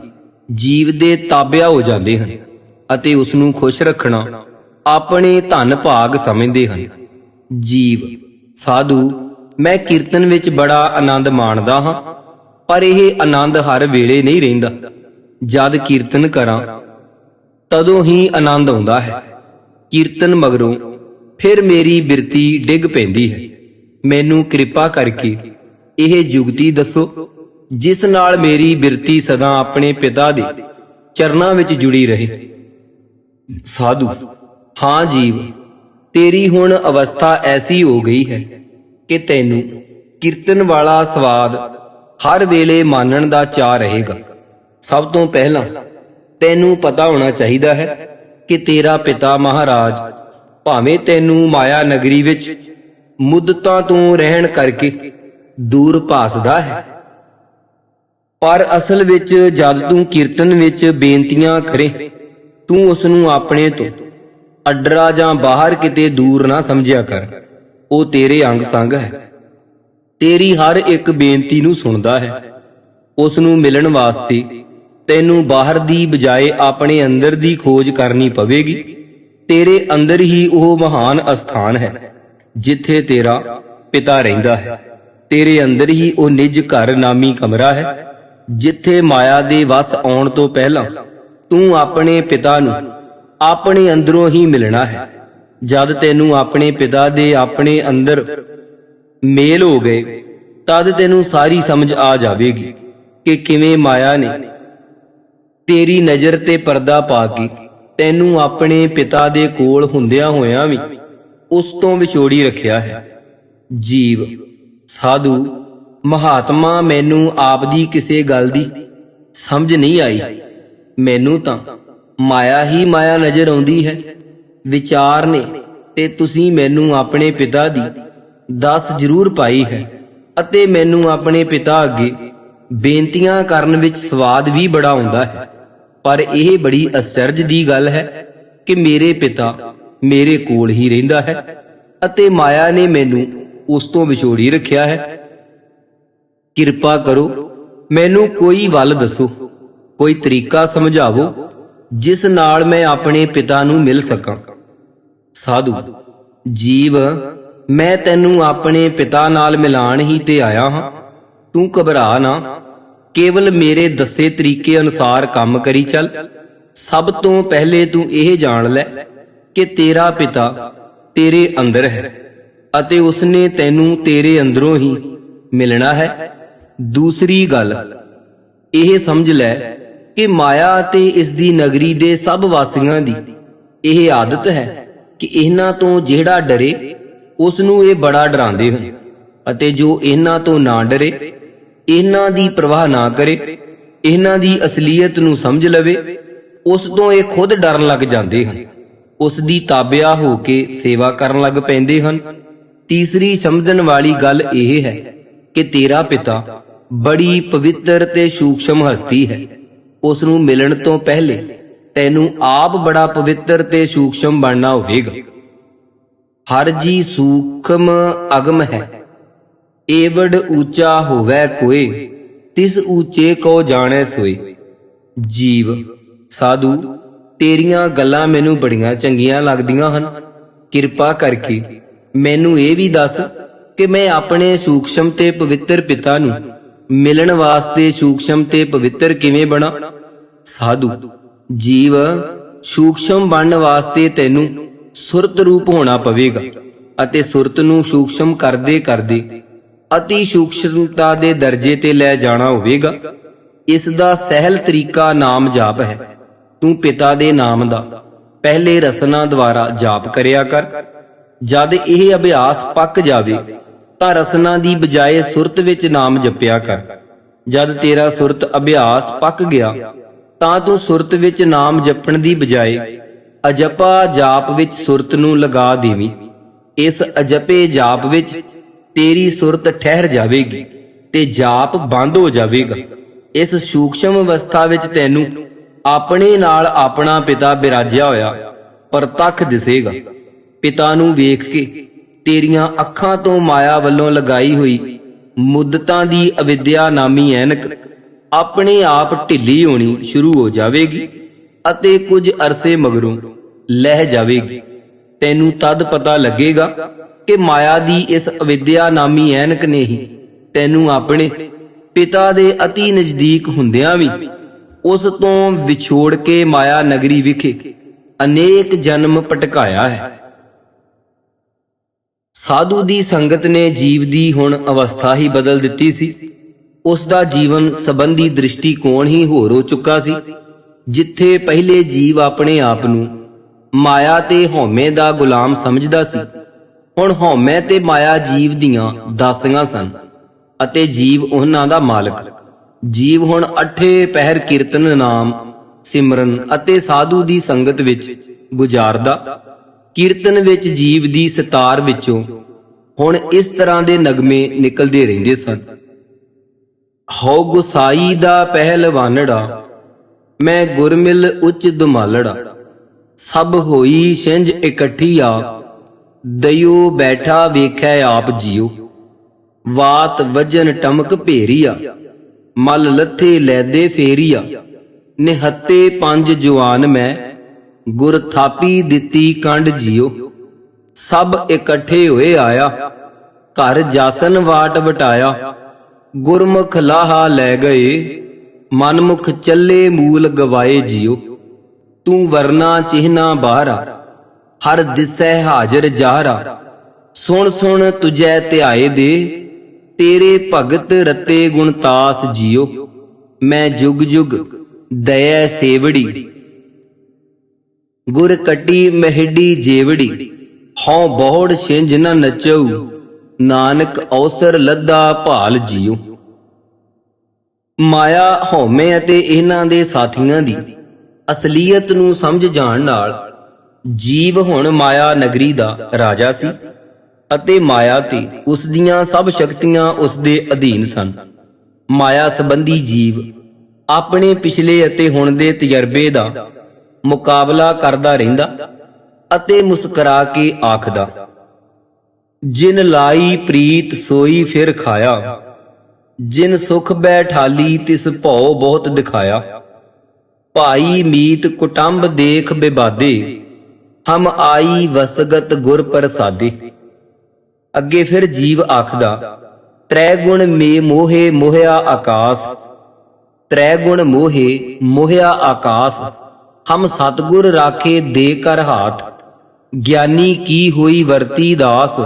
ਜੀਵ ਦੇ ਤਾਬਿਆ ਹੋ ਜਾਂਦੇ ਹਨ ਅਤੇ ਉਸ ਨੂੰ ਖੁਸ਼ ਰੱਖਣਾ ਆਪਣੇ ਧਨ ਭਾਗ ਸਮਝਦੇ ਹਨ। ਜੀਵ ਸਾਧੂ, ਮੈਂ ਕੀਰਤਨ ਵਿੱਚ ਬੜਾ ਆਨੰਦ ਮਾਣਦਾ ਹਾਂ, ਪਰ ਇਹ ਆਨੰਦ ਹਰ ਵੇਲੇ ਨਹੀਂ ਰਹਿੰਦਾ। ਜਦ ਕੀਰਤਨ ਕਰਾਂ ਤਦੋਂ ਹੀ ਆਨੰਦ ਆਉਂਦਾ ਹੈ। ਕੀਰਤਨ ਮਗਰੋਂ ਫਿਰ ਮੇਰੀ ਬਿਰਤੀ ਡਿੱਗ ਪੈਂਦੀ ਹੈ। ਮੈਨੂੰ ਕਿਰਪਾ ਕਰਕੇ ਇਹ ਜੁਗਤੀ ਦੱਸੋ ਜਿਸ ਨਾਲ ਮੇਰੀ ਬਿਰਤੀ ਸਦਾ ਆਪਣੇ ਪਿਤਾ ਦੇ ਚਰਨਾਂ ਵਿੱਚ ਜੁੜੀ ਰਹੇ। ਸਾਧੂ, ਹਾਂ ਜੀਵ, ਤੇਰੀ ਹੁਣ ਅਵਸਥਾ ਐਸੀ ਹੋ ਗਈ ਹੈ ਕਿ ਤੈਨੂੰ ਕੀਰਤਨ ਵਾਲਾ ਸਵਾਦ ਹਰ ਵੇਲੇ ਮਾਨਣ ਦਾ ਚਾਅ ਰਹੇਗਾ। ਸਭ ਤੋਂ ਪਹਿਲਾਂ ਤੈਨੂੰ ਪਤਾ ਹੋਣਾ ਚਾਹੀਦਾ ਹੈ ਕਿ ਤੇਰਾ ਪਿਤਾ ਮਹਾਰਾਜ ਭਾਵੇਂ ਤੈਨੂੰ ਮਾਇਆ ਨਗਰੀ ਵਿੱਚ ਮੁੱਦਤਾਂ ਤੋਂ ਰਹਿਣ ਕਰਕੇ ਦੂਰ ਭਾਸਦਾ ਹੈ, ਪਰ ਅਸਲ ਵਿੱਚ ਜਦ ਤੂੰ ਕੀਰਤਨ ਵਿੱਚ ਬੇਨਤੀਆਂ ਕਰੇ, ਤੂੰ ਉਸ ਨੂੰ ਆਪਣੇ ਤੋਂ ਅੱਡਰਾ ਜਾਂ ਬਾਹਰ ਕਿਤੇ ਦੂਰ ਨਾ ਸਮਝਿਆ ਕਰ। ਉਹ ਤੇਰੇ ਅੰਗ ਸੰਗ ਹੈ, ਤੇਰੀ ਹਰ ਇੱਕ ਬੇਨਤੀ ਨੂੰ ਸੁਣਦਾ ਹੈ। ਉਸ ਨੂੰ ਮਿਲਣ ਵਾਸਤੇ ਤੈਨੂੰ ਬਾਹਰ ਦੀ ਬਜਾਏ ਆਪਣੇ ਅੰਦਰ ਦੀ ਖੋਜ ਕਰਨੀ ਪਵੇਗੀ। ਤੇਰੇ ਅੰਦਰ ਹੀ ਉਹ ਮਹਾਨ ਅਸਥਾਨ ਹੈ ਜਿੱਥੇ ਤੇਰਾ ਪਿਤਾ ਰਹਿੰਦਾ ਹੈ। ਤੇਰੇ ਅੰਦਰ ਹੀ ਉਹ ਨਿੱਜ ਘਰ ਨਾਮੀ ਕਮਰਾ ਹੈ ਜਿੱਥੇ ਮਾਇਆ ਦੇ ਵਸ ਆਉਣ ਤੋਂ ਪਹਿਲਾਂ ਤੂੰ ਆਪਣੇ ਪਿਤਾ ਨੂੰ ਆਪਣੇ ਅੰਦਰੋਂ ਹੀ ਮਿਲਣਾ ਹੈ। ਜਦ ਤੈਨੂੰ ਆਪਣੇ ਪਿਤਾ ਦੇ ਆਪਣੇ ਅੰਦਰ ਮੇਲ ਹੋ ਗਏ, ਤਦ ਤੈਨੂੰ ਸਾਰੀ ਸਮਝ ਆ ਜਾਵੇਗੀ ਕਿ ਕਿਵੇਂ ਮਾਇਆ ਨੇ ਤੇਰੀ ਨਜ਼ਰ ਤੇ ਪਰਦਾ ਪਾ ਕੇ ਤੈਨੂੰ ਆਪਣੇ ਪਿਤਾ ਦੇ ਕੋਲ ਹੁੰਦਿਆਂ ਹੋਇਆਂ ਵੀ ਉਸ ਤੋਂ ਵਿਛੋੜੀ ਰੱਖਿਆ ਹੈ। ਜੀਵ ਸਾਧੂ, ਮਹਾਤਮਾ, ਮੈਨੂੰ ਆਪ ਦੀ ਕਿਸੇ ਗੱਲ ਦੀ ਸਮਝ ਨਹੀਂ ਆਈ। ਮੈਨੂੰ ਤਾਂ ਮਾਇਆ ਹੀ ਮਾਇਆ ਨਜ਼ਰ ਆਉਂਦੀ ਹੈ। ਵਿਚਾਰ ਨੇ ਤੇ ਤੁਸੀਂ ਮੈਨੂੰ ਆਪਣੇ ਪਿਤਾ ਦੀ ਦੱਸ ਜ਼ਰੂਰ ਪਾਈ ਹੈ ਅਤੇ ਮੈਨੂੰ ਆਪਣੇ ਪਿਤਾ ਅੱਗੇ ਬੇਨਤੀਆਂ ਕਰਨ ਵਿੱਚ ਸਵਾਦ ਵੀ ਬੜਾ ਆਉਂਦਾ ਹੈ, ਪਰ ਇਹ ਬੜੀ ਅਚਰਜ ਦੀ ਗੱਲ ਹੈ ਕਿ ਮੇਰੇ ਪਿਤਾ ਮੇਰੇ ਕੋਲ ਹੀ ਰਹਿੰਦਾ ਹੈ ਅਤੇ ਮਾਇਆ ਨੇ ਮੈਨੂੰ ਉਸ ਤੋਂ ਵਿਛੋੜੀ ਰੱਖਿਆ ਹੈ। ਕਿਰਪਾ ਕਰੋ, ਮੈਨੂੰ ਕੋਈ ਵੱਲ ਦੱਸੋ, ਕੋਈ ਤਰੀਕਾ ਸਮਝਾਵੋ ਜਿਸ ਨਾਲ ਮੈਂ ਆਪਣੇ ਪਿਤਾ ਨੂੰ ਮਿਲ ਸਕਾਂ। ਸਾਧੂ, ਜੀਵ, ਮੈਂ ਤੈਨੂੰ ਆਪਣੇ ਪਿਤਾ ਨਾਲ ਮਿਲਾਣ ਹੀ ਤੇ ਆਇਆ ਹਾਂ। ਤੂੰ ਘਬਰਾ ਨਾ, ਕੇਵਲ ਮੇਰੇ ਦੱਸੇ ਤਰੀਕੇ ਅਨੁਸਾਰ ਕੰਮ ਕਰੀ ਚੱਲ। ਸਭ ਤੋਂ ਪਹਿਲੇ ਤੂੰ ਇਹ ਜਾਣ ਲੈ ਕਿ ਤੇਰਾ ਪਿਤਾ ਤੇਰੇ ਅੰਦਰ ਹੈ ਅਤੇ ਉਸਨੇ ਤੈਨੂੰ ਤੇਰੇ ਅੰਦਰੋਂ ਹੀ ਮਿਲਣਾ ਹੈ। ਦੂਸਰੀ ਗੱਲ ਇਹ ਸਮਝ ਲੈ ਕਿ ਮਾਇਆ ਅਤੇ ਇਸ ਦੀ ਨਗਰੀ ਦੇ ਸਭ ਵਾਸੀਆਂ ਦੀ ਇਹ ਆਦਤ ਹੈ ਕਿ ਇਹਨਾਂ ਤੋਂ ਜਿਹੜਾ ਡਰੇ ਉਸ ਨੂੰ ਇਹ ਬੜਾ ਡਰਾਉਂਦੇ ਹਨ, ਅਤੇ ਜੋ ਇਹਨਾਂ ਤੋਂ ਨਾ ਡਰੇ, ਇਹਨਾਂ ਦੀ ਪਰਵਾਹ ਨਾ ਕਰੇ, ਇਹਨਾਂ ਦੀ ਅਸਲੀਅਤ ਨੂੰ ਸਮਝ ਲਵੇ, ਉਸ ਤੋਂ ਇਹ ਖੁਦ ਡਰਨ ਲੱਗ ਜਾਂਦੇ ਹਨ, ਉਸ ਦੀ ਤਾਬਿਆ ਹੋ ਕੇ ਸੇਵਾ ਕਰਨ ਲੱਗ ਪੈਂਦੇ ਹਨ। ਤੀਸਰੀ ਸਮਝਣ ਵਾਲੀ ਗੱਲ ਇਹ ਹੈ ਕਿ ਤੇਰਾ ਪਿਤਾ ਬੜੀ ਪਵਿੱਤਰ ਤੇ ਸੂਖਸ਼ਮ ਹਸਤੀ ਹੈ। ਉਸ ਨੂੰ ਮਿਲਣ ਤੋਂ ਪਹਿਲੇ ਤੈਨੂੰ ਆਪ ਬੜਾ ਪਵਿੱਤਰ ਤੇ ਸੂਖਸ਼ਮ ਬਣਨਾ ਹੋਵੇਗਾ। ਹਰ ਜੀ ਸੂਖਮ ਅਗਮ ਹੈ, ਏਵੜ ਊਚਾ ਹੋਵੈ ਕੋਏ, ਤਿਸ ਊਚੇ ਕੋ ਜਾਣੈ ਸੋਏ। ਜੀਵ ਸਾਧੂ, ਤੇਰੀਆਂ ਗੱਲਾਂ ਮੈਨੂੰ ਬੜੀਆਂ ਚੰਗੀਆਂ ਲੱਗਦੀਆਂ ਹਨ। ਕਿਰਪਾ ਕਰਕੇ ਮੈਨੂੰ ਇਹ ਵੀ ਦੱਸ ਕਿ ਮੈਂ ਆਪਣੇ ਸੂਖਸ਼ਮ ਤੇ ਪਵਿੱਤਰ ਪਿਤਾ ਨੂੰ ਮਿਲਣ ਵਾਸਤੇ ਸੂਖਸ਼ਮ ਤੇ ਪਵਿੱਤਰ ਕਿਵੇਂ ਬਣਾ। ਸਾਧੂ, ਜੀਵ ਸੂਖਸ਼ਮ ਬਣਨ ਵਾਸਤੇ ਤੈਨੂੰ ਸੁਰਤ ਰੂਪ ਹੋਣਾ ਪਵੇਗਾ ਅਤੇ ਸੁਰਤ ਨੂੰ ਸੂਖਸ਼ਮ ਕਰਦੇ ਕਰਦੇ ਅਤੀ ਸੂਖਸ਼ਮਤਾ ਦੇ ਦਰਜੇ ਤੇ ਲੈ ਜਾਣਾ ਹੋਵੇਗਾ। ਇਸ ਦਾ ਸਹਿਲ ਤਰੀਕਾ ਨਾਮ ਜਾਪ ਹੈ। ਤੂੰ ਪਿਤਾ ਦੇ ਨਾਮ ਦਾ ਪਹਿਲੇ ਰਸਨਾ ਦੁਆਰਾ ਜਾਪ ਕਰਿਆ ਕਰ। ਜਦ ਇਹ ਅਭਿਆਸ ਪੱਕ ਜਾਵੇ ਤਾਂ ਰਸਨਾ ਦੀ ਬਜਾਏ ਸੁਰਤ ਵਿੱਚ ਨਾਮ ਜਪਿਆ ਕਰ। ਜਦ ਤੇਰਾ ਸੁਰਤ ਅਭਿਆਸ ਪੱਕ ਗਿਆ ਤਾਂ ਤੂੰ ਸੁਰਤ ਵਿੱਚ ਨਾਮ ਜਪਣ ਦੀ ਬਜਾਏ ਅਜਪਾ ਜਾਪ ਵਿੱਚ ਸੁਰਤ ਨੂੰ ਲਗਾ ਦੇਵੀਂ। ਇਸ ਅਜਪੇ ਜਾਪ ਵਿੱਚ ਤੇਰੀ ਸੁਰਤ ਠਹਿਰ ਜਾਵੇਗੀ ਤੇ ਜਾਪ ਬੰਦ ਹੋ ਜਾਵੇਗਾ। ਇਸ ਸੂਖਸ਼ਮ ਅਵਸਥਾ ਵਿੱਚ ਤੈਨੂੰ ਆਪਣੇ ਨਾਲ ਆਪਣਾ ਪਿਤਾ ਬਿਰਾਜਿਆ ਹੋਇਆ ਪ੍ਰਤੱਖ ਦਿਸੇਗਾ। ਪਿਤਾ ਨੂੰ ਵੇਖ ਕੇ ਤੇਰੀਆਂ ਅੱਖਾਂ ਤੋਂ ਮਾਇਆ ਵੱਲੋਂ ਲਗਾਈ ਹੋਈ ਮੁੱਦਤਾਂ ਦੀ ਅਵਿਦਿਆ ਨਾਮੀ ਐਨਕ ਆਪਣੇ ਆਪ ਢਿੱਲੀ ਹੋਣੀ ਸ਼ੁਰੂ ਹੋ ਜਾਵੇਗੀ ਅਤੇ ਕੁਝ ਅਰਸੇ ਮਗਰੋਂ ਲਹਿ ਜਾਵੇਗੀ। ਤੈਨੂੰ ਤਦ ਪਤਾ ਲੱਗੇਗਾ ਕਿ ਮਾਇਆ ਦੀ ਇਸ ਅਵਿਦਿਆ ਨਾਮੀ ਐਨਕ ਨੇ ਹੀ ਤੈਨੂੰ ਆਪਣੇ ਪਿਤਾ ਦੇ ਅਤੀ ਨਜ਼ਦੀਕ ਹੁੰਦਿਆਂ ਵੀ ਉਸ ਤੋਂ ਵਿਛੋੜ ਕੇ ਮਾਇਆ ਨਗਰੀ ਵਿਖੇ ਅਨੇਕ ਜਨਮ ਭਟਕਾਇਆ ਹੈ। ਸਾਧੂ ਦੀ ਸੰਗਤ ਨੇ ਜੀਵ ਦੀ ਹੁਣ ਅਵਸਥਾ ਹੀ ਬਦਲ ਦਿੱਤੀ ਸੀ। ਉਸ ਦਾ ਜੀਵਨ ਸੰਬੰਧੀ ਦ੍ਰਿਸ਼ਟੀਕੋਣ ਹੀ ਹੋਰ ਹੋ ਚੁੱਕਾ ਸੀ। ਜਿੱਥੇ ਪਹਿਲੇ ਜੀਵ ਆਪਣੇ ਆਪ ਨੂੰ ਮਾਇਆ ਤੇ ਹਉਮੈ ਦਾ ਗੁਲਾਮ ਸਮਝਦਾ ਸੀ, ਹੁਣ ਹਉਮੈ ਤੇ ਮਾਇਆ ਜੀਵ ਦੀਆਂ ਦਾਸੀਆਂ ਸਨ ਅਤੇ ਜੀਵ ਉਹਨਾਂ ਦਾ ਮਾਲਕ। ਜੀਵ ਹੁਣ 8 ਪਹਿਰ ਕੀਰਤਨ ਨਾਮ ਸਿਮਰਨ ਅਤੇ ਸਾਧੂ ਦੀ ਸੰਗਤ ਵਿੱਚ ਗੁਜ਼ਾਰਦਾ। ਕੀਰਤਨ ਵਿੱਚ ਜੀਵ ਦੀ ਸਿਤਾਰ ਵਿੱਚੋਂ ਹੁਣ ਇਸ ਤਰ੍ਹਾਂ ਦੇ ਨਗਮੇ ਨਿਕਲਦੇ ਰਹਿੰਦੇ ਸਨ। ਹਉ ਗੁਸਾਈ ਦਾ ਪਹਿਲਵਾਨੜਾ, ਮੈਂ ਗੁਰਮਿਲ ਉੱਚ ਦੁਮਾਲੜਾ, ਸਭ ਹੋਈ ਛਿੰਝ ਇਕੱਠੀਆ, ਦਇਓ ਬੈਠਾ ਵੇਖੈ ਆਪ ਜੀਓ, ਵਾਤ ਵਜਨ ਟਮਕ ਭੇਰੀਆ, ਮਲ ਲੱਥੇ ਲੈਦੇ ਫੇਰੀਆ, ਨਿਹੱਤੇ 5 ਜਵਾਨ ਮੈਂ, ਗੁਰ ਥਾਪੀ ਦਿੱਤੀ ਕੰਡ ਜੀਓ, ਸਭ ਇਕੱਠੇ ਹੋਏ ਆਇਆ, ਘਰ ਜਾਸਨ ਵਾਟ ਵਟਾਇਆ, ਗੁਰਮੁਖ ਲਾਹਾ ਲੈ ਗਏ, ਮਨਮੁਖ ਚੱਲੇ ਮੂਲ ਗਵਾਏ ਜੀਓ, ਤੂੰ ਵਰਨਾ ਚਿਹਨਾ ਬਾਹਰਾ, ਹਰ ਦਿਸੈ ਹਾਜ਼ਰ ਜਾਹਰਾ, ਸੁਣ ਸੁਣ ਤੁਝੈ ਧਿਆਏ ਦੇ, ਤੇਰੇ ਭਗਤ ਰਤੇ ਗੁਣਤਾਸ ਜੀਓ, ਮੈਂ ਜੁਗ ਜੁਗ ਦਇਐ ਸੇਵੜੀ, ਗੁਰ ਕੱਟੀ ਮਹਿਡੀ ਜੇਵੜੀ, ਹਉ ਬਹੁੜ ਛਿੰਝ ਨ ਨਚਉ, ਨਾਨਕ ਅਵਸਰ ਲੱਦਾ ਭਾਲ ਜੀਓ। ਮਾਇਆ, ਹਉਮੈ ਅਤੇ ਇਹਨਾਂ ਦੇ ਸਾਥੀਆਂ ਦੀ ਅਸਲੀਅਤ ਨੂੰ ਸਮਝ ਜਾਣ ਨਾਲ ਜੀਵ ਹੁਣ ਮਾਇਆ ਨਗਰੀ ਦਾ ਰਾਜਾ ਸੀ ਅਤੇ ਮਾਇਆ ਤੇ ਉਸ ਦੀਆਂ ਸਭ ਸ਼ਕਤੀਆਂ ਉਸ ਦੇ ਅਧੀਨ ਸਨ। ਮਾਇਆ ਸੰਬੰਧੀ ਜੀਵ ਆਪਣੇ ਪਿਛਲੇ ਅਤੇ ਹੁਣ ਦੇ ਤਜਰਬੇ ਦਾ ਮੁਕਾਬਲਾ ਕਰਦਾ ਰਹਿੰਦਾ ਅਤੇ ਮੁਸਕਰਾ ਕੇ ਆਖਦਾ, ਜਿਨ ਲਾਈ ਪ੍ਰੀਤ ਸੋਈ ਫਿਰ ਖਾਇਆ, ਜਿਨ ਸੁਖ ਬੈਠਾਲੀ ਤਿਸ ਭਉ ਬਹੁਤ ਦਿਖਾਇਆ, ਭਾਈ ਮੀਤ ਕੁਟੰਬ ਦੇਖ ਬਿਬਾਦੇ, ਹਮ ਆਈ ਵਸਗਤ ਗੁਰ ਪ੍ਰਸਾਦੇ। ਅੱਗੇ ਫਿਰ ਜੀਵ ਆਖਦਾ, ਤ੍ਰੈ ਗੁਣ ਮੇ ਮੋਹੇ ਮੋਹਿਆ ਆਕਾਸ, ਤ੍ਰੈ ਗੁਣ ਮੋਹੇ ਮੋਹਿਆ ਆਕਾਸ, ਹਮ ਸਤਿਗੁਰ ਰਾਖੇ ਦੇ ਕਰ ਹਾਥ, ਗਿਆਨੀ ਕੀ ਹੋਈ ਵਰਤੀ ਦਾਸ,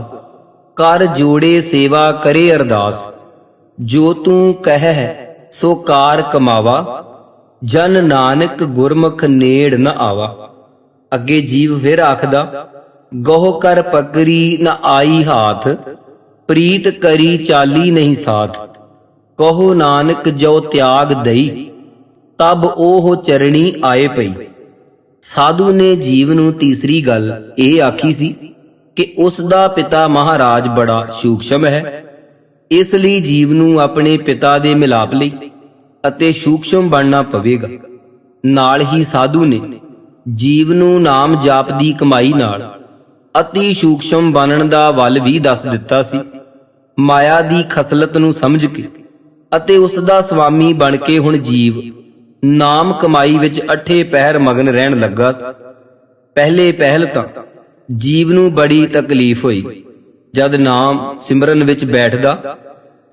ਕਰ ਜੋੜੇ ਸੇਵਾ ਕਰੇ ਅਰਦਾਸ, ਜੋ ਤੂੰ ਕਹਿ ਸੋ ਕਾਰ ਕਮਾਵਾ, ਜਨ ਨਾਨਕ ਗੁਰਮੁਖ ਨੇੜ ਨ ਆਵਾ। ਅੱਗੇ ਜੀਵ ਫਿਰ ਆਖਦਾ, ਗਹੁ ਕਰ ਪਕਰੀ ਨ ਆਈ ਹਾਥ, ਪ੍ਰੀਤ ਕਰੀ ਚਾਲੀ ਨਹੀਂ ਸਾਥ, ਕਹੋ ਨਾਨਕ ਜੋ ਤਿਆਗ ਦਈ, ਤਬ ਉਹ ਚਰਣੀ ਆਏ ਪਈ। ਸਾਧੂ ਨੇ ਜੀਵ ਨੂੰ ਤੀਸਰੀ ਗੱਲ ਇਹ ਆਖੀ ਸੀ ਕਿ ਉਸ ਦਾ ਪਿਤਾ ਮਹਾਰਾਜ ਬੜਾ ਸੂਖਸ਼ਮ ਹੈ। ਇਸ ਲਈ ਜੀਵ ਨੂੰ ਆਪਣੇ ਪਿਤਾ ਦੇ ਮਿਲਾਪ ਲਈ ਅਤੇ ਸੂਖਸ਼ਮ ਬਣਨਾ ਪਵੇਗਾ। ਨਾਲ ਹੀ ਸਾਧੂ ਨੇ ਜੀਵ ਨੂੰ ਨਾਮ ਜਾਪ ਦੀ ਕਮਾਈ ਨਾਲ ਅਤੀ ਸੂਖਸ਼ਮ ਬਣਨ ਦਾ ਵੱਲ ਵੀ ਦੱਸ ਦਿੱਤਾ ਸੀ। ਮਾਇਆ ਦੀ ਖਸਲਤ ਨੂੰ ਸਮਝ ਕੇ ਅਤੇ ਉਸ ਦਾ ਸਵਾਮੀ ਬਣ ਕੇ ਹੁਣ ਜੀਵ ਨਾਮ ਕਮਾਈ ਵਿੱਚ ਅੱਠੇ ਪਹਿਰ ਮਗਨ ਰਹਿਣ ਲੱਗਾ। ਪਹਿਲੇ ਪਹਿਲ ਤਾਂ ਜੀਵ ਨੂੰ ਬੜੀ ਤਕਲੀਫ ਹੋਈ। ਜਦ ਨਾਮ ਸਿਮਰਨ ਵਿੱਚ ਬੈਠਦਾ,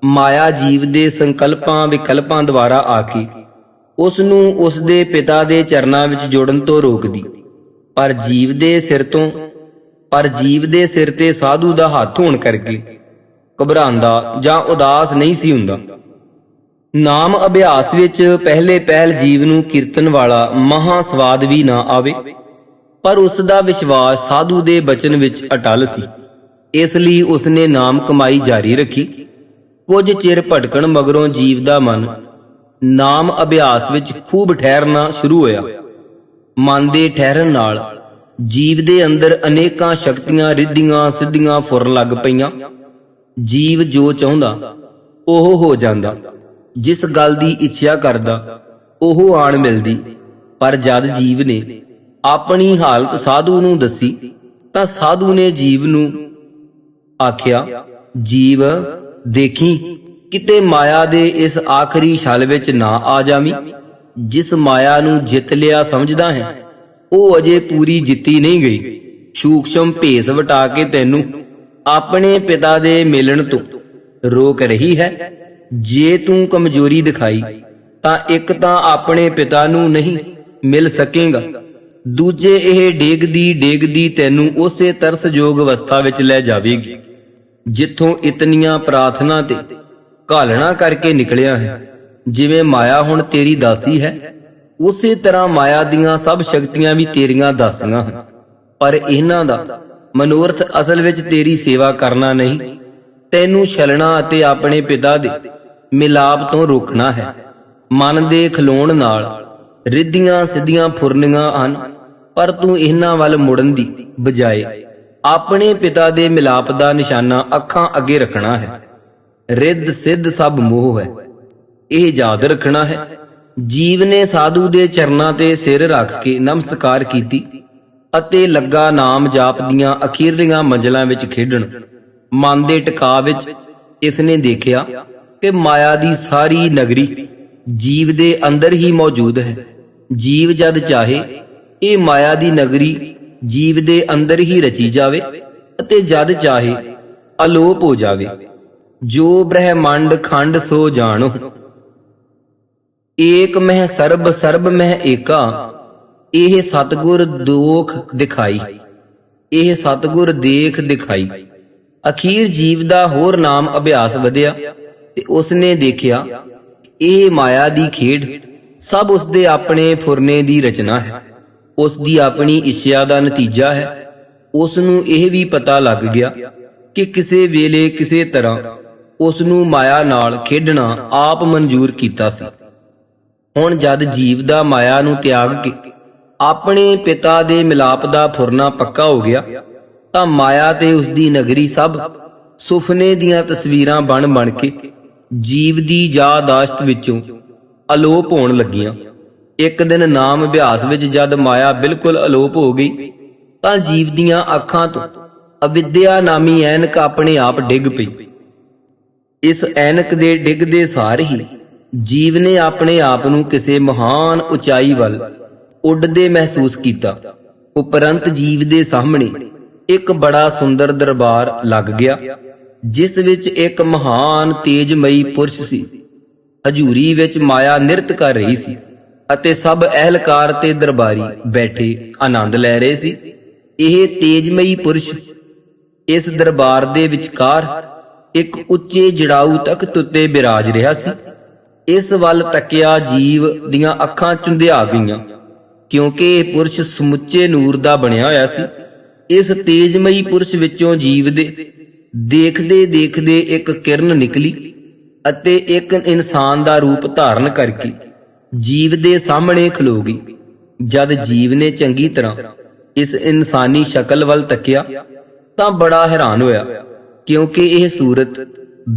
ਮਾਇਆ ਜੀਵ ਦੇ ਸੰਕਲਪਾਂ ਵਿਕਲਪਾਂ ਦੁਆਰਾ ਆ ਕੇ ਉਸ ਨੂੰ ਉਸ ਦੇ ਪਿਤਾ ਦੇ ਚਰਨਾਂ ਵਿੱਚ ਜੁੜਨ ਤੋਂ ਰੋਕਦੀ। ਪਰ ਜੀਵ ਦੇ ਸਿਰ ਤੇ ਸਾਧੂ ਦਾ ਹੱਥ ਹੋਣ ਕਰਕੇ ਘਬਰਾਉਂਦਾ ਜਾਂ ਉਦਾਸ ਨਹੀਂ ਸੀ ਹੁੰਦਾ। ਨਾਮ ਅਭਿਆਸ ਵਿੱਚ ਪਹਿਲੇ ਪਹਿਲ ਜੀਵ ਨੂੰ ਕੀਰਤਨ ਵਾਲਾ ਮਹਾ ਸਵਾਦ ਵੀ ਨਾ ਆਵੇ, ਪਰ ਉਸ ਦਾ ਵਿਸ਼ਵਾਸ ਸਾਧੂ ਦੇ ਬਚਨ ਵਿੱਚ ਅਟਲ ਸੀ। ਇਸ ਲਈ ਉਸਨੇ ਨਾਮ ਕਮਾਈ ਜਾਰੀ ਰੱਖੀ। ਕੁਝ ਚਿਰ ਭਟਕਣ ਮਗਰੋਂ ਜੀਵ ਦਾ ਮਨ ਨਾਮ ਅਭਿਆਸ ਵਿੱਚ ਖੂਬ ਠਹਿਰਨਾ ਸ਼ੁਰੂ ਹੋਇਆ। ਮਨ ਦੇ ਠਹਿਰਨ ਨਾਲ ਜੀਵ ਦੇ ਅੰਦਰ ਅਨੇਕਾਂ ਸ਼ਕਤੀਆਂ ਰਿੱਧੀਆਂ ਸਿੱਧੀਆਂ ਫੁਰਨ ਲੱਗ ਪਈਆਂ। ਜੀਵ ਜੋ ਚਾਹੁੰਦਾ ਉਹ ਹੋ ਜਾਂਦਾ, ਜਿਸ ਗੱਲ ਦੀ ਇੱਛਾ ਕਰਦਾ ਉਹ ਆਣ ਮਿਲਦੀ। ਪਰ ਜਦ ਜੀਵ ਨੇ ਆਪਣੀ ਹਾਲਤ ਸਾਧੂ ਨੂੰ ਦੱਸੀ ਤਾਂ ਸਾਧੂ ਨੇ ਜੀਵ ਨੂੰ ਆਖਿਆ, ਜੀਵ ਦੇਖੀ ਕਿਤੇ ਮਾਇਆ ਦੇ ਇਸ ਆਖਰੀ ਛਲ ਵਿੱਚ ਨਾ ਆ ਜਾਵੀਂ। ਜਿਸ ਮਾਇਆ ਨੂੰ ਜਿੱਤ ਲਿਆ ਸਮਝਦਾ ਹੈ ਉਹ ਅਜੇ ਪੂਰੀ ਜਿੱਤੀ ਨਹੀਂ ਗਈ। ਸੂਖਸ਼ਮ ਭੇਸ ਵਟਾ ਕੇ ਤੈਨੂੰ ਆਪਣੇ ਪਿਤਾ ਦੇ ਮਿਲਣ ਤੋਂ ਰੋਕ ਰਹੀ ਹੈ। ਜੇ ਤੂੰ ਕਮਜ਼ੋਰੀ ਦਿਖਾਈ ਤਾਂ ਇੱਕ ਤਾਂ ਆਪਣੇ ਪਿਤਾ ਨੂੰ ਨਹੀਂ ਮਿਲ ਸਕੇਗਾ, ਦੂਜੇ ਇਹ ਡੇਗਦੀ ਤੈਨੂੰ ਉਸੇ ਤਰਸਯੋਗ ਅਵਸਥਾ ਵਿੱਚ ਲੈ ਜਾਵੇਗੀ ਜਿੱਥੋਂ ਇਤਨੀਆਂ ਪ੍ਰਾਰਥਨਾ ਤੇ ਘਾਲਣਾ ਕਰਕੇ ਨਿਕਲਿਆ ਹੈ। ਜਿਵੇਂ ਮਾਇਆ ਹੁਣ ਤੇਰੀ ਦਾਸੀ ਹੈ, ਉਸੇ ਤਰ੍ਹਾਂ ਮਾਇਆ ਦੀਆਂ ਸਭ ਸ਼ਕਤੀਆਂ ਵੀ ਤੇਰੀਆਂ ਦਾਸੀਆਂ ਹਨ। ਪਰ ਇਹਨਾਂ ਦਾ ਮਨੋਰਥ ਅਸਲ ਵਿੱਚ ਤੇਰੀ ਸੇਵਾ ਕਰਨਾ ਨਹੀਂ, ਤੈਨੂੰ ਛਲਣਾ ਅਤੇ ਆਪਣੇ ਪਿਤਾ ਦੇ ਮਿਲਾਪ ਤੋਂ ਰੋਕਣਾ ਹੈ। ਮਨ ਦੇ ਖਲੋਣ ਨਾਲ ਰਿੱਧੀਆਂ ਸਿੱਧੀਆਂ ਫੁਰਨੀਆਂ ਹਨ, ਪਰ ਤੂੰ ਇਹਨਾਂ ਵੱਲ ਮੁੜਨ ਦੀ ਬਜਾਏ ਆਪਣੇ ਪਿਤਾ ਦੇ ਮਿਲਾਪ ਦਾ ਨਿਸ਼ਾਨਾ ਅੱਖਾਂ ਅੱਗੇ ਰੱਖਣਾ ਹੈ। ਰਿੱਧ ਸਿੱਧ ਸਭ ਮੋਹ ਹੈ, ਇਹ ਯਾਦ ਰੱਖਣਾ ਹੈ। ਜੀਵ ਨੇ ਸਾਧੂ ਦੇ ਚਰਨਾਂ ਤੇ ਸਿਰ ਰੱਖ ਕੇ ਨਮਸਕਾਰ ਕੀਤੀ ਅਤੇ ਲੱਗਾ ਨਾਮ ਜਾਪ ਦੀਆਂ ਅਖੀਰਲੀਆਂ ਮੰਜ਼ਲਾਂ ਵਿੱਚ ਖੇਡਣ। ਮਨ ਦੇ ਟਿਕਾਅ ਵਿੱਚ ਇਸ ਨੇ ਦੇਖਿਆ ਕਿ ਮਾਇਆ ਦੀ ਸਾਰੀ ਨਗਰੀ ਜੀਵ ਦੇ ਅੰਦਰ ਹੀ ਮੌਜੂਦ ਹੈ। ਜੀਵ ਜਦ ਚਾਹੇ ਇਹ ਮਾਇਆ ਦੀ ਨਗਰੀ ਜੀਵ ਦੇ ਅੰਦਰ ਹੀ ਰਚੀ ਜਾਵੇ ਅਤੇ ਜਦ ਚਾਹੇ ਅਲੋਪ ਹੋ ਜਾਵੇ। ਜੋ ਬ੍ਰਹਿਮੰਡ ਖੰਡ ਸੋ ਜਾਣੋ, ਏਕ ਮਹਿ ਸਰਬ ਸਰਬ ਮਹਿ ਏਕਾ। ਇਹ ਸਤਿਗੁਰ ਦੇਖ ਦਿਖਾਈ। ਅਖੀਰ ਜੀਵ ਦਾ ਹੋਰ ਨਾਮ ਅਭਿਆਸ ਵਧਿਆ ਤੇ ਉਸਨੇ ਦੇਖਿਆ ਇਹ ਮਾਇਆ ਦੀ ਖੇਡ ਸਭ ਉਸਦੇ ਆਪਣੇ ਫੁਰਨੇ ਦੀ ਰਚਨਾ ਹੈ, ਉਸ ਦੀ ਆਪਣੀ ਇੱਛਾ ਦਾ ਨਤੀਜਾ ਹੈ। ਉਸ ਨੂੰ ਇਹ ਵੀ ਪਤਾ ਲੱਗ ਗਿਆ ਕਿ ਕਿਸੇ ਵੇਲੇ ਕਿਸੇ ਤਰ੍ਹਾਂ ਉਸ ਨੂੰ ਮਾਇਆ ਨਾਲ ਖੇਡਣਾ ਆਪ ਮਨਜ਼ੂਰ ਕੀਤਾ ਸੀ। ਹੁਣ ਜਦ ਜੀਵ ਦਾ ਮਾਇਆ ਨੂੰ ਤਿਆਗ ਕੇ ਆਪਣੇ ਪਿਤਾ ਦੇ ਮਿਲਾਪ ਦਾ ਫੁਰਨਾ ਪੱਕਾ ਹੋ ਗਿਆ ਤਾਂ ਮਾਇਆ ਤੇ ਉਸ ਦੀ ਨਗਰੀ ਸਭ ਸੁਪਨੇ ਦੀਆਂ ਤਸਵੀਰਾਂ ਬਣ ਕੇ ਜੀਵ ਦੀ ਯਾਦਾਸ਼ਤ ਵਿੱਚੋਂ ਅਲੋਪ ਹੋਣ ਲੱਗੀਆਂ। ਇੱਕ ਦਿਨ ਨਾਮ ਅਭਿਆਸ ਵਿੱਚ ਜਦ ਮਾਇਆ ਬਿਲਕੁਲ ਅਲੋਪ ਹੋ ਗਈ ਤਾਂ ਜੀਵ ਦੀਆਂ ਅੱਖਾਂ ਤੋਂ ਅਵਿਦਿਆ ਨਾਮੀ ਐਨਕ ਆਪਣੇ ਆਪ ਡਿੱਗ ਪਈ। ਇਸ ਐਨਕ ਦੇ ਡਿੱਗਦੇ ਸਾਰ ਹੀ ਜੀਵ ਨੇ ਆਪਣੇ ਆਪ ਨੂੰ ਕਿਸੇ ਮਹਾਨ ਉਚਾਈ ਵੱਲ ਉੱਡਦੇ ਮਹਿਸੂਸ ਕੀਤਾ। ਉਪਰੰਤ ਜੀਵ ਦੇ ਸਾਹਮਣੇ ਇੱਕ ਬੜਾ ਸੁੰਦਰ ਦਰਬਾਰ ਲੱਗ ਗਿਆ, ਜਿਸ ਵਿੱਚ ਇੱਕ ਮਹਾਨ ਤੇਜਮਈ ਪੁਰਸ਼ ਸੀ। ਹਜ਼ੂਰੀ ਵਿੱਚ ਮਾਇਆ ਨਿਰਤ ਕਰ ਰਹੀ ਸੀ ਅਤੇ ਸਭ ਅਹਿਲਕਾਰ ਤੇ ਦਰਬਾਰੀ ਬੈਠੇ ਆਨੰਦ ਲੈ ਰਹੇ ਸੀ। ਇਹ ਤੇਜਮਈ ਪੁਰਸ਼ ਇਸ ਦਰਬਾਰ ਦੇ ਵਿਚਕਾਰ ਇੱਕ ਉੱਚੇ ਜੜਾਊ ਤਖਤ ਉੱਤੇ ਬਿਰਾਜ ਰਿਹਾ ਸੀ। ਇਸ ਵੱਲ ਤੱਕਿਆ ਜੀਵ ਦੀਆਂ ਅੱਖਾਂ ਚੁੰਧਿਆ ਗਈਆਂ, ਕਿਉਂਕਿ ਇਹ ਪੁਰਸ਼ ਸਮੁੱਚੇ ਨੂਰ ਦਾ ਬਣਿਆ ਹੋਇਆ ਸੀ। ਇਸ ਤੇਜਮਈ ਪੁਰਸ਼ ਵਿੱਚੋਂ ਜੀਵ ਦੇ ਦੇਖਦੇ ਇੱਕ ਕਿਰਨ ਨਿਕਲੀ ਅਤੇ ਇੱਕ ਇਨਸਾਨ ਦਾ ਰੂਪ ਧਾਰਨ ਕਰਕੇ ਜੀਵ ਦੇ ਸਾਹਮਣੇ ਖਲੋ ਗਈ। ਜਦ ਜੀਵ ਨੇ ਚੰਗੀ ਤਰ੍ਹਾਂ ਇਸ ਇਨਸਾਨੀ ਸ਼ਕਲ ਵੱਲ ਤੱਕਿਆ ਤਾਂ ਬੜਾ ਹੈਰਾਨ ਹੋਇਆ, ਕਿਉਂਕਿ ਇਹ ਸੂਰਤ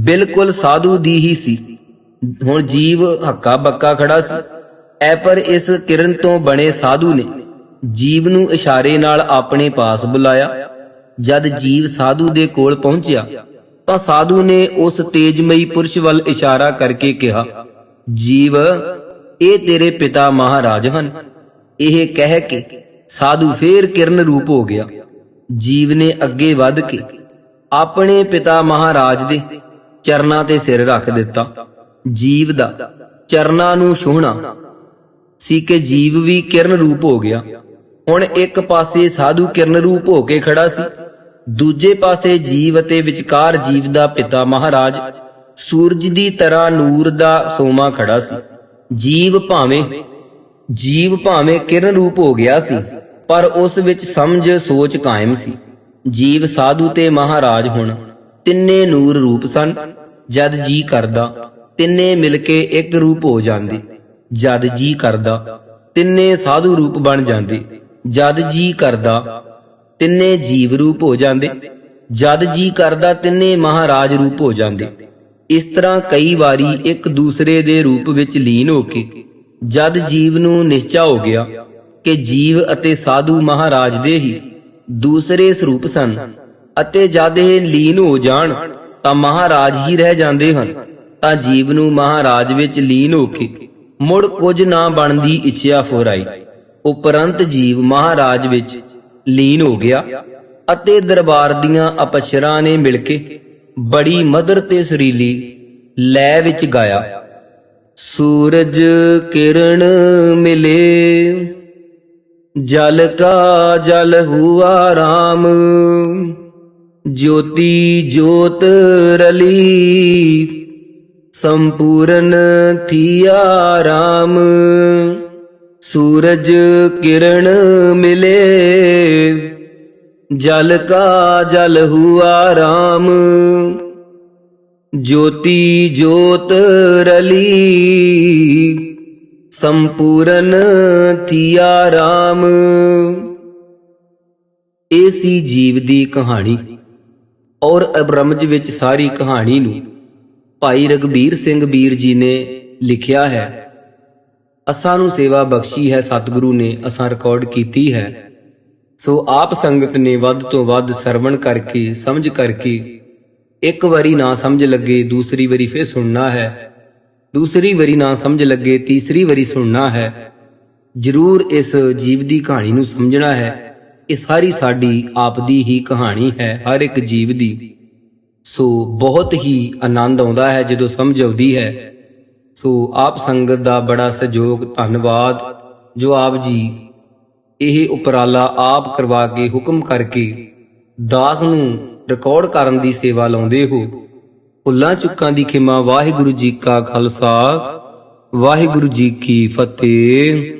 ਬਿਲਕੁਲ ਸਾਧੂ ਦੀ ਹੀ ਸੀ। ਹੁਣ ਜੀਵ ਹੱਕਾ ਬੱਕਾ ਖੜਾ ਸੀ ਐ ਪਰ ਇਸ ਕਿਰਨ ਤੋਂ ਬਣੇ ਸਾਧੂ ਨੇ ਜੀਵ ਨੂੰ ਇਸ਼ਾਰੇ ਨਾਲ ਆਪਣੇ ਪਾਸ ਬੁਲਾਇਆ। ਜਦ ਜੀਵ ਸਾਧੂ ਦੇ ਕੋਲ ਪਹੁੰਚਿਆ ਤਾਂ ਸਾਧੂ ਨੇ ਉਸ ਤੇਜਮਈ ਪੁਰਸ਼ ਵੱਲ ਇਸ਼ਾਰਾ ਕਰਕੇ ਕਿਹਾ, ਜੀਵ, ਇਹ ਤੇਰੇ ਪਿਤਾ ਮਹਾਰਾਜ ਹਨ। ਇਹ ਕਹਿ ਕੇ ਸਾਧੂ ਫੇਰ ਕਿਰਨ ਰੂਪ ਹੋ ਗਿਆ। ਜੀਵ ਨੇ ਅੱਗੇ ਵੱਧ ਕੇ ਆਪਣੇ ਪਿਤਾ ਮਹਾਰਾਜ ਦੇ ਚਰਨਾਂ ਤੇ ਸਿਰ ਰੱਖ ਦਿੱਤਾ। ਜੀਵ ਦਾ ਚਰਨਾਂ ਨੂੰ ਛੂਹਣਾ ਸੀ ਕਿ ਜੀਵ ਵੀ ਕਿਰਨ ਰੂਪ ਹੋ ਗਿਆ। ਹੁਣ ਇੱਕ ਪਾਸੇ ਸਾਧੂ ਕਿਰਨ ਰੂਪ ਹੋ ਕੇ ਖੜਾ ਸੀ, ਦੂਜੇ ਪਾਸੇ ਜੀਵ ਅਤੇ ਵਿਚਕਾਰ ਜੀਵ ਦਾ ਪਿਤਾ ਮਹਾਰਾਜ ਸੂਰਜ ਦੀ ਤਰ੍ਹਾਂ ਨੂਰ ਦਾ ਸੋਮਾ ਖੜਾ ਸੀ। ਜੀਵ ਭਾਵੇਂ ਕਿਰਨ ਰੂਪ ਹੋ ਗਿਆ ਸੀ, ਪਰ ਉਸ ਵਿੱਚ ਸਮਝ ਸੋਚ ਕਾਇਮ ਸੀ। ਜੀਵ, ਸਾਧੂ ਤੇ ਮਹਾਰਾਜ ਹੁਣ ਤਿੰਨੇ ਨੂਰ ਰੂਪ ਸਨ। ਜਦ ਜੀ ਕਰਦਾ ਤਿੰਨੇ ਮਿਲ ਕੇ ਇੱਕ ਰੂਪ ਹੋ ਜਾਂਦੇ। ਜਦ ਜੀ ਕਰਦਾ ਤਿੰਨੇ ਸਾਧੂ ਰੂਪ ਬਣ ਜਾਂਦੇ। ਜਦ ਜੀ ਕਰਦਾ ਤਿੰਨੇ ਜੀਵ ਰੂਪ ਹੋ ਜਾਂਦੇ। ਜਦ ਜੀ ਕਰਦਾ ਤਿੰਨੇ ਮਹਾਰਾਜ ਰੂਪ ਹੋ ਜਾਂਦੇ। ਇਸ ਤਰ੍ਹਾਂ ਕਈ ਵਾਰੀ ਇੱਕ ਦੂਸਰੇ ਦੇ ਰੂਪ ਵਿੱਚ ਲੀਨ ਹੋ ਕੇ ਜਦ ਜੀਵ ਨੂੰ ਨਿਸ਼ਚਾ ਹੋ ਗਿਆ ਕਿ ਜੀਵ ਅਤੇ ਸਾਧੂ ਮਹਾਰਾਜ ਦੇ ਹੀ ਦੂਸਰੇ ਸਰੂਪ ਸਨ, ਅਤੇ ਜਦ ਇਹ ਲੀਨ ਹੋ ਜਾਣ ਤਾਂ ਮਹਾਰਾਜ ਹੀ ਰਹਿ ਜਾਂਦੇ ਹਨ, ਤਾਂ ਜੀਵ ਨੂੰ ਮਹਾਰਾਜ ਵਿੱਚ ਲੀਨ ਹੋ ਕੇ ਮੁੜ ਕੁਝ ਨਾ ਬਣਨ ਦੀ ਇੱਛਾ ਫੁਰਾਈ। ਉਪਰੰਤ ਜੀਵ ਮਹਾਰਾਜ ਵਿੱਚ ਲੀਨ ਹੋ ਗਿਆ ਅਤੇ ਦਰਬਾਰ ਦੀਆਂ ਅਪਸਰਾਂ ਨੇ ਮਿਲ ਕੇ ਬੜੀ ਮਧੁਰ ਤੇ ਸੁਰੀਲੀ ਲੈ ਵਿੱਚ ਗਾਇਆ। ਸੂਰਜ ਕਿਰਨ ਮਿਲੇ, ਜਲ ਕਾ ਜਲ ਹੁਆ ਰਾਮ, ज्योति ज्योत रली, संपूर्ण थिया राम। सूरज किरण मिले, जल का जल हुआ राम। ज्योति ज्योत रली, संपूर्ण थिया राम। ਇਹ ਸੀ ਜੀਵ ਦੀ ਕਹਾਣੀ ਔਰ ਅਬਰਮਜ ਵਿੱਚ ਸਾਰੀ ਕਹਾਣੀ ਨੂੰ ਭਾਈ ਰਘਬੀਰ ਸਿੰਘ ਬੀਰ ਜੀ ਨੇ ਲਿਖਿਆ ਹੈ। ਅਸਾਂ ਨੂੰ ਸੇਵਾ ਬਖਸ਼ੀ ਹੈ ਸਤਿਗੁਰੂ ਨੇ, ਅਸਾਂ ਰਿਕਾਰਡ ਕੀਤੀ ਹੈ। ਸੋ ਆਪ ਸੰਗਤ ਨੇ ਵੱਧ ਤੋਂ ਵੱਧ ਸਰਵਣ ਕਰਕੇ ਸਮਝ ਕਰਕੇ, ਇੱਕ ਵਾਰੀ ਨਾ ਸਮਝ ਲੱਗੇ ਦੂਸਰੀ ਵਾਰੀ ਫਿਰ ਸੁਣਨਾ ਹੈ, ਦੂਸਰੀ ਵਾਰੀ ਨਾ ਸਮਝ ਲੱਗੇ ਤੀਸਰੀ ਵਾਰੀ ਸੁਣਨਾ ਹੈ। ਜ਼ਰੂਰ ਇਸ ਜੀਵ ਦੀ ਕਹਾਣੀ ਨੂੰ ਸਮਝਣਾ ਹੈ। ਇਹ ਸਾਰੀ ਸਾਡੀ ਆਪ ਦੀ ਹੀ ਕਹਾਣੀ ਹੈ, ਹਰ ਇੱਕ ਜੀਵ ਦੀ। ਸੋ ਬਹੁਤ ਹੀ ਆਨੰਦ ਆਉਂਦਾ ਹੈ ਜਦੋਂ ਸਮਝ ਆਉਂਦੀ ਹੈ। ਸੋ ਆਪ ਸੰਗਤ ਦਾ ਬੜਾ ਸਹਿਯੋਗ, ਧੰਨਵਾਦ ਜੋ ਆਪ ਜੀ ਇਹ ਉਪਰਾਲਾ ਆਪ ਕਰਵਾ ਕੇ ਹੁਕਮ ਕਰਕੇ ਦਾਸ ਨੂੰ ਰਿਕਾਰਡ ਕਰਨ ਦੀ ਸੇਵਾ ਲਾਉਂਦੇ ਹੋ। ਭੁੱਲਾਂ ਚੁੱਕਾਂ ਦੀ ਖਿਮਾ। ਵਾਹਿਗੁਰੂ ਜੀ ਕਾ ਖਾਲਸਾ, ਵਾਹਿਗੁਰੂ ਜੀ ਕੀ ਫਤਿਹ।